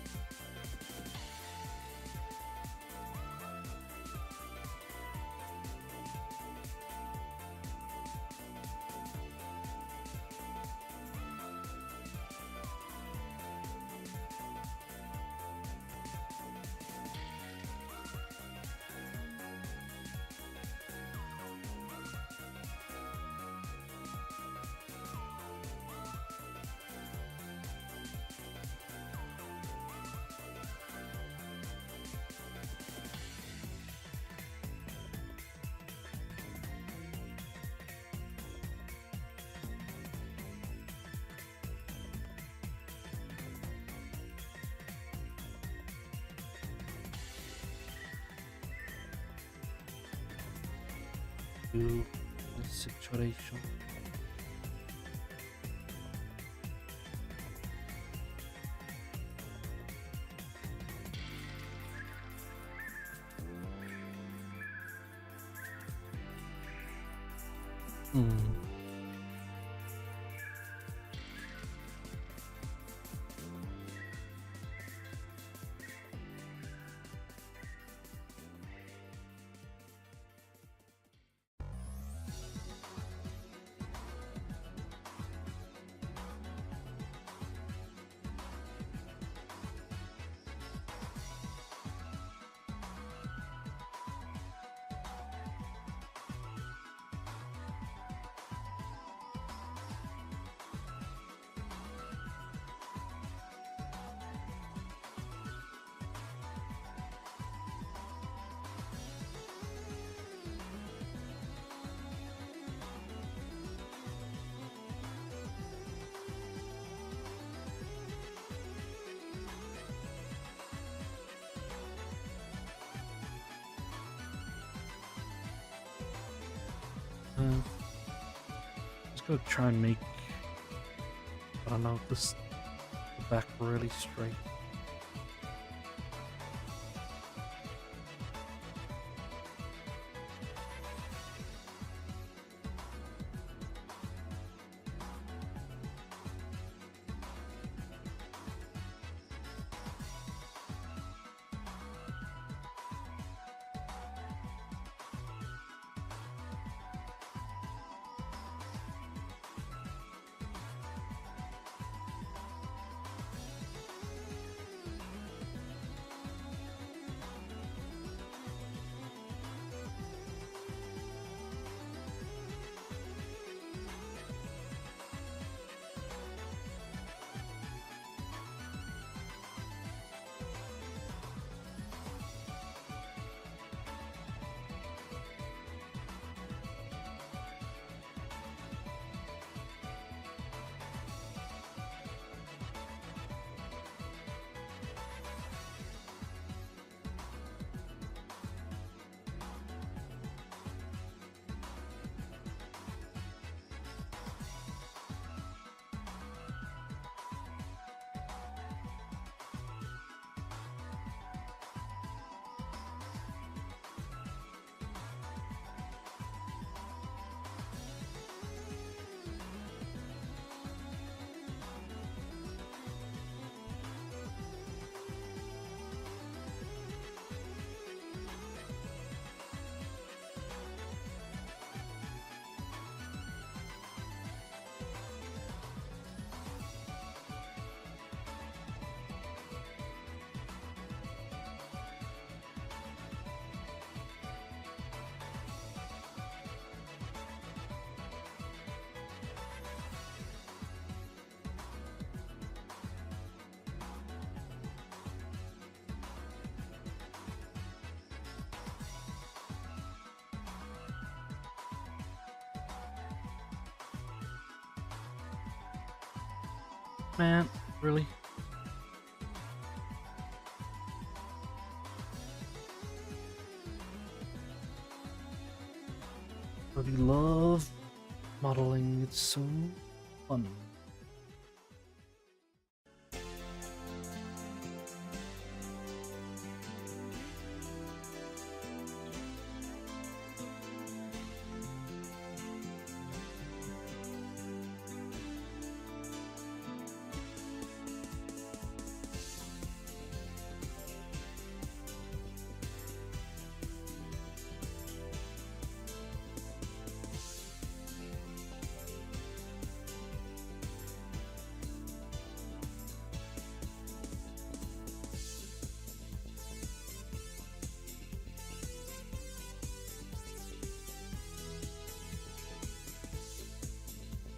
do this situation. Hmm. Just gonna try and make, I don't know, this the back really straight. Man, really? I love modeling, it's so fun.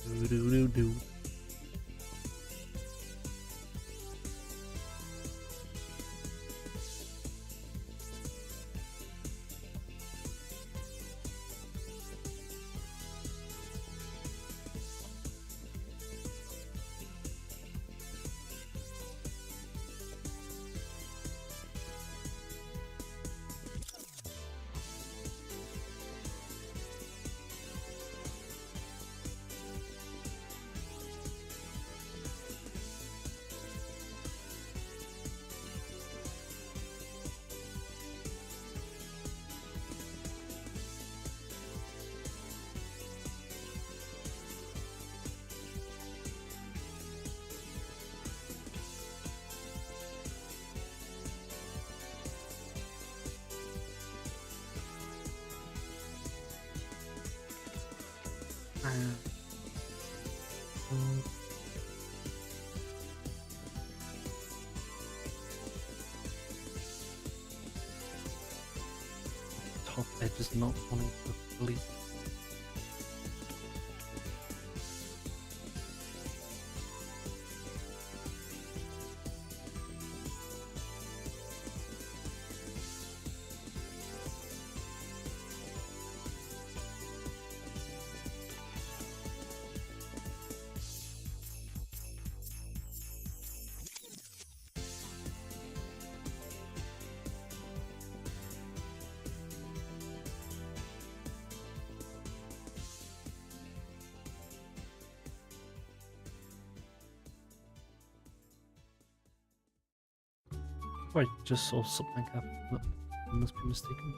Do do do do. Top edge is not wanting to bleed. I just saw something happen, but I must be mistaken.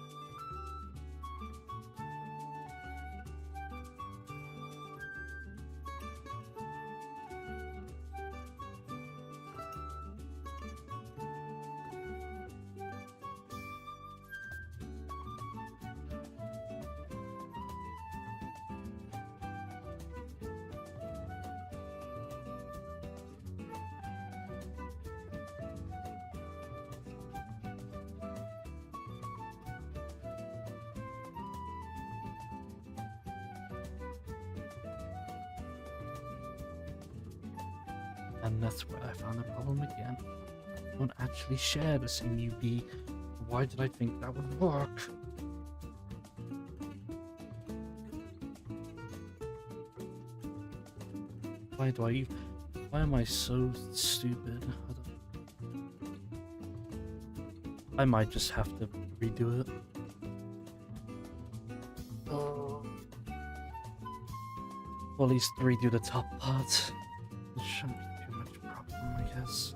And that's where I found the problem again. I don't actually share the same UV. Why did I think that would work? Why am I so stupid? I might just have to redo it. Or at least redo the top part. It shouldn't be too much problem, I guess.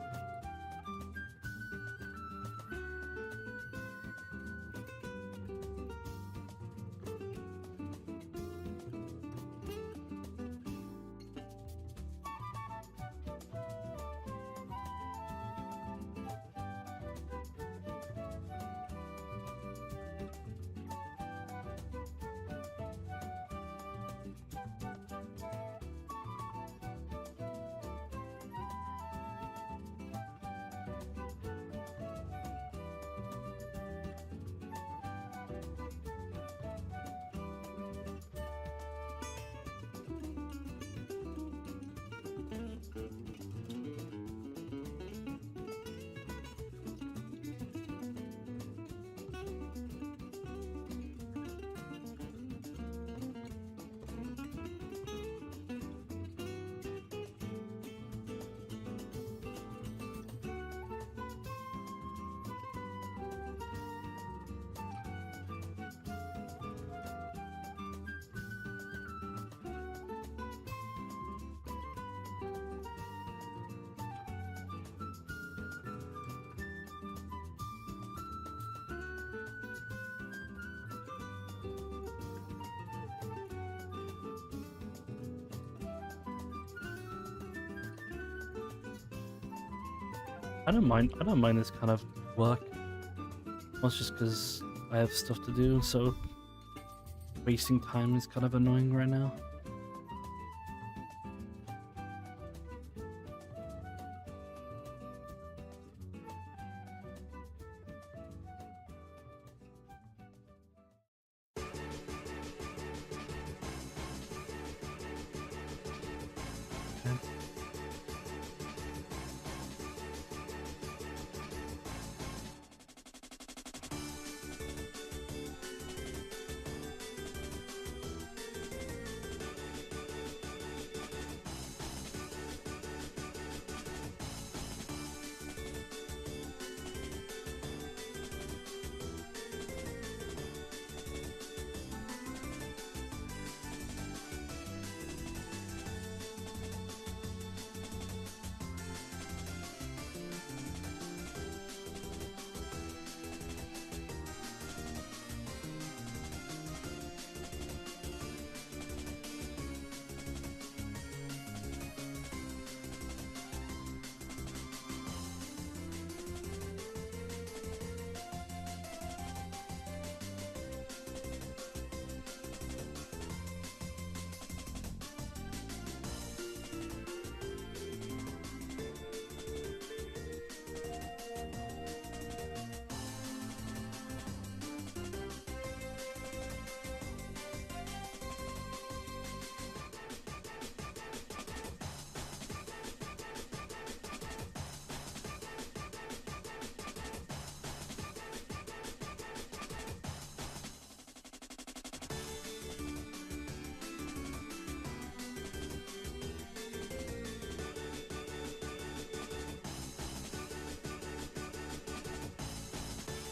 I don't mind this kind of work. It's just because I have stuff to do, so wasting time is kind of annoying right now.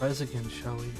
Rise again, shall we?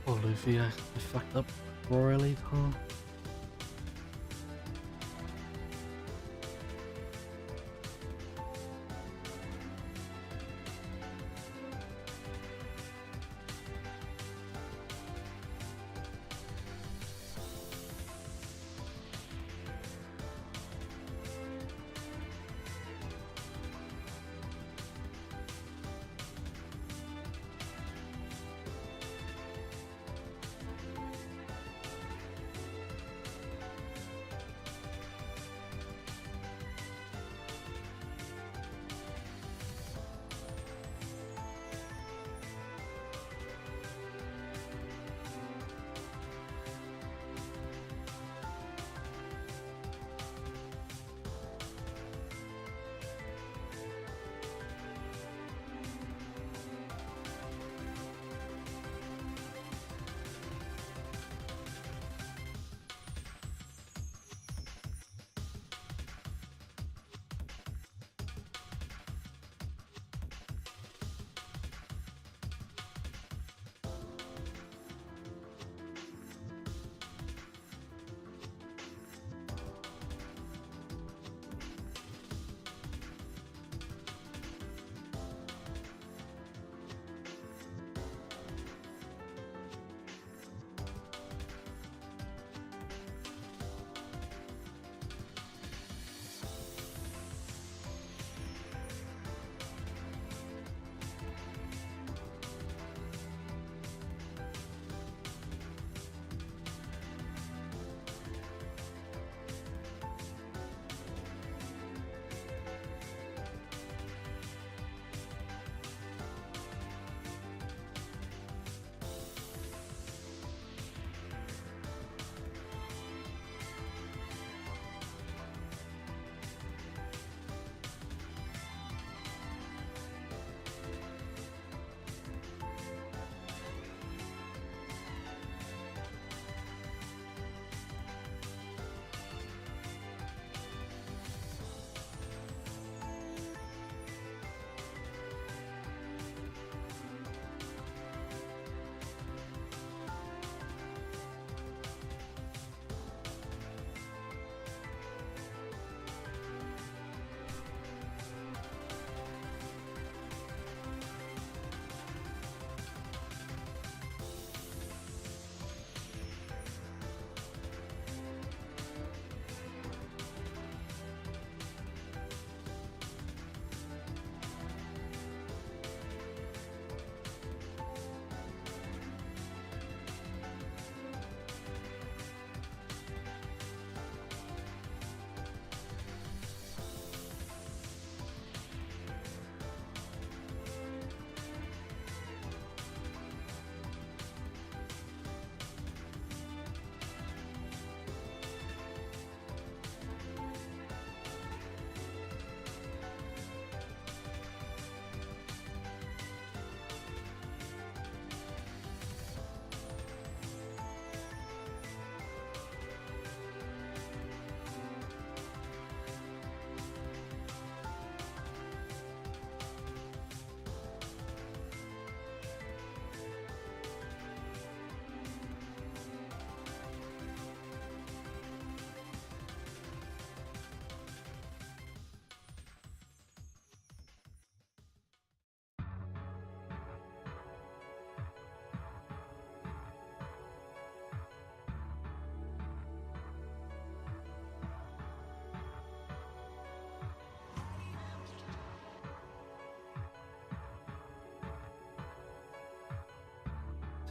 Oh, Luffy, I fucked up royally, huh?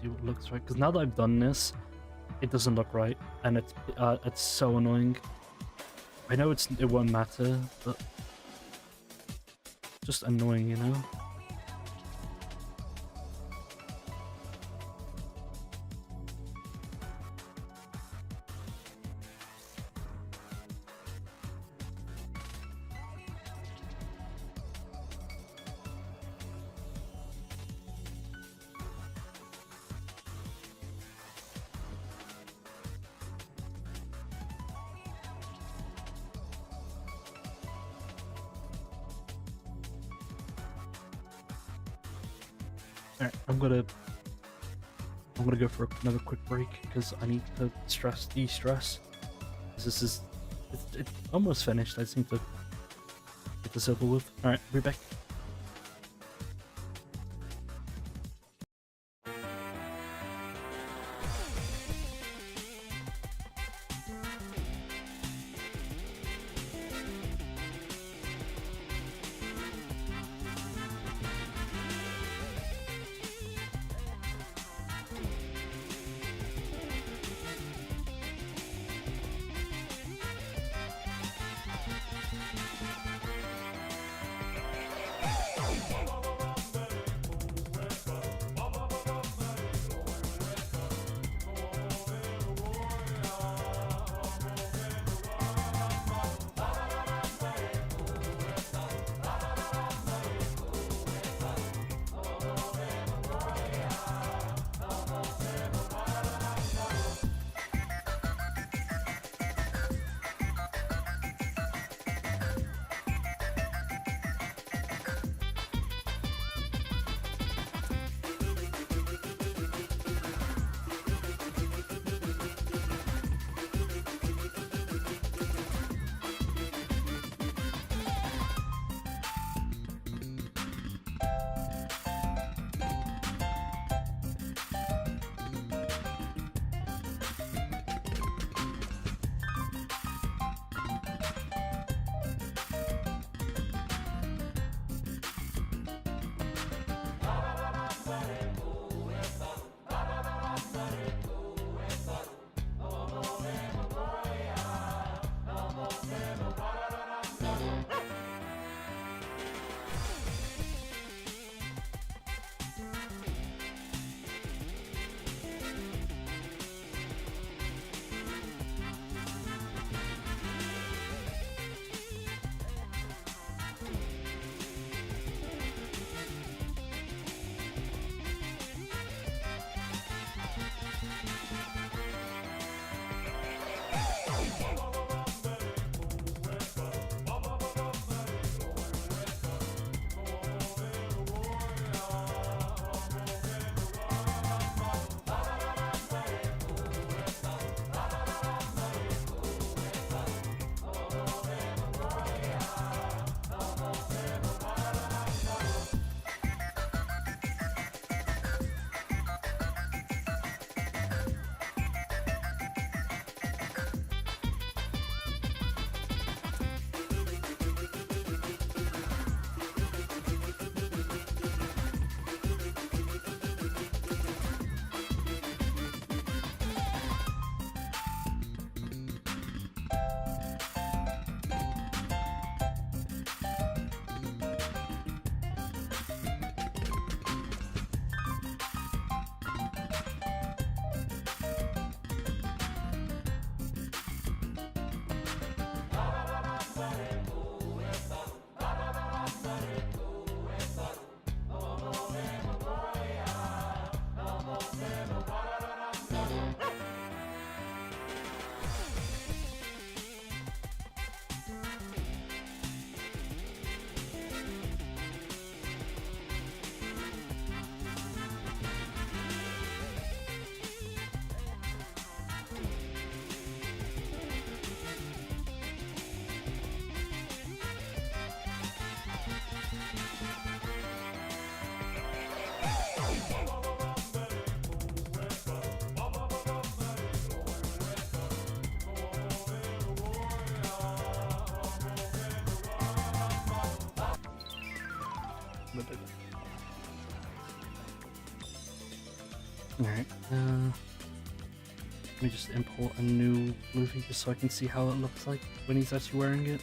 see what looks right. Because now that I've done this, it doesn't look right, and it's so annoying. I know it won't matter, but just annoying, you know. Alright, I'm gonna go for another quick break because I need to de-stress. It's almost finished. I just need to get this over with. Alright, be back. Alright, let me just import a new Luffy just so I can see how it looks like when he's actually wearing it.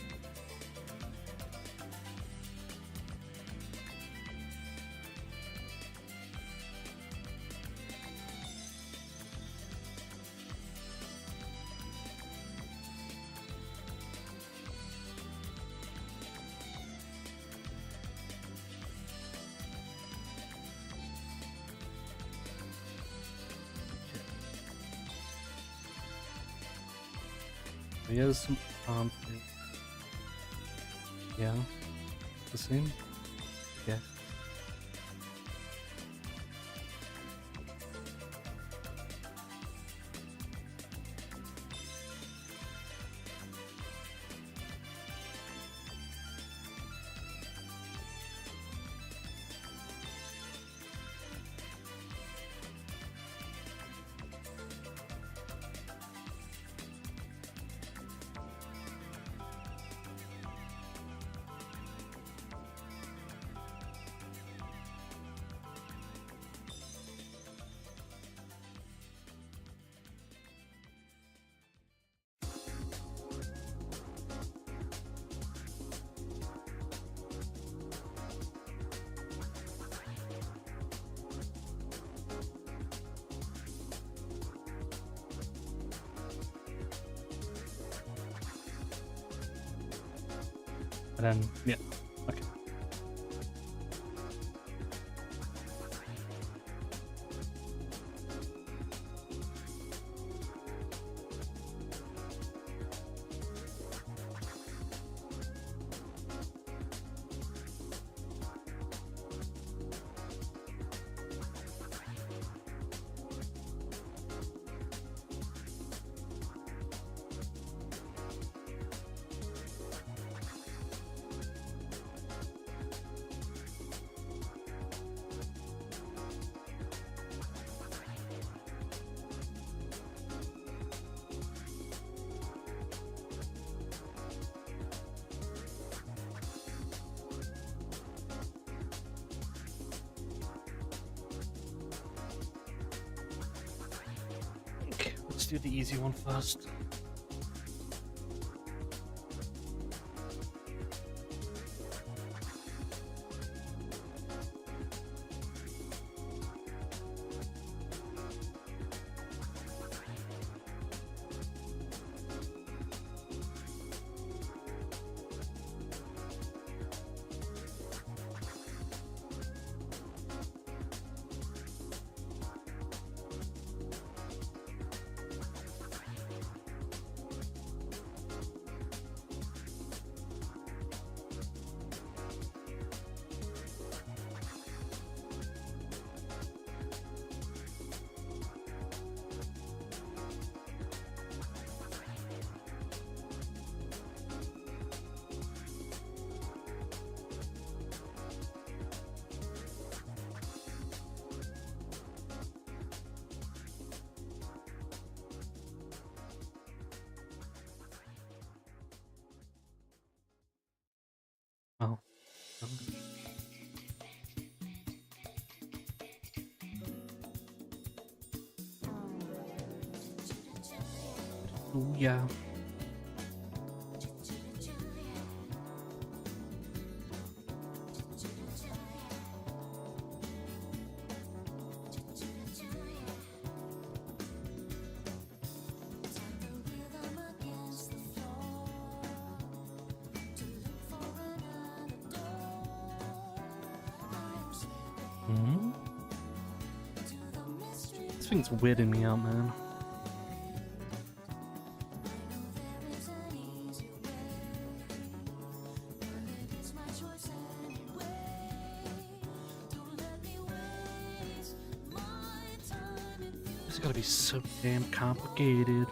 He has some thing. Yeah, the same. Yeah. And then, yeah, okay. Okay, let's do the easy one first. Oh. Oh, yeah. Hmm? This thing's weirding me out, man. It's gotta be so damn complicated.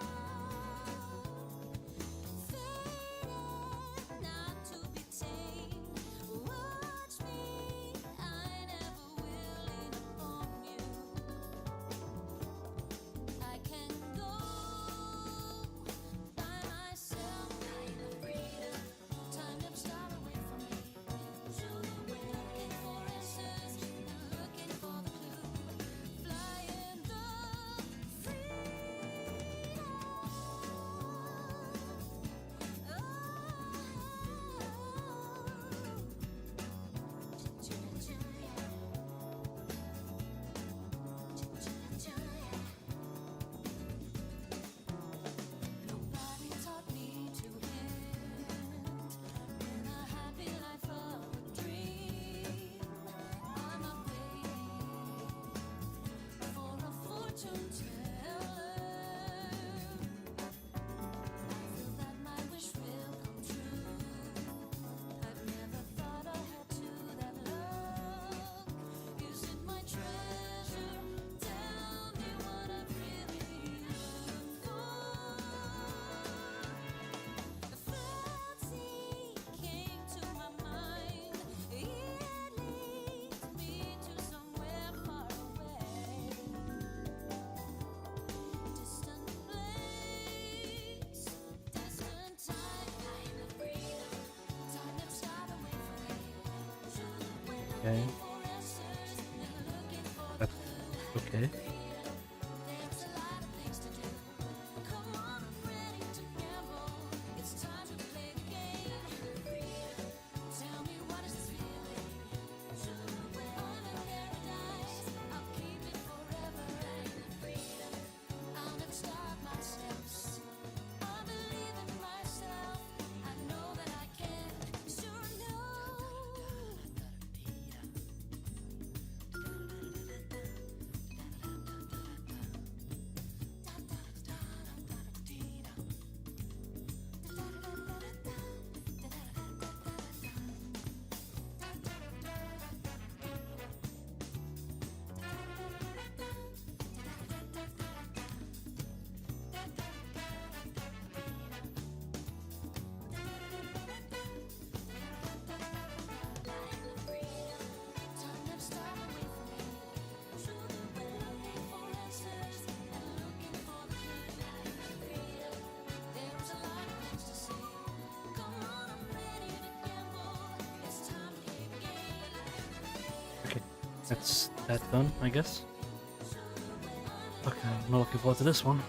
Flying the Okay. That's okay. Okay, that's that done, I guess. Okay, I'm not looking forward to this one.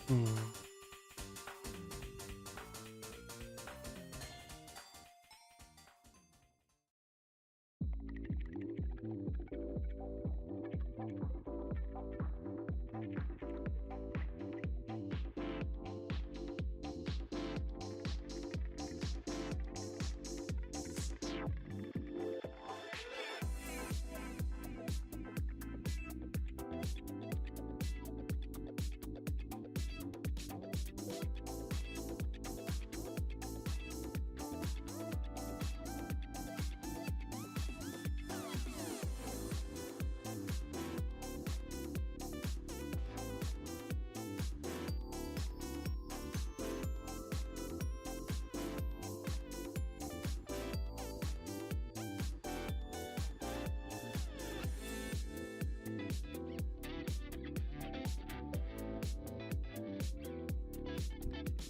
Hmm.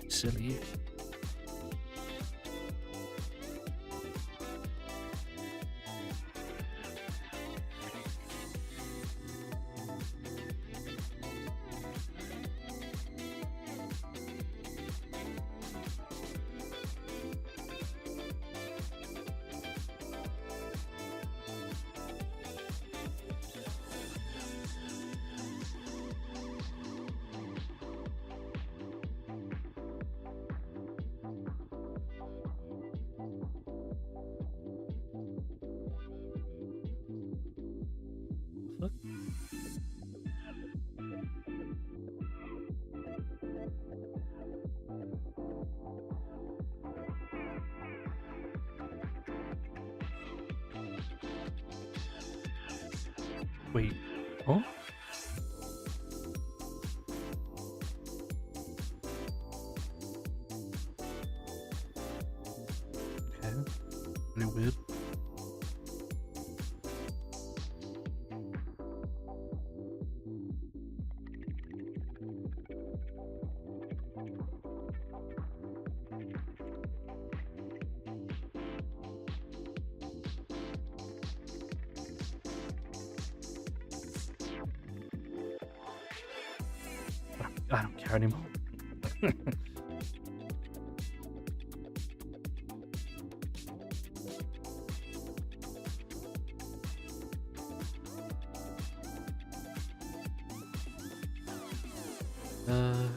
Silly. Wait. Huh? Okay. Really weird. I don't care anymore. uh,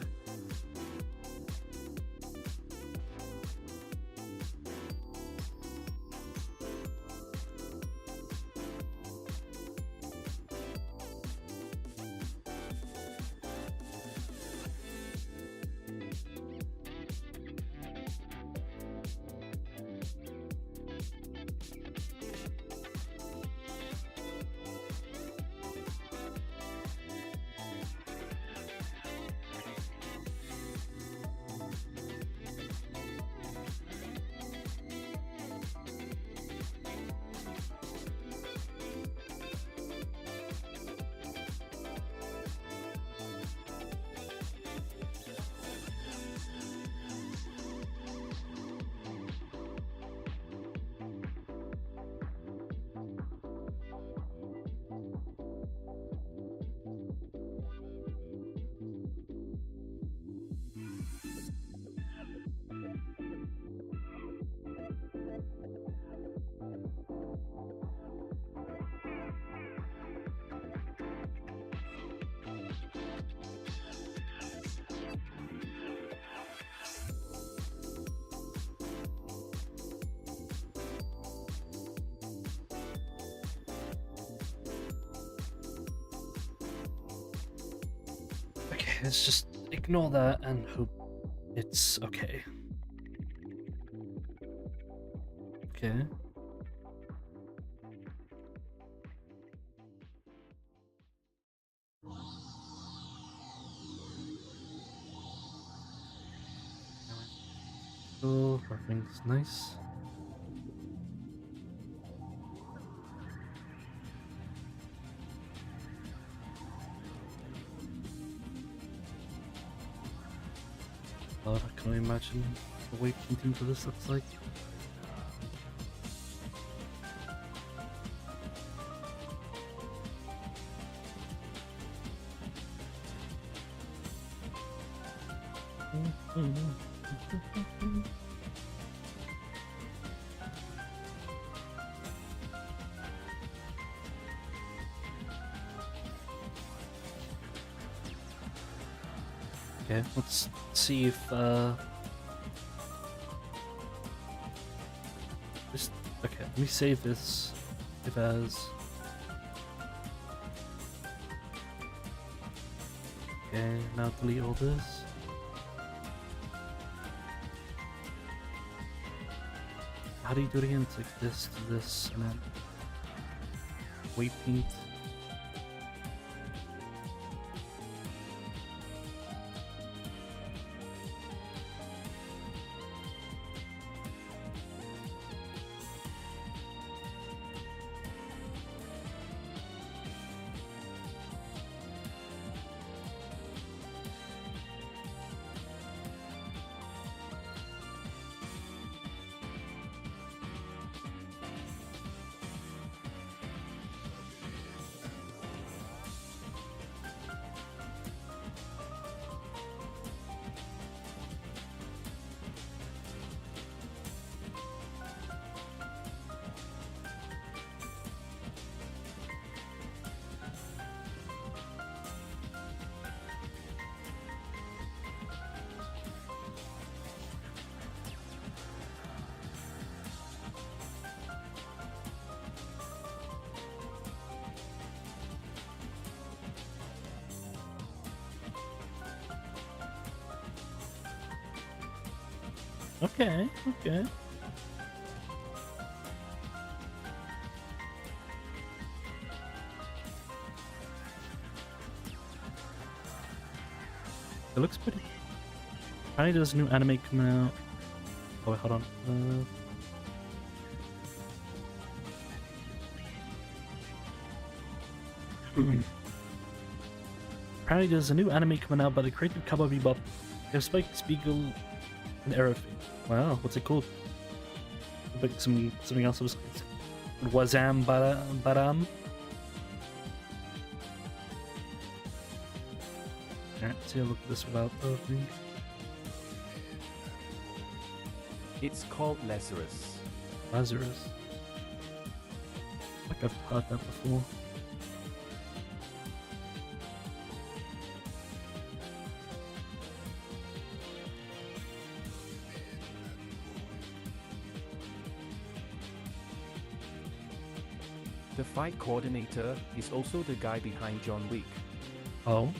okay, let's just ignore that and hope it's okay. Okay. Oh, everything's nice. God, I can only imagine the way painting for this looks like. Okay, let's see if just okay, let me save this if as okay, now delete all this. How do you do it again? It's like this to this and then weight paint. Okay, okay. It looks pretty. Apparently there's a new anime coming out. Oh wait, hold on. Apparently there's a new anime coming out by the creative Cowboy Bebop. There's Spike Spiegel and Arrow. Wow, what's it called? Like something else was Wazam Baram. Alright, let's see a look at this without opening. It's called Lazarus. Lazarus. Like I've heard that before. The fight coordinator is also the guy behind John Wick. Oh.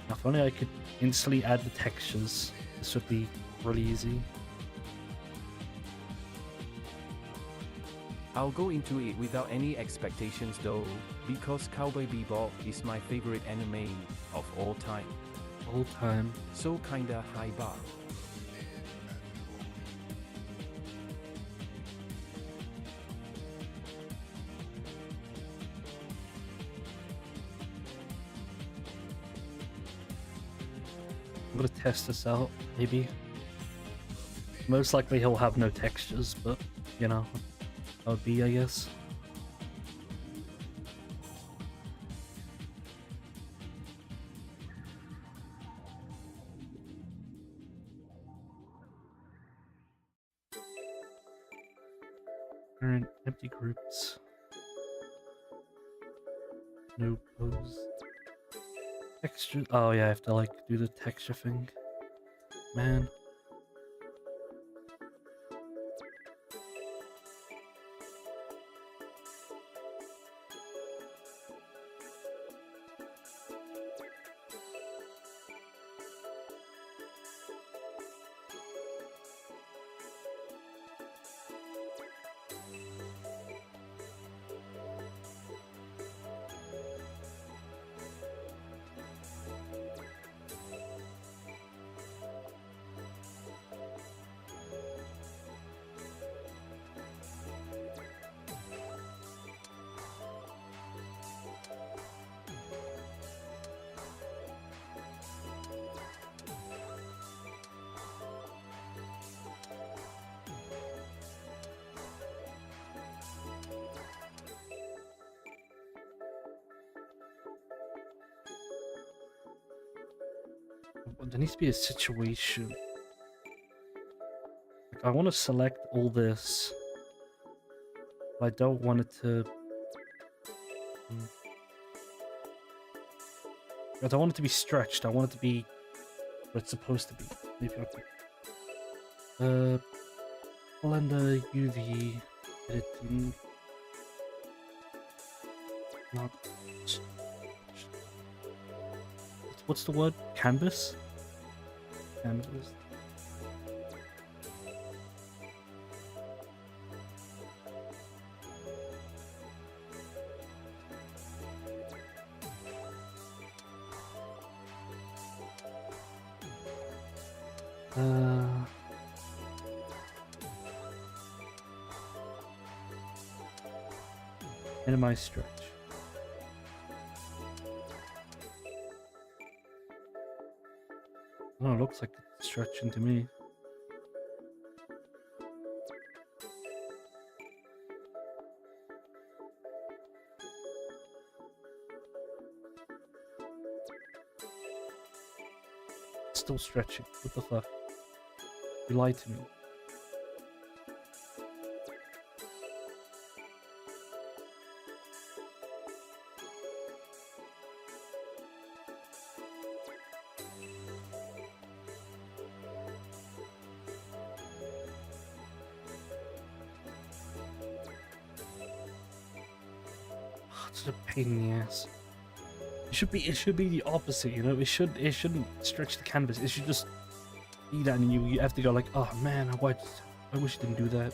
If only I could instantly add the textures. This would be really easy. I'll go into it without any expectations though, because Cowboy Bebop is my favorite anime of all time. All time. So kinda high bar. I'm gonna test this out, maybe. Most likely he'll have no textures, but, you know, that would be, I guess. Current empty groups. No pose. Texture. Oh yeah, I have to like do the texture thing. Man. There needs to be a situation. Like, I want to select all this, but I don't want it to. I don't want it to be stretched. I want it to be what it's supposed to be. Maybe I could. Blender UV editing. Not. What's the word? Canvas? Canvas. Minimize stretch. Oh, it looks like it's stretching to me. It's still stretching. What the fuck? You lied to me. Such a pain in the ass. It should be the opposite, you know. It shouldn't stretch the canvas. It should just be that, and you have to go like, oh man, I wish I didn't do that.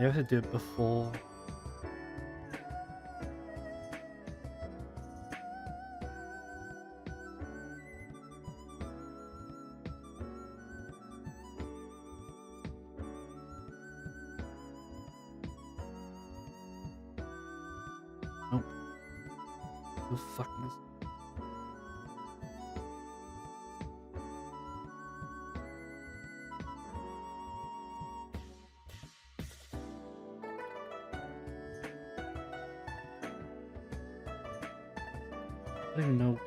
You have to do it before. Nope. Who the fuck is... I don't even know.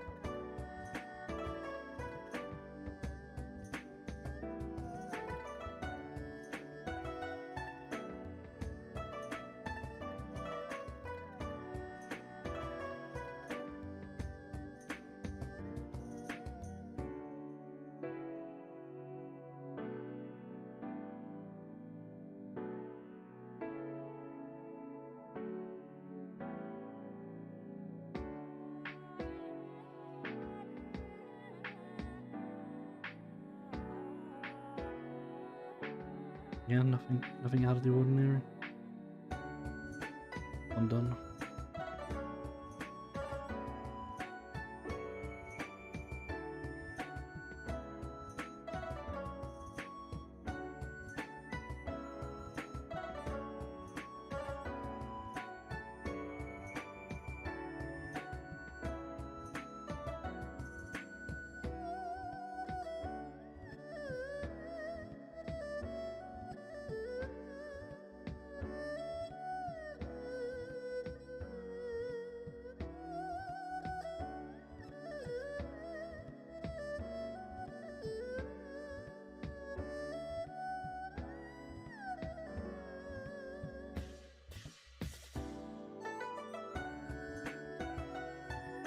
Yeah, nothing out of the ordinary. I'm done.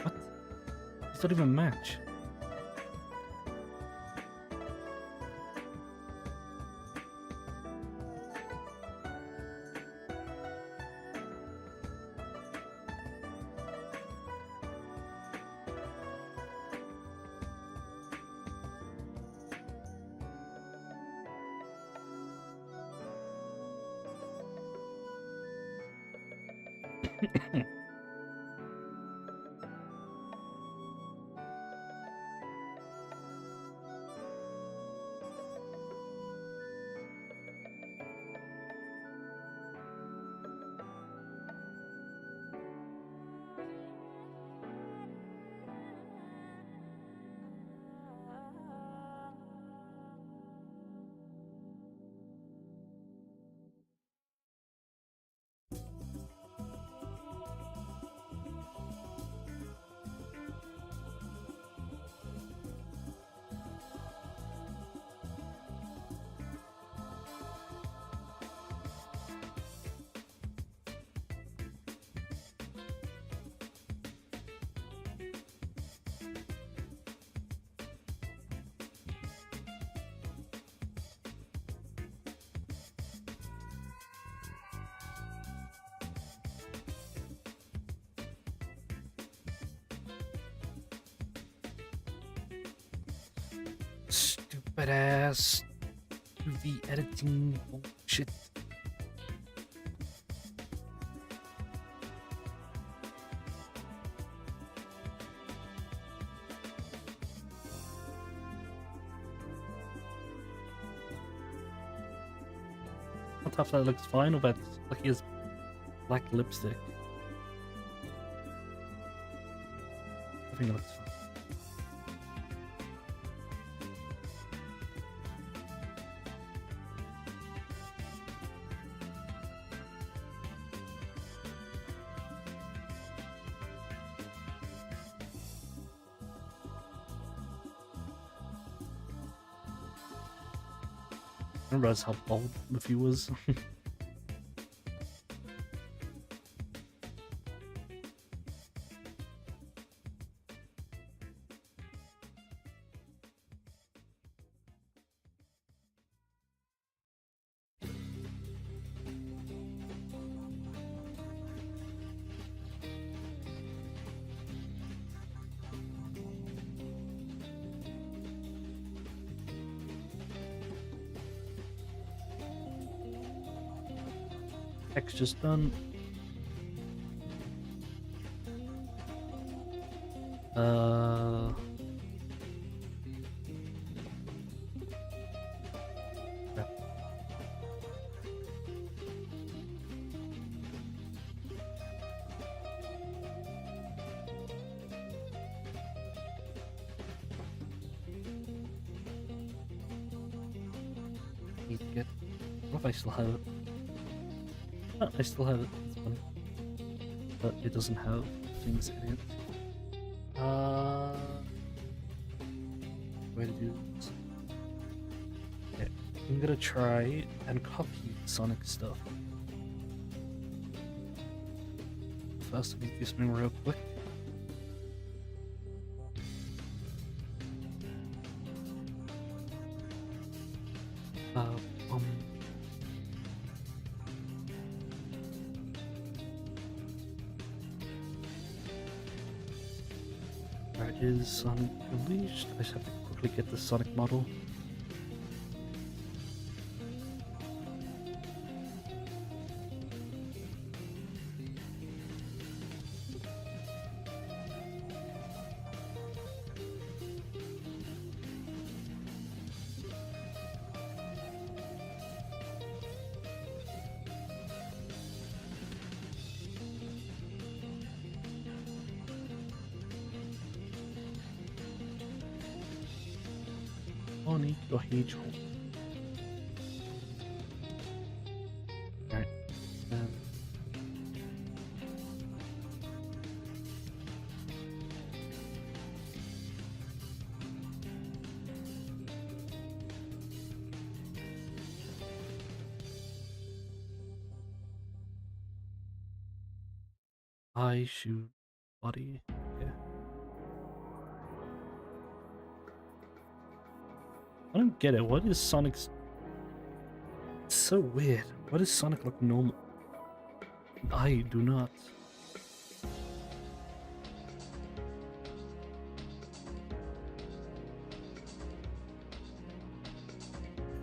What? It's not even a match. Stupid ass UV editing bullshit. On top of that, it looks fine, but like he has black lipstick. I think it looks fine. I didn't realize how bald Luffy was. Texture's done. Yeah. Need to get. What if I still have it? Oh, I still have it. It's funny. But it doesn't have things in it. Way to do this. Okay, I'm gonna try and copy Sonic stuff. First, I need to do something real quick. Um, Where is Sonic Unleashed? I just have to quickly get the Sonic model. Sonic the Hedgehog. Alright. Eye, shoe, body. Okay. I don't get it. What is Sonic's... It's so weird. Why does Sonic look normal? I do not.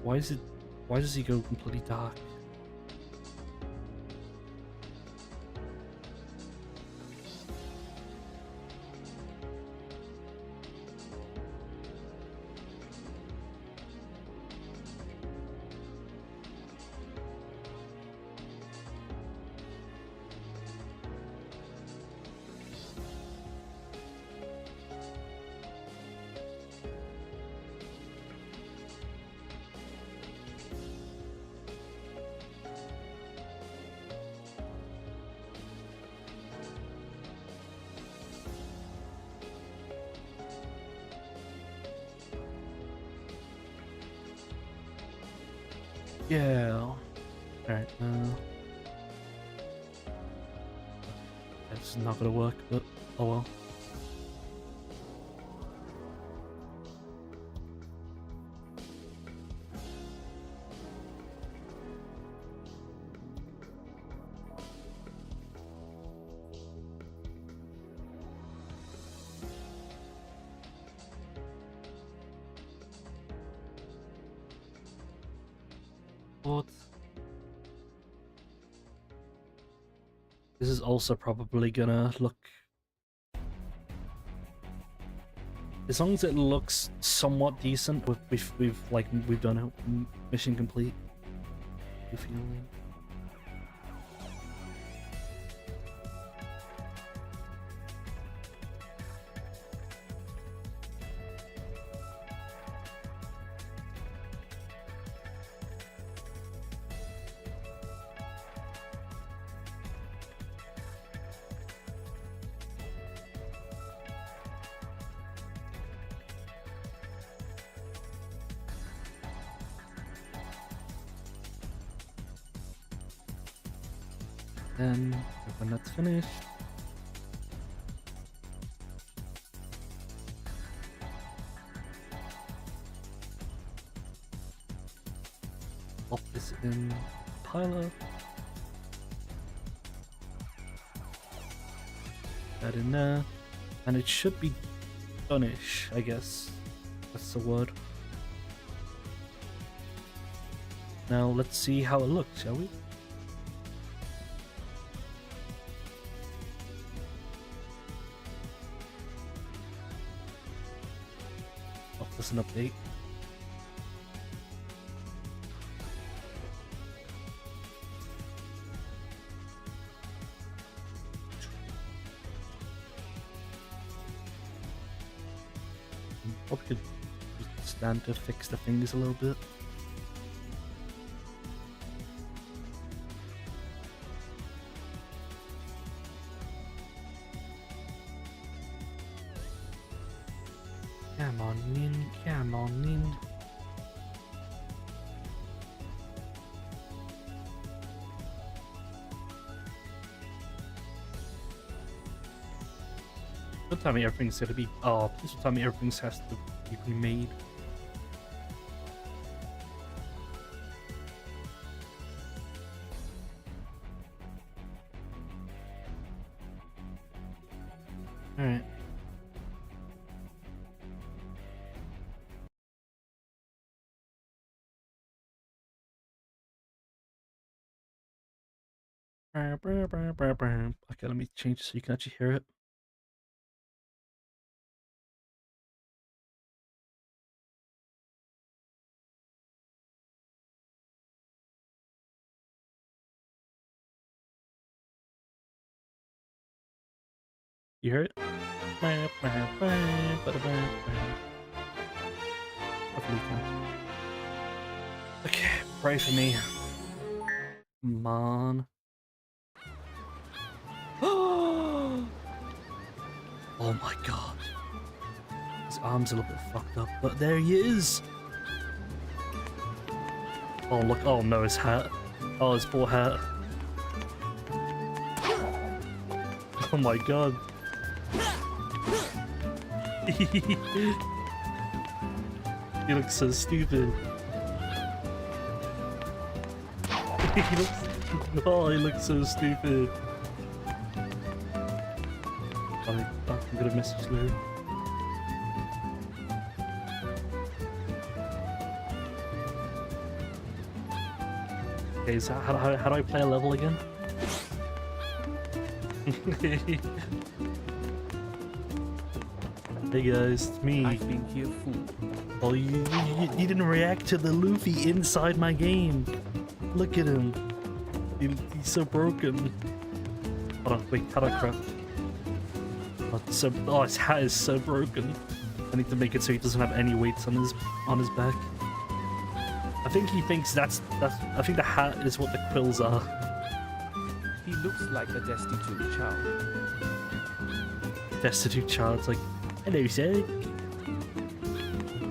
Why is it... Why does he go completely dark? Yeah. Alright, that's not gonna work, but oh well. What? This is also probably gonna look... As long as it looks somewhat decent, we've done a mission complete. You feel me? Then, when that's finished, pop this in compiler, that in there, and it should be done-ish, I guess. That's the word. Now let's see how it looks, shall we? Just an update. Probably could just stand to fix the things a little bit. Come on in, come on in. Don't tell me everything's gonna be. Oh, please don't tell me everything has to be remade. Alright. Okay, let me change it so you can actually hear it. You hear it? Hopefully you can. Okay, pray for me. Come on. Oh my god. His arm's a little bit fucked up, but there he is. Oh look, oh no, his hat. Oh, his poor hat. Oh my god. He looks so stupid. He looks so stupid. I'm gonna message Lou. Okay, so how do I play a level again? Hey guys, it's me. I've been here fool. Oh, you didn't react to the Luffy inside my game. Look at him. He's so broken. Hold on, wait, how do I craft? Oh, his hat is so broken. I need to make it so he doesn't have any weights on his back. I think he thinks that's I think the hat is what the quills are. He looks like a destitute child. Destitute child. It's like, hello sir.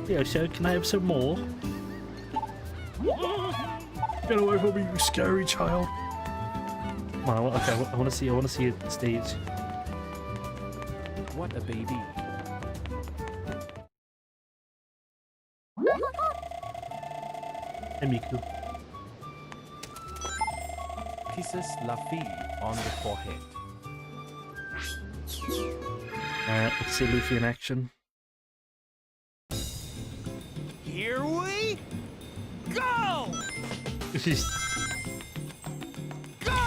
Yeah, sir, can I have some more? Get away from me, you scary child. Come on, okay, I want to see a stage. What a baby. Hey Miku. Kisses Luffy on the forehead. Alright, let's see Luffy in action. Here we go! Go!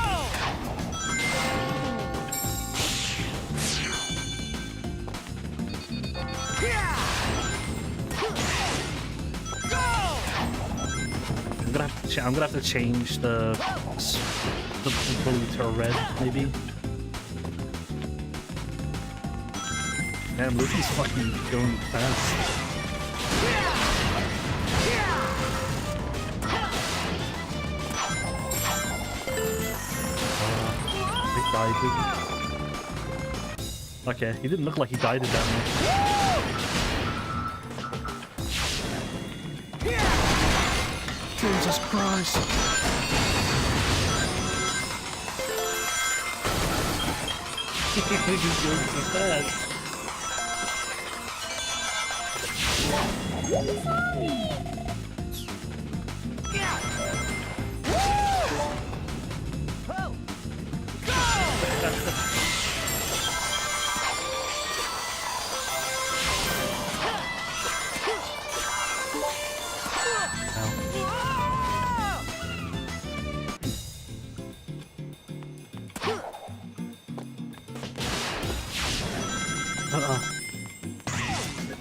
I'm gonna have to change the blue to a red, maybe. Damn, Luffy's fucking going fast. He died, Luffy. Okay, he didn't look like he died in that much. Jesus Christ! He's going so fast.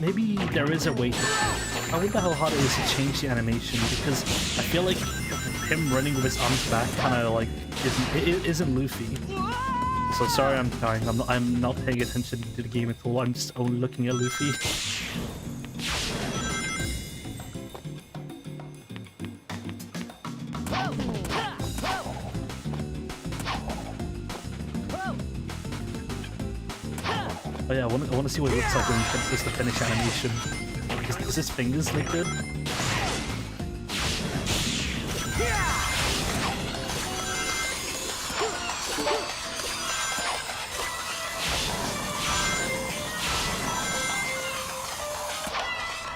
Maybe there is a way to... I wonder how hard it is to change the animation, because I feel like him running with his arms back kind of like isn't Luffy. So sorry I'm dying, I'm not paying attention to the game at all, I'm just only looking at Luffy. Oh yeah, I want to see what it looks like when he does the finish animation. Does his fingers look good?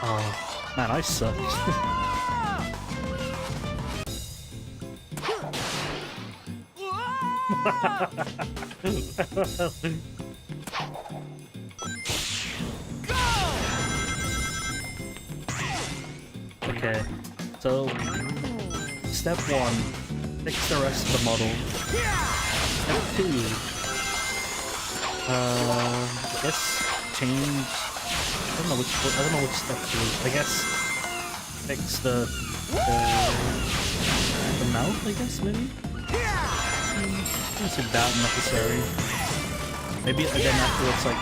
Oh, man, I suck. Okay, so step 1, fix the rest of the model. Step 2, I guess change. I don't know which step to do. I guess fix the mouth. I guess maybe. It's like that necessary. Maybe then afterwards, like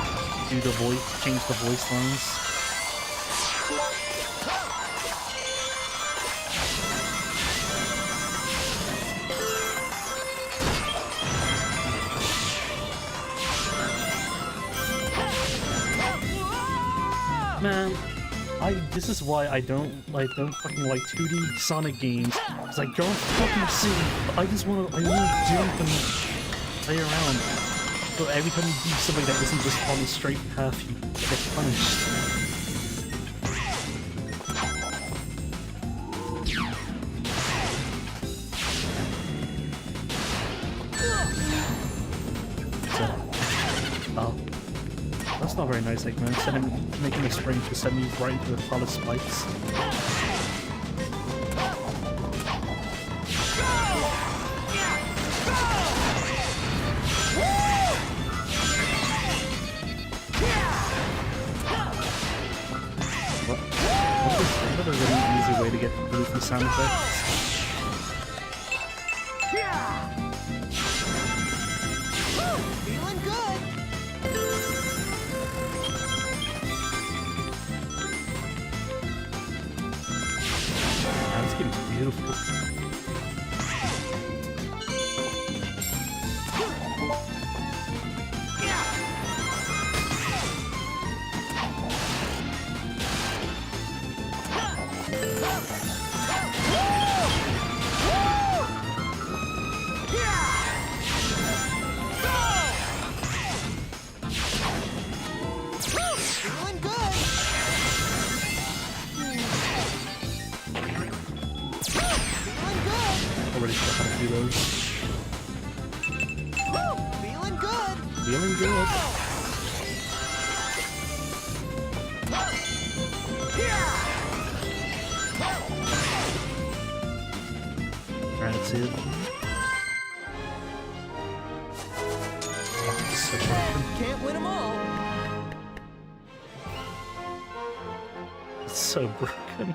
do the voice, change the voice lines. Man, this is why I don't fucking like 2D Sonic games. Cause I don't fucking see. I wanna jump and play around. But every time you do something that isn't just on the straight path, you get punished. So, oh. That's not very nice, like, man. Making a spring to send me right into a pile of spikes. What a really easy way to get Luffy sound effects. Feeling good. This game's beautiful. Feeling good. Feeling good. Already sure how to do those. Feeling good. Feeling good. Alright, that's it. Oh, it's so broken. Can't win them all. It's so broken.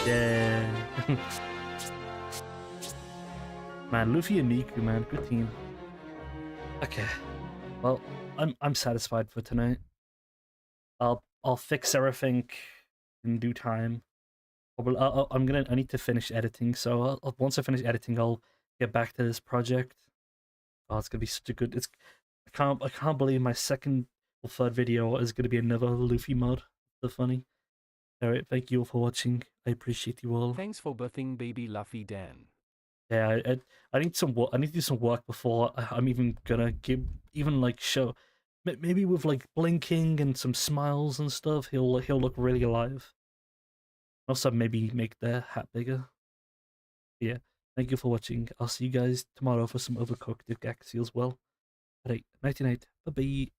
Yeah. Man, Luffy and Miku, man, good team. Okay. Well, I'm satisfied for tonight. I'll fix everything in due time. I need to finish editing, so once I finish editing, I'll get back to this project. Oh, it's gonna be such a good. I can't believe my second or third video is gonna be another Luffy mod. So funny. All right, thank you all for watching. I appreciate you all. Thanks for birthing baby Luffy Dan. Yeah, I need some work. I need to do some work before I'm even gonna show. Maybe with like blinking and some smiles and stuff, he'll look really alive. Also, maybe make the hat bigger. Yeah, thank you for watching. I'll see you guys tomorrow for some Overcooked with Gaxi as well. Alright, night night. Bye bye.